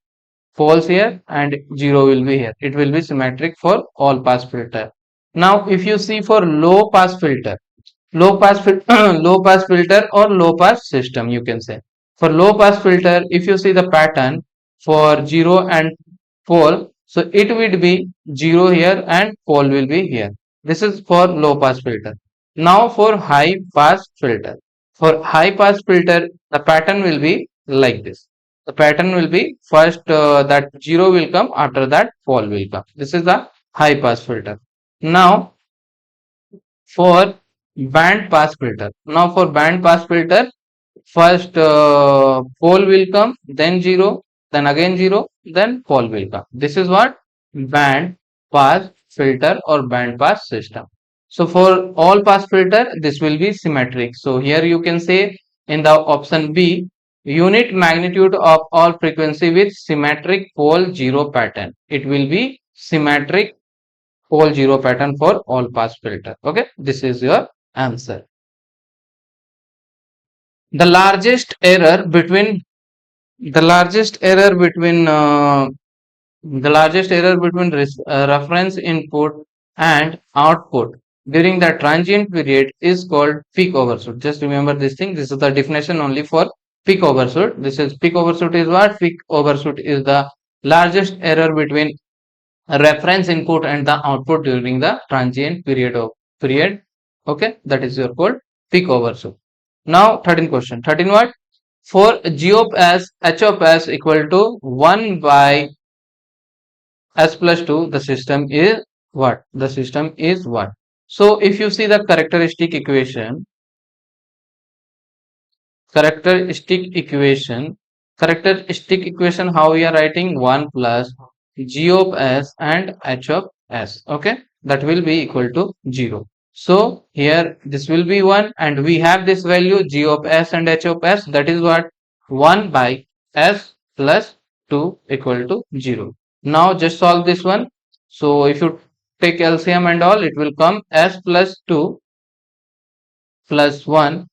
Poles here and zero will be here. It will be symmetric for all pass filter. Now if you see for low pass filter, low pass filter or low pass system, you can say for low pass filter, if you see the pattern for 0 and pole, so it will be 0 here and pole will be here. This is for low pass filter. Now for high pass filter, for high pass filter the pattern will be like this. The pattern will be first that 0 will come, after that pole will come. This is the high pass filter. Now for band pass filter. Now for band pass filter, first pole will come, then 0, then again 0, then pole will come. This is what? Band pass filter or band pass system. So for all pass filter, this will be symmetric. So here you can say in the option B, unit magnitude of all frequency with symmetric pole 0 pattern. It will be symmetric pole 0 pattern for all pass filter. Okay, this is your answer. The largest error between the largest error between reference input and output during the transient period is called peak overshoot. Just remember this thing. This is the definition only for peak overshoot. This is peak overshoot is what? Peak overshoot is the largest error between reference input and the output during the transient period. Okay, that is your called peak overshoot. Now 13 question. 13 what? For g of s, h of s equal to 1 by s plus 2, the system is what? The system is what? So if you see the characteristic equation, how we are writing? 1 plus g of s and h of s. Okay, that will be equal to 0. So here this will be 1, and we have this value g of s and h of s, that is what? 1 by s plus 2 equal to 0. Now just solve this one. So if you take LCM and all, it will come s plus 2 plus 1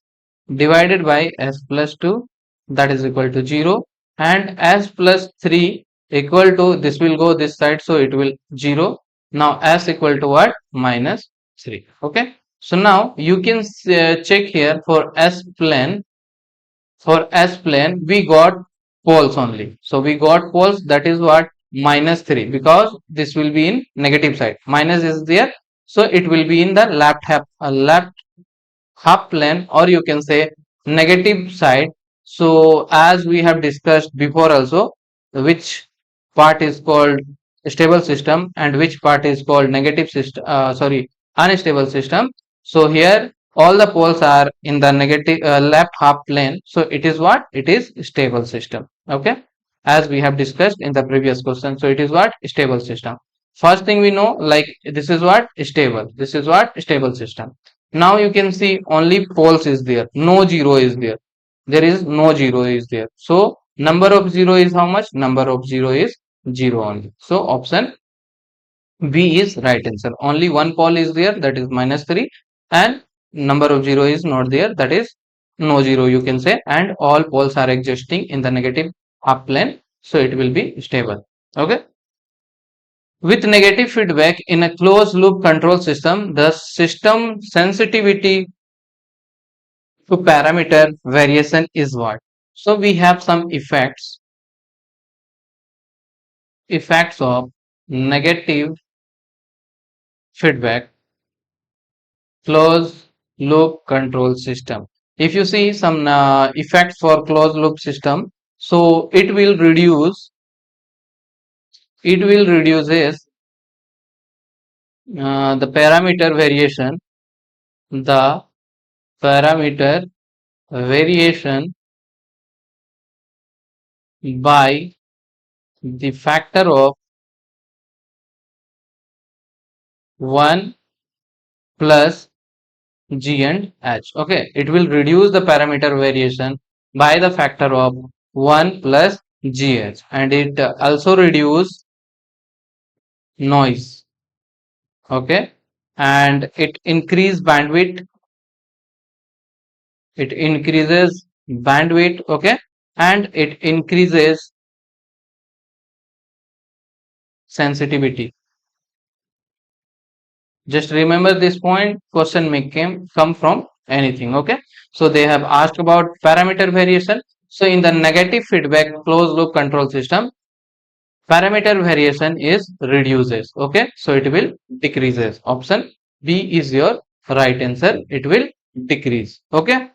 divided by s plus 2, that is equal to 0, and s plus 3 equal to, this will go this side, so it will 0. Now s equal to what? Minus 3. Okay, so now you can check here for s plane. For s plane we got poles only. So we got poles, that is what, -3, because this will be in negative side. Minus is there, so it will be in the left half plane, or you can say negative side. So as we have discussed before also, which part is called stable system and which part is called negative system, sorry, unstable system. So here all the poles are in the negative left half plane, so it is what, it is stable system. Okay, as we have discussed in the previous question, so it is what, stable system. First thing we know, like, this is what, stable, this is what, stable system. Now you can see only poles is there, no zero is there, there is no zero is there. So number of zero is how much, number of zero is 0 only. So option B is right answer. Only one pole is there, that is -3, and number of zero is not there, that is no zero, you can say, and all poles are existing in the negative half plane, so it will be stable. Okay. With negative feedback in a closed loop control system, the system sensitivity to parameter variation is what? So we have some effects of negative feedback closed loop control system. If you see some effects for closed loop system, so it will reduces the parameter variation, the parameter variation by the factor of 1 plus G and H. Okay, it will reduce the parameter variation by the factor of 1 plus GH, and it also reduce noise. Okay, and it increases bandwidth. Okay, and it increases sensitivity. Just remember this point, question may come from anything. Okay, so they have asked about parameter variation. So in the negative feedback closed loop control system, parameter variation is reduces. Okay, so it will decreases. Option B is your right answer, it will decrease. Okay,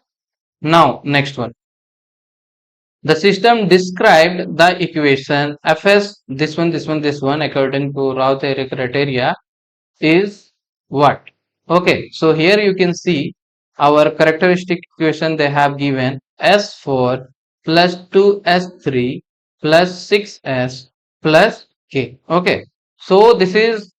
now next one, the system described the equation fs, this one according to Routh-Hurwitz criteria is what? Okay, so here you can see our characteristic equation. They have given S4 plus 2S3 plus 6S plus K. Okay, so this is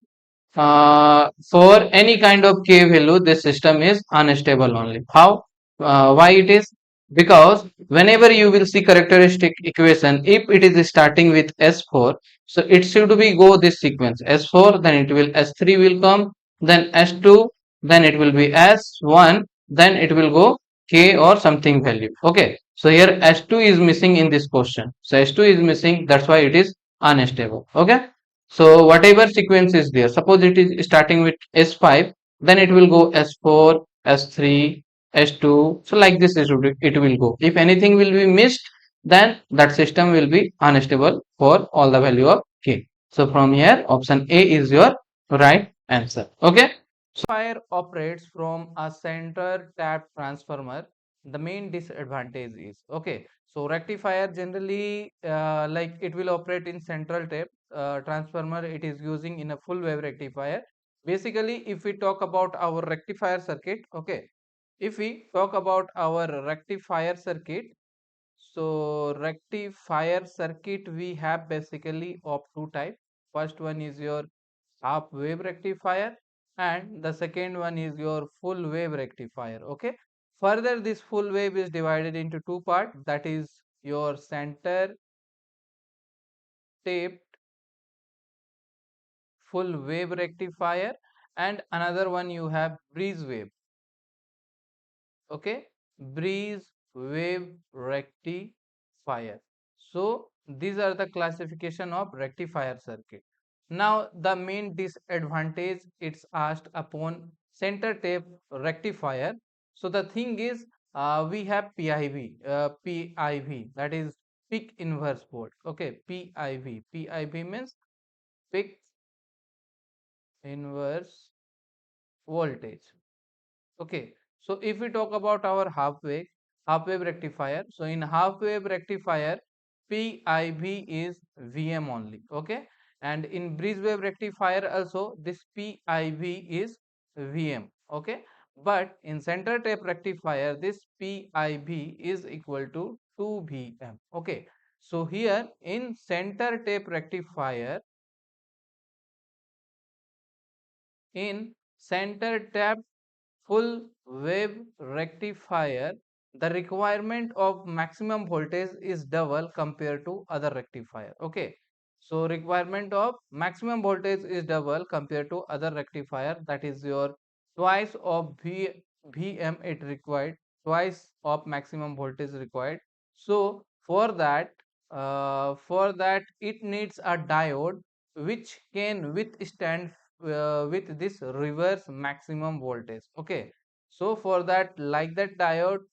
for any kind of K value, this system is unstable only. How? Why it is? Because whenever you will see characteristic equation, if it is starting with S4, so it should be go this sequence S4, then it will S3 will come, then S2, then it will be S1, then it will go K or something value. Okay, so here S2 is missing in this question, so S2 is missing, that's why it is unstable. Okay, so whatever sequence is there, suppose it is starting with S5, then it will go S4, S3, S2. So like this it will go. If anything will be missed, then that system will be unstable for all the value of K. So from here, option A is your right answer. Okay. So fire operates from a center tap transformer. The main disadvantage is, okay, so rectifier generally like it will operate in central tap transformer. It is using in a full wave rectifier. Basically, if we talk about our rectifier circuit, okay, if we talk about our rectifier circuit, so rectifier circuit we have basically of two type. First one is your half wave rectifier, and the second one is your full wave rectifier. Okay, further this full wave is divided into two parts, that is your center taped full wave rectifier, and another one you have breeze wave. Okay, breeze wave rectifier. So these are the classification of rectifier circuit. Now the main disadvantage it's asked upon center tape rectifier. So the thing is we have PIV, that is peak inverse volt. Okay, PIV means peak inverse voltage. Okay, so if we talk about our half wave rectifier, so in half wave rectifier, PIV is VM only. Okay, and in bridge wave rectifier also this PIV is VM. Okay, but in center tape rectifier, this PIV is equal to 2VM. Okay, so here in center tape rectifier, in center tap full wave rectifier, the requirement of maximum voltage is double compared to other rectifier. Okay, so requirement of maximum voltage is double compared to other rectifier, that is your twice of VM it required, twice of maximum voltage required. So for that it needs a diode which can withstand with this reverse maximum voltage. Okay, so for that, like the diode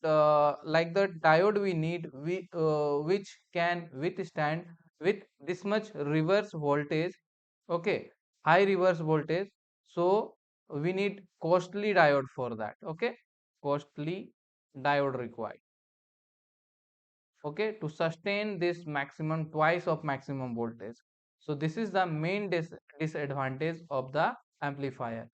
we need, which can withstand with this much reverse voltage. Okay, high reverse voltage, so we need costly diode for that. Okay, costly diode required, okay, to sustain this maximum twice of maximum voltage. So this is the main disadvantage of the amplifier,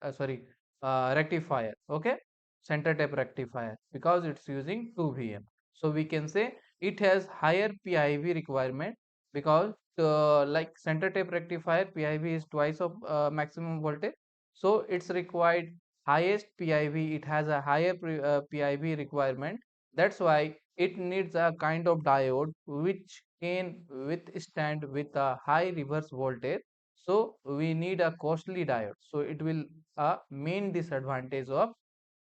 rectifier. Okay, center tape rectifier, because it's using 2 VM. So we can say it has higher PIV requirement, because like center tape rectifier PIV is twice of maximum voltage, so it's required highest PIV, it has a higher PIV requirement. That's why it needs a kind of diode which can withstand with a high reverse voltage. So we need a costly diode. So it will a main disadvantage of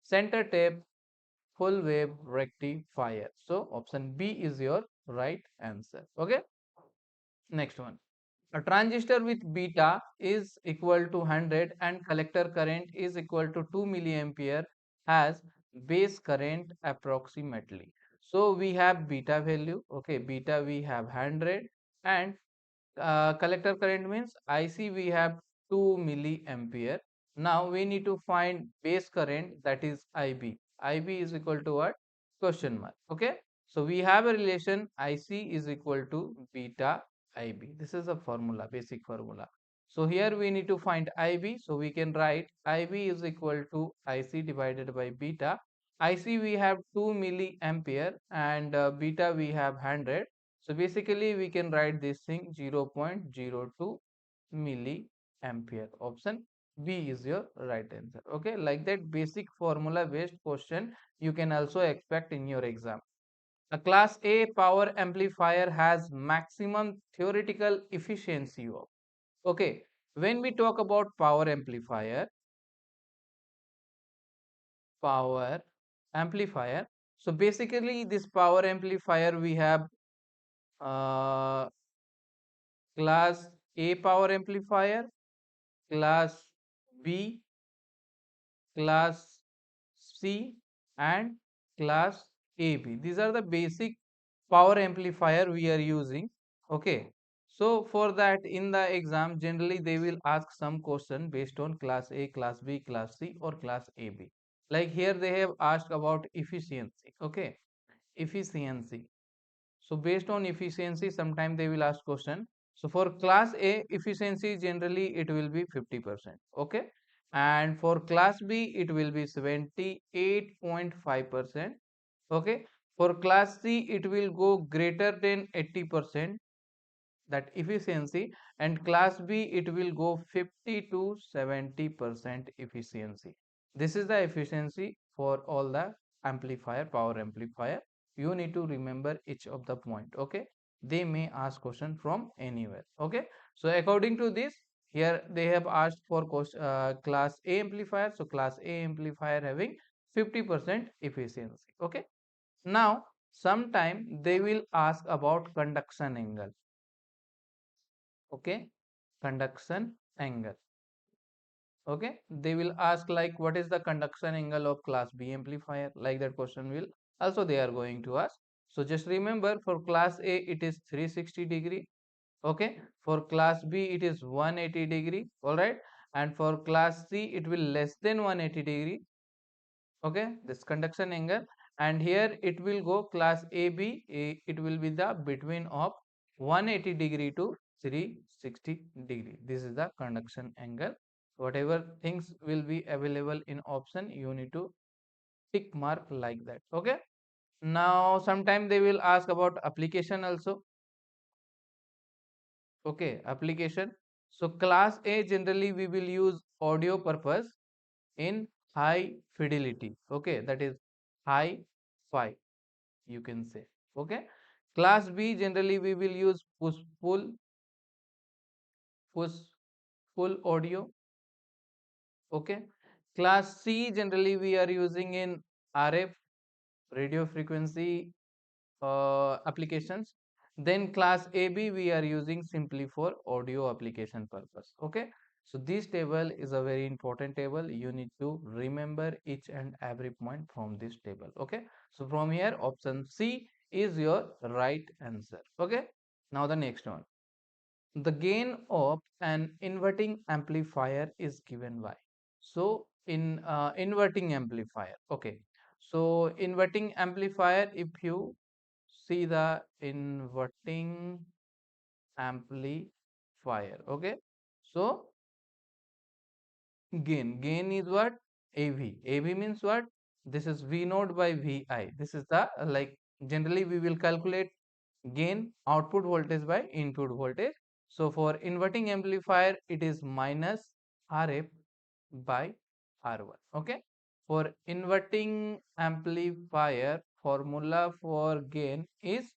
center tape full wave rectifier. So option B is your right answer. Okay. Next one. A transistor with beta is equal to 100 and collector current is equal to 2 milliampere has base current approximately. So we have beta value. Okay, beta we have 100 and collector current means IC we have 2 milliampere. Now we need to find base current, that is IB. IB is equal to what? Question mark. Okay. So we have a relation IC is equal to beta IB. This is a formula, basic formula. So here we need to find IB. So we can write IB is equal to IC divided by beta. IC we have 2 milliampere and beta we have 100. So basically we can write this thing 0.02 milliampere. Option B is your right answer. Okay, like that basic formula based question you can also expect in your exam. A class A power amplifier has maximum theoretical efficiency of. Okay, when we talk about power amplifier, so basically this power amplifier we have uh, class A power amplifier, class B, class C and class AB. These are the basic power amplifier we are using. Okay, so for that in the exam generally they will ask some question based on class A, class B, class C or class AB. Like here they have asked about efficiency. Okay, efficiency. So based on efficiency, sometime they will ask question. So for class A efficiency generally it will be 50%. Okay. And for class B it will be 78.5%. Okay. For class C it will go greater than 80%, that efficiency, and class B it will go 50 to 70% efficiency. This is the efficiency for all the amplifier, power amplifier. You need to remember each of the point. Okay, they may ask question from anywhere. Okay, so according to this, here they have asked for class A amplifier. So class A amplifier having 50% efficiency. Okay, now sometime they will ask about conduction angle. Okay, conduction angle. Okay, they will ask like what is the conduction angle of class B amplifier, like that question will also they are going to ask. So just remember, for class A it is 360 degree, okay, for class B it is 180 degree, all right, and for class C it will less than 180 degree, okay, this conduction angle. And here it will go class AB, it will be the between of 180 degree to 360 degree. This is the conduction angle. Whatever things will be available in option, you need to tick mark like that, okay. Now sometime they will ask about application also, okay, application. So class A generally we will use audio purpose in high fidelity, okay, that is high fi, you can say, okay. Class B generally we will use push pull audio, okay. Class C generally we are using in RF, radio frequency applications. Then class AB we are using simply for audio application purpose, okay. So this table is a very important table. You need to remember each and every point from this table, okay. So from here option C is your right answer, okay. Now the next one, the gain of an inverting amplifier is given by. So in inverting amplifier, okay, so inverting amplifier, if you see the inverting amplifier, okay, so gain is what? Av means what? This is V naught by Vi. This is the like generally we will calculate gain output voltage by input voltage. So for inverting amplifier it is minus Rf by R1, okay. For inverting amplifier, formula for gain is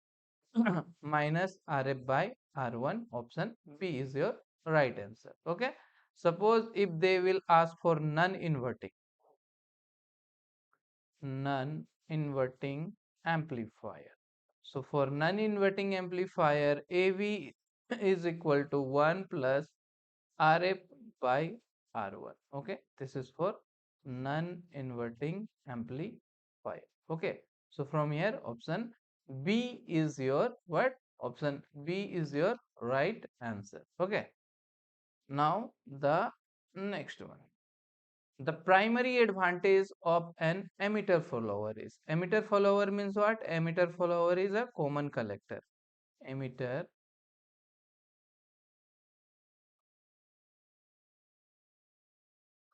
minus Rf by R1. Option B is your right answer, okay. Suppose if they will ask for non-inverting amplifier. So for non-inverting amplifier, AV is equal to 1 plus Rf by R1, okay. This is for non-inverting amplifier, okay. So from here option B is your what? Option B is your right answer, okay. Now the next one, the primary advantage of an emitter follower is, emitter follower means what? Emitter follower is a common collector. Emitter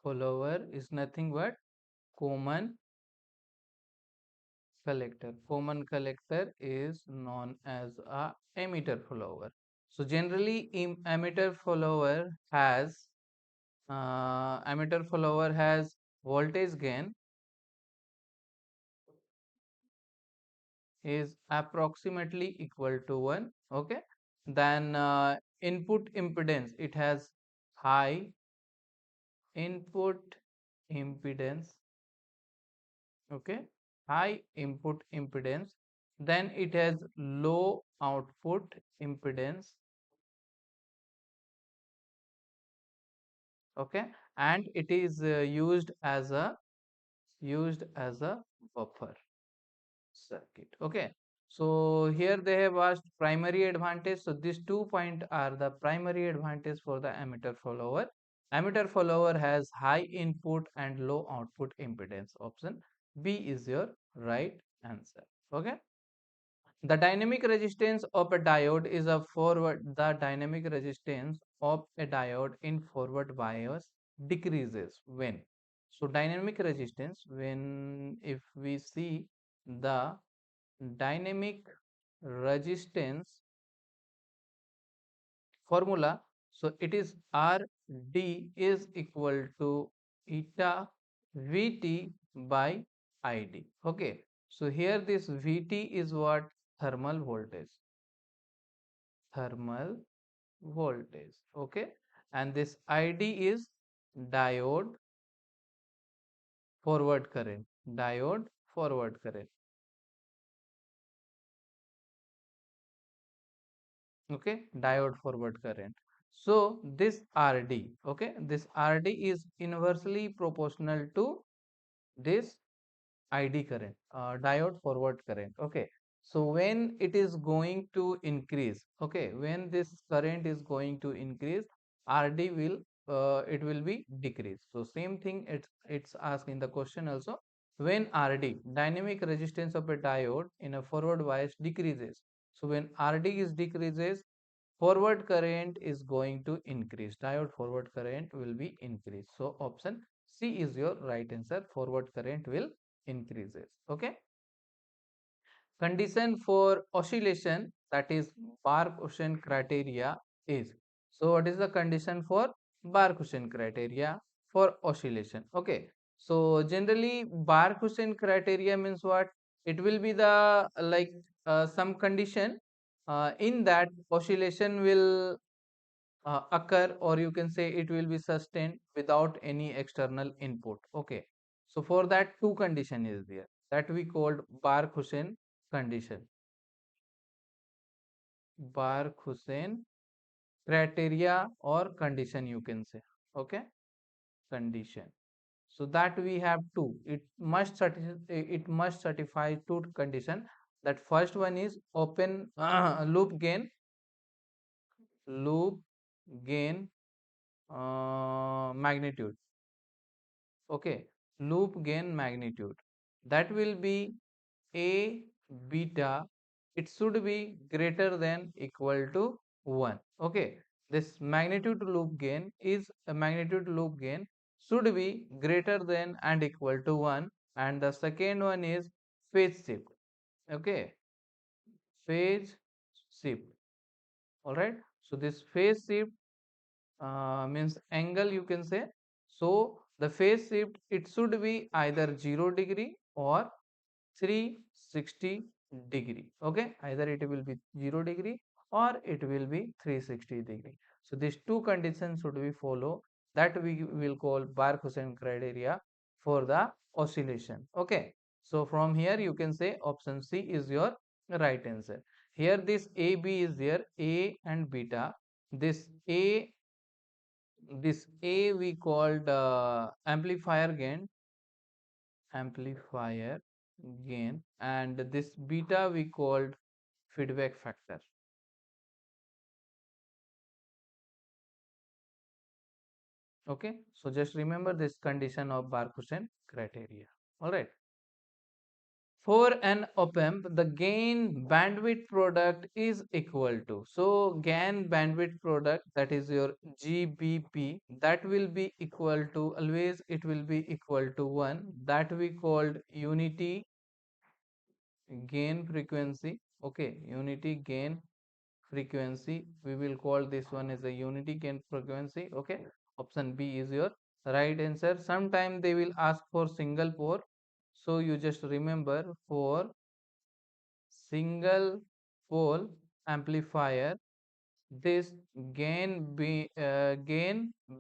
follower is nothing but common collector. Common collector is known as a emitter follower. So generally emitter follower has voltage gain is approximately equal to 1, okay. Then input impedance, it has high input impedance, okay, high input impedance. Then it has low output impedance, okay, and it is used as a buffer circuit, okay. So here they have asked primary advantage. So these 2 points are the primary advantage for the emitter follower. Emitter follower has high input and low output impedance. Option B is your right answer, okay. The dynamic resistance of a diode is a forward. The dynamic resistance of a diode in forward bias decreases when. So dynamic resistance, when if we see the dynamic resistance formula, so it is RD is equal to eta Vt by Id, okay. So here this Vt is what? Thermal voltage, thermal voltage, okay, and this Id is diode forward current, diode forward current, okay, diode forward current. So this Rd, okay, this Rd is inversely proportional to this Id current, diode forward current, okay. So when it is going to increase, okay, when this current is going to increase, RD will it will be decrease. So same thing, it's asked in the question also. When RD, dynamic resistance of a diode in a forward bias, decreases, so when RD is decreases, forward current is going to increase, diode forward current will be increased. So option C is your right answer, forward current will increases. Okay. Condition for oscillation, that is Bar-Coushain criteria is. So what is the condition for Bar-Coushain criteria for oscillation? Okay. So generally Bar-Coushain criteria means what? It will be the like some condition in that oscillation will occur, or you can say it will be sustained without any external input. Okay. So for that two condition is there, that we called Bar-Coushain condition. Bar-Coushain criteria or condition you can say. Okay. Condition. So that we have two. It must satisfy two condition. That first one is open loop gain magnitude. Okay, loop gain magnitude, that will be a beta, it should be greater than equal to 1. Okay, this magnitude loop gain should be greater than and equal to 1. And the second one is phase shift. Okay, phase shift. All right, so this phase shift means angle you can say. So the phase shift, it should be either 0 degree or 360 degree. Okay, either it will be 0 degree or it will be 360 degree. So these two conditions should be follow, that we will call Bar-Coushain criteria for the oscillation. Okay, so from here you can say option C is your right answer. Here this AB is there, A and beta. This A we called amplifier gain, and this beta we called feedback factor. Okay, so just remember this condition of Bar-Coushain criteria. All right. For an op-amp, the gain bandwidth product is equal to, so gain bandwidth product, that is your GBP, that will be equal to, always it will be equal to 1, that we called unity gain frequency. Okay, unity gain frequency, we will call this one as a unity gain frequency. Okay, option B is your right answer. Sometime they will ask for single pore, so you just remember, for single pole amplifier, this gain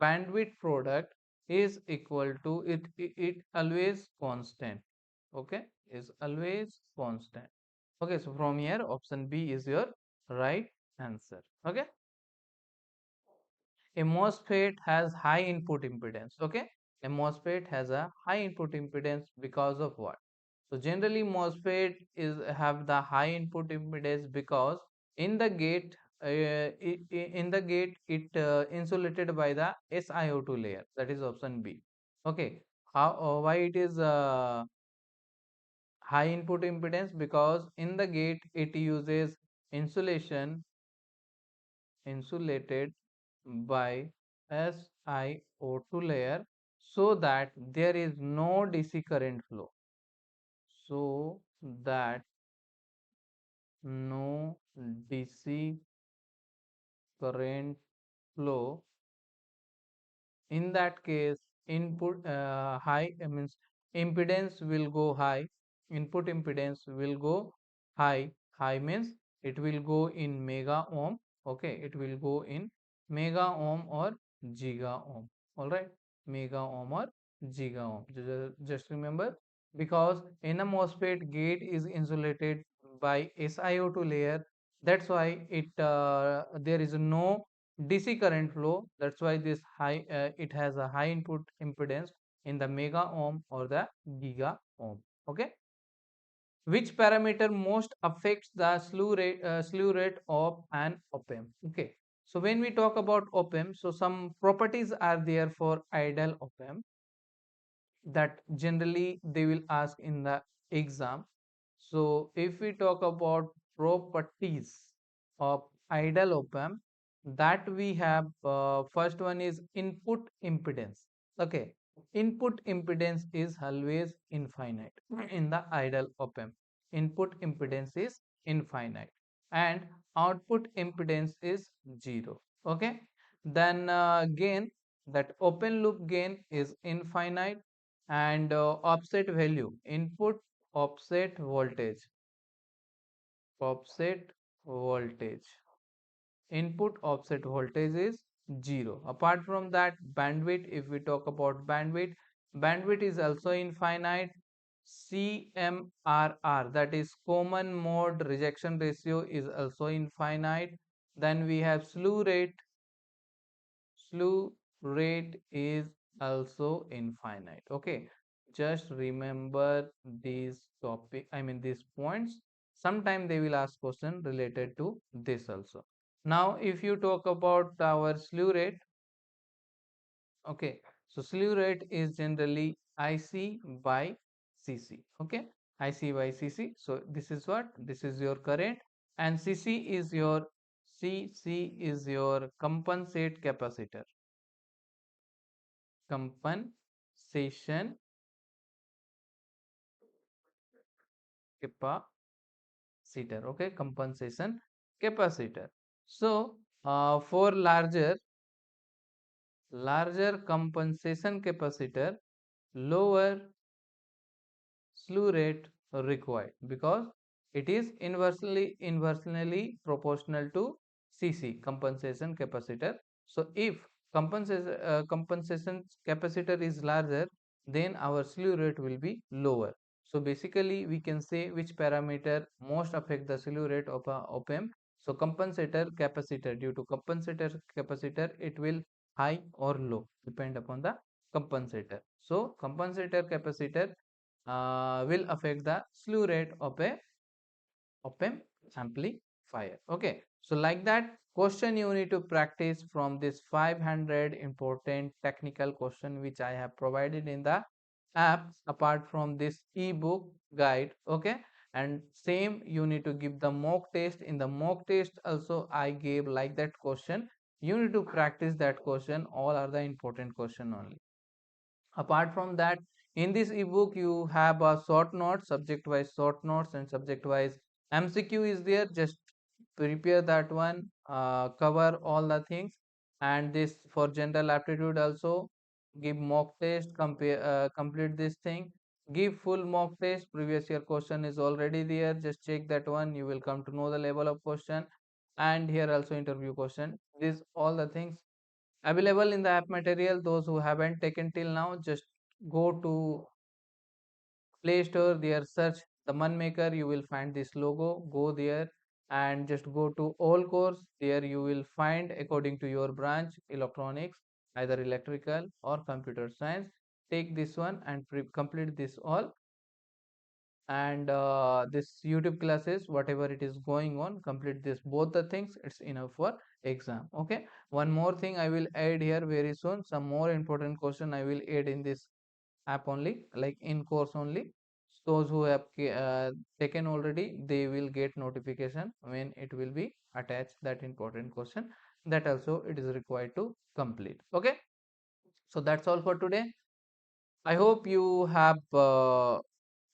bandwidth product is equal to it always constant. Okay, is always constant. Okay, so from here option B is your right answer. Okay, a MOSFET has high input impedance. Okay, a MOSFET has a high input impedance because of what? So generally MOSFET is have the high input impedance because in the gate it insulated by the SiO2 layer, that is option B. Okay, how why it is high input impedance? Because in the gate it uses insulation insulated by SiO2 layer, so that there is no DC current flow, so that no DC current flow. In that case, input high means impedance will go high, input impedance will go high. High means it will go in mega ohm. Okay, it will go in mega ohm or giga ohm. All right, mega ohm or giga ohm. Just remember, because in a MOSFET gate is insulated by SiO2 layer, that's why there is no DC current flow. That's why this high it has a high input impedance in the mega ohm or the giga ohm. Okay, which parameter most affects the slew rate of an op-amp? Okay, so when we talk about op-amp, so some properties are there for ideal op-amp that generally they will ask in the exam. So if we talk about properties of ideal op-amp, that we have, first one is input impedance. Okay, input impedance is always infinite in the ideal op-amp. Input impedance is infinite and output impedance is 0. Okay, then gain, that open loop gain is infinite, and offset value, offset voltage input offset voltage is 0. Apart from that, bandwidth, if we talk about bandwidth, bandwidth is also infinite. CMRR, that is common mode rejection ratio, is also infinite. Then we have slew rate is also infinite. Okay, just remember these topic, I mean these points. Sometime they will ask question related to this also. Now if you talk about our slew rate, okay, so slew rate is generally IC by CC. Okay, IC by CC. So this is what, this is your current, and CC is your compensate capacitor, compensation capacitor. Okay, compensation capacitor. So for larger compensation capacitor, lower slew rate required, because it is inversely proportional to CC, compensation capacitor. So if compensation capacitor is larger, then our slew rate will be lower. So basically we can say which parameter most affect the slew rate of a op-amp. So compensator capacitor, due to compensator capacitor, it will high or low depend upon the compensator. So compensator capacitor will affect the slew rate of a op-amp amplifier. Okay, so like that question you need to practice from this 500 important technical question which I have provided in the app, apart from this ebook guide. Okay, and same you need to give the mock test. In the mock test also I gave like that question, you need to practice that question. All are the important question only. Apart from that, in this ebook you have a short notes, subject wise short notes, and subject wise MCQ is there. Just prepare that one, cover all the things. And this for general aptitude also, give mock test, complete this thing, give full mock test. Previous year question is already there, just check that one, you will come to know the level of question. And here also interview question. These all the things available in the app material. Those who haven't taken till now, just go to Play Store, there search the Mann maker, you will find this logo. Go there and just go to all course. There you will find according to your branch, electronics, either electrical or computer science. Take this one and complete this all. And this YouTube classes, whatever it is going on, complete this both the things, it's enough for exam. Okay, one more thing I will add here very soon, some more important question I will add in this app only, like in course only. Those who have taken already, they will get notification when it will be attached, that important question, that also it is required to complete. Okay, so that's all for today. I hope you have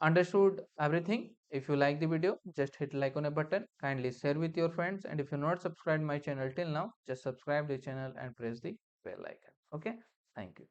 understood everything. If you like the video, just hit like on a button, kindly share with your friends, and if you're not subscribed my channel till now, just subscribe the channel and press the bell icon. Okay, thank you.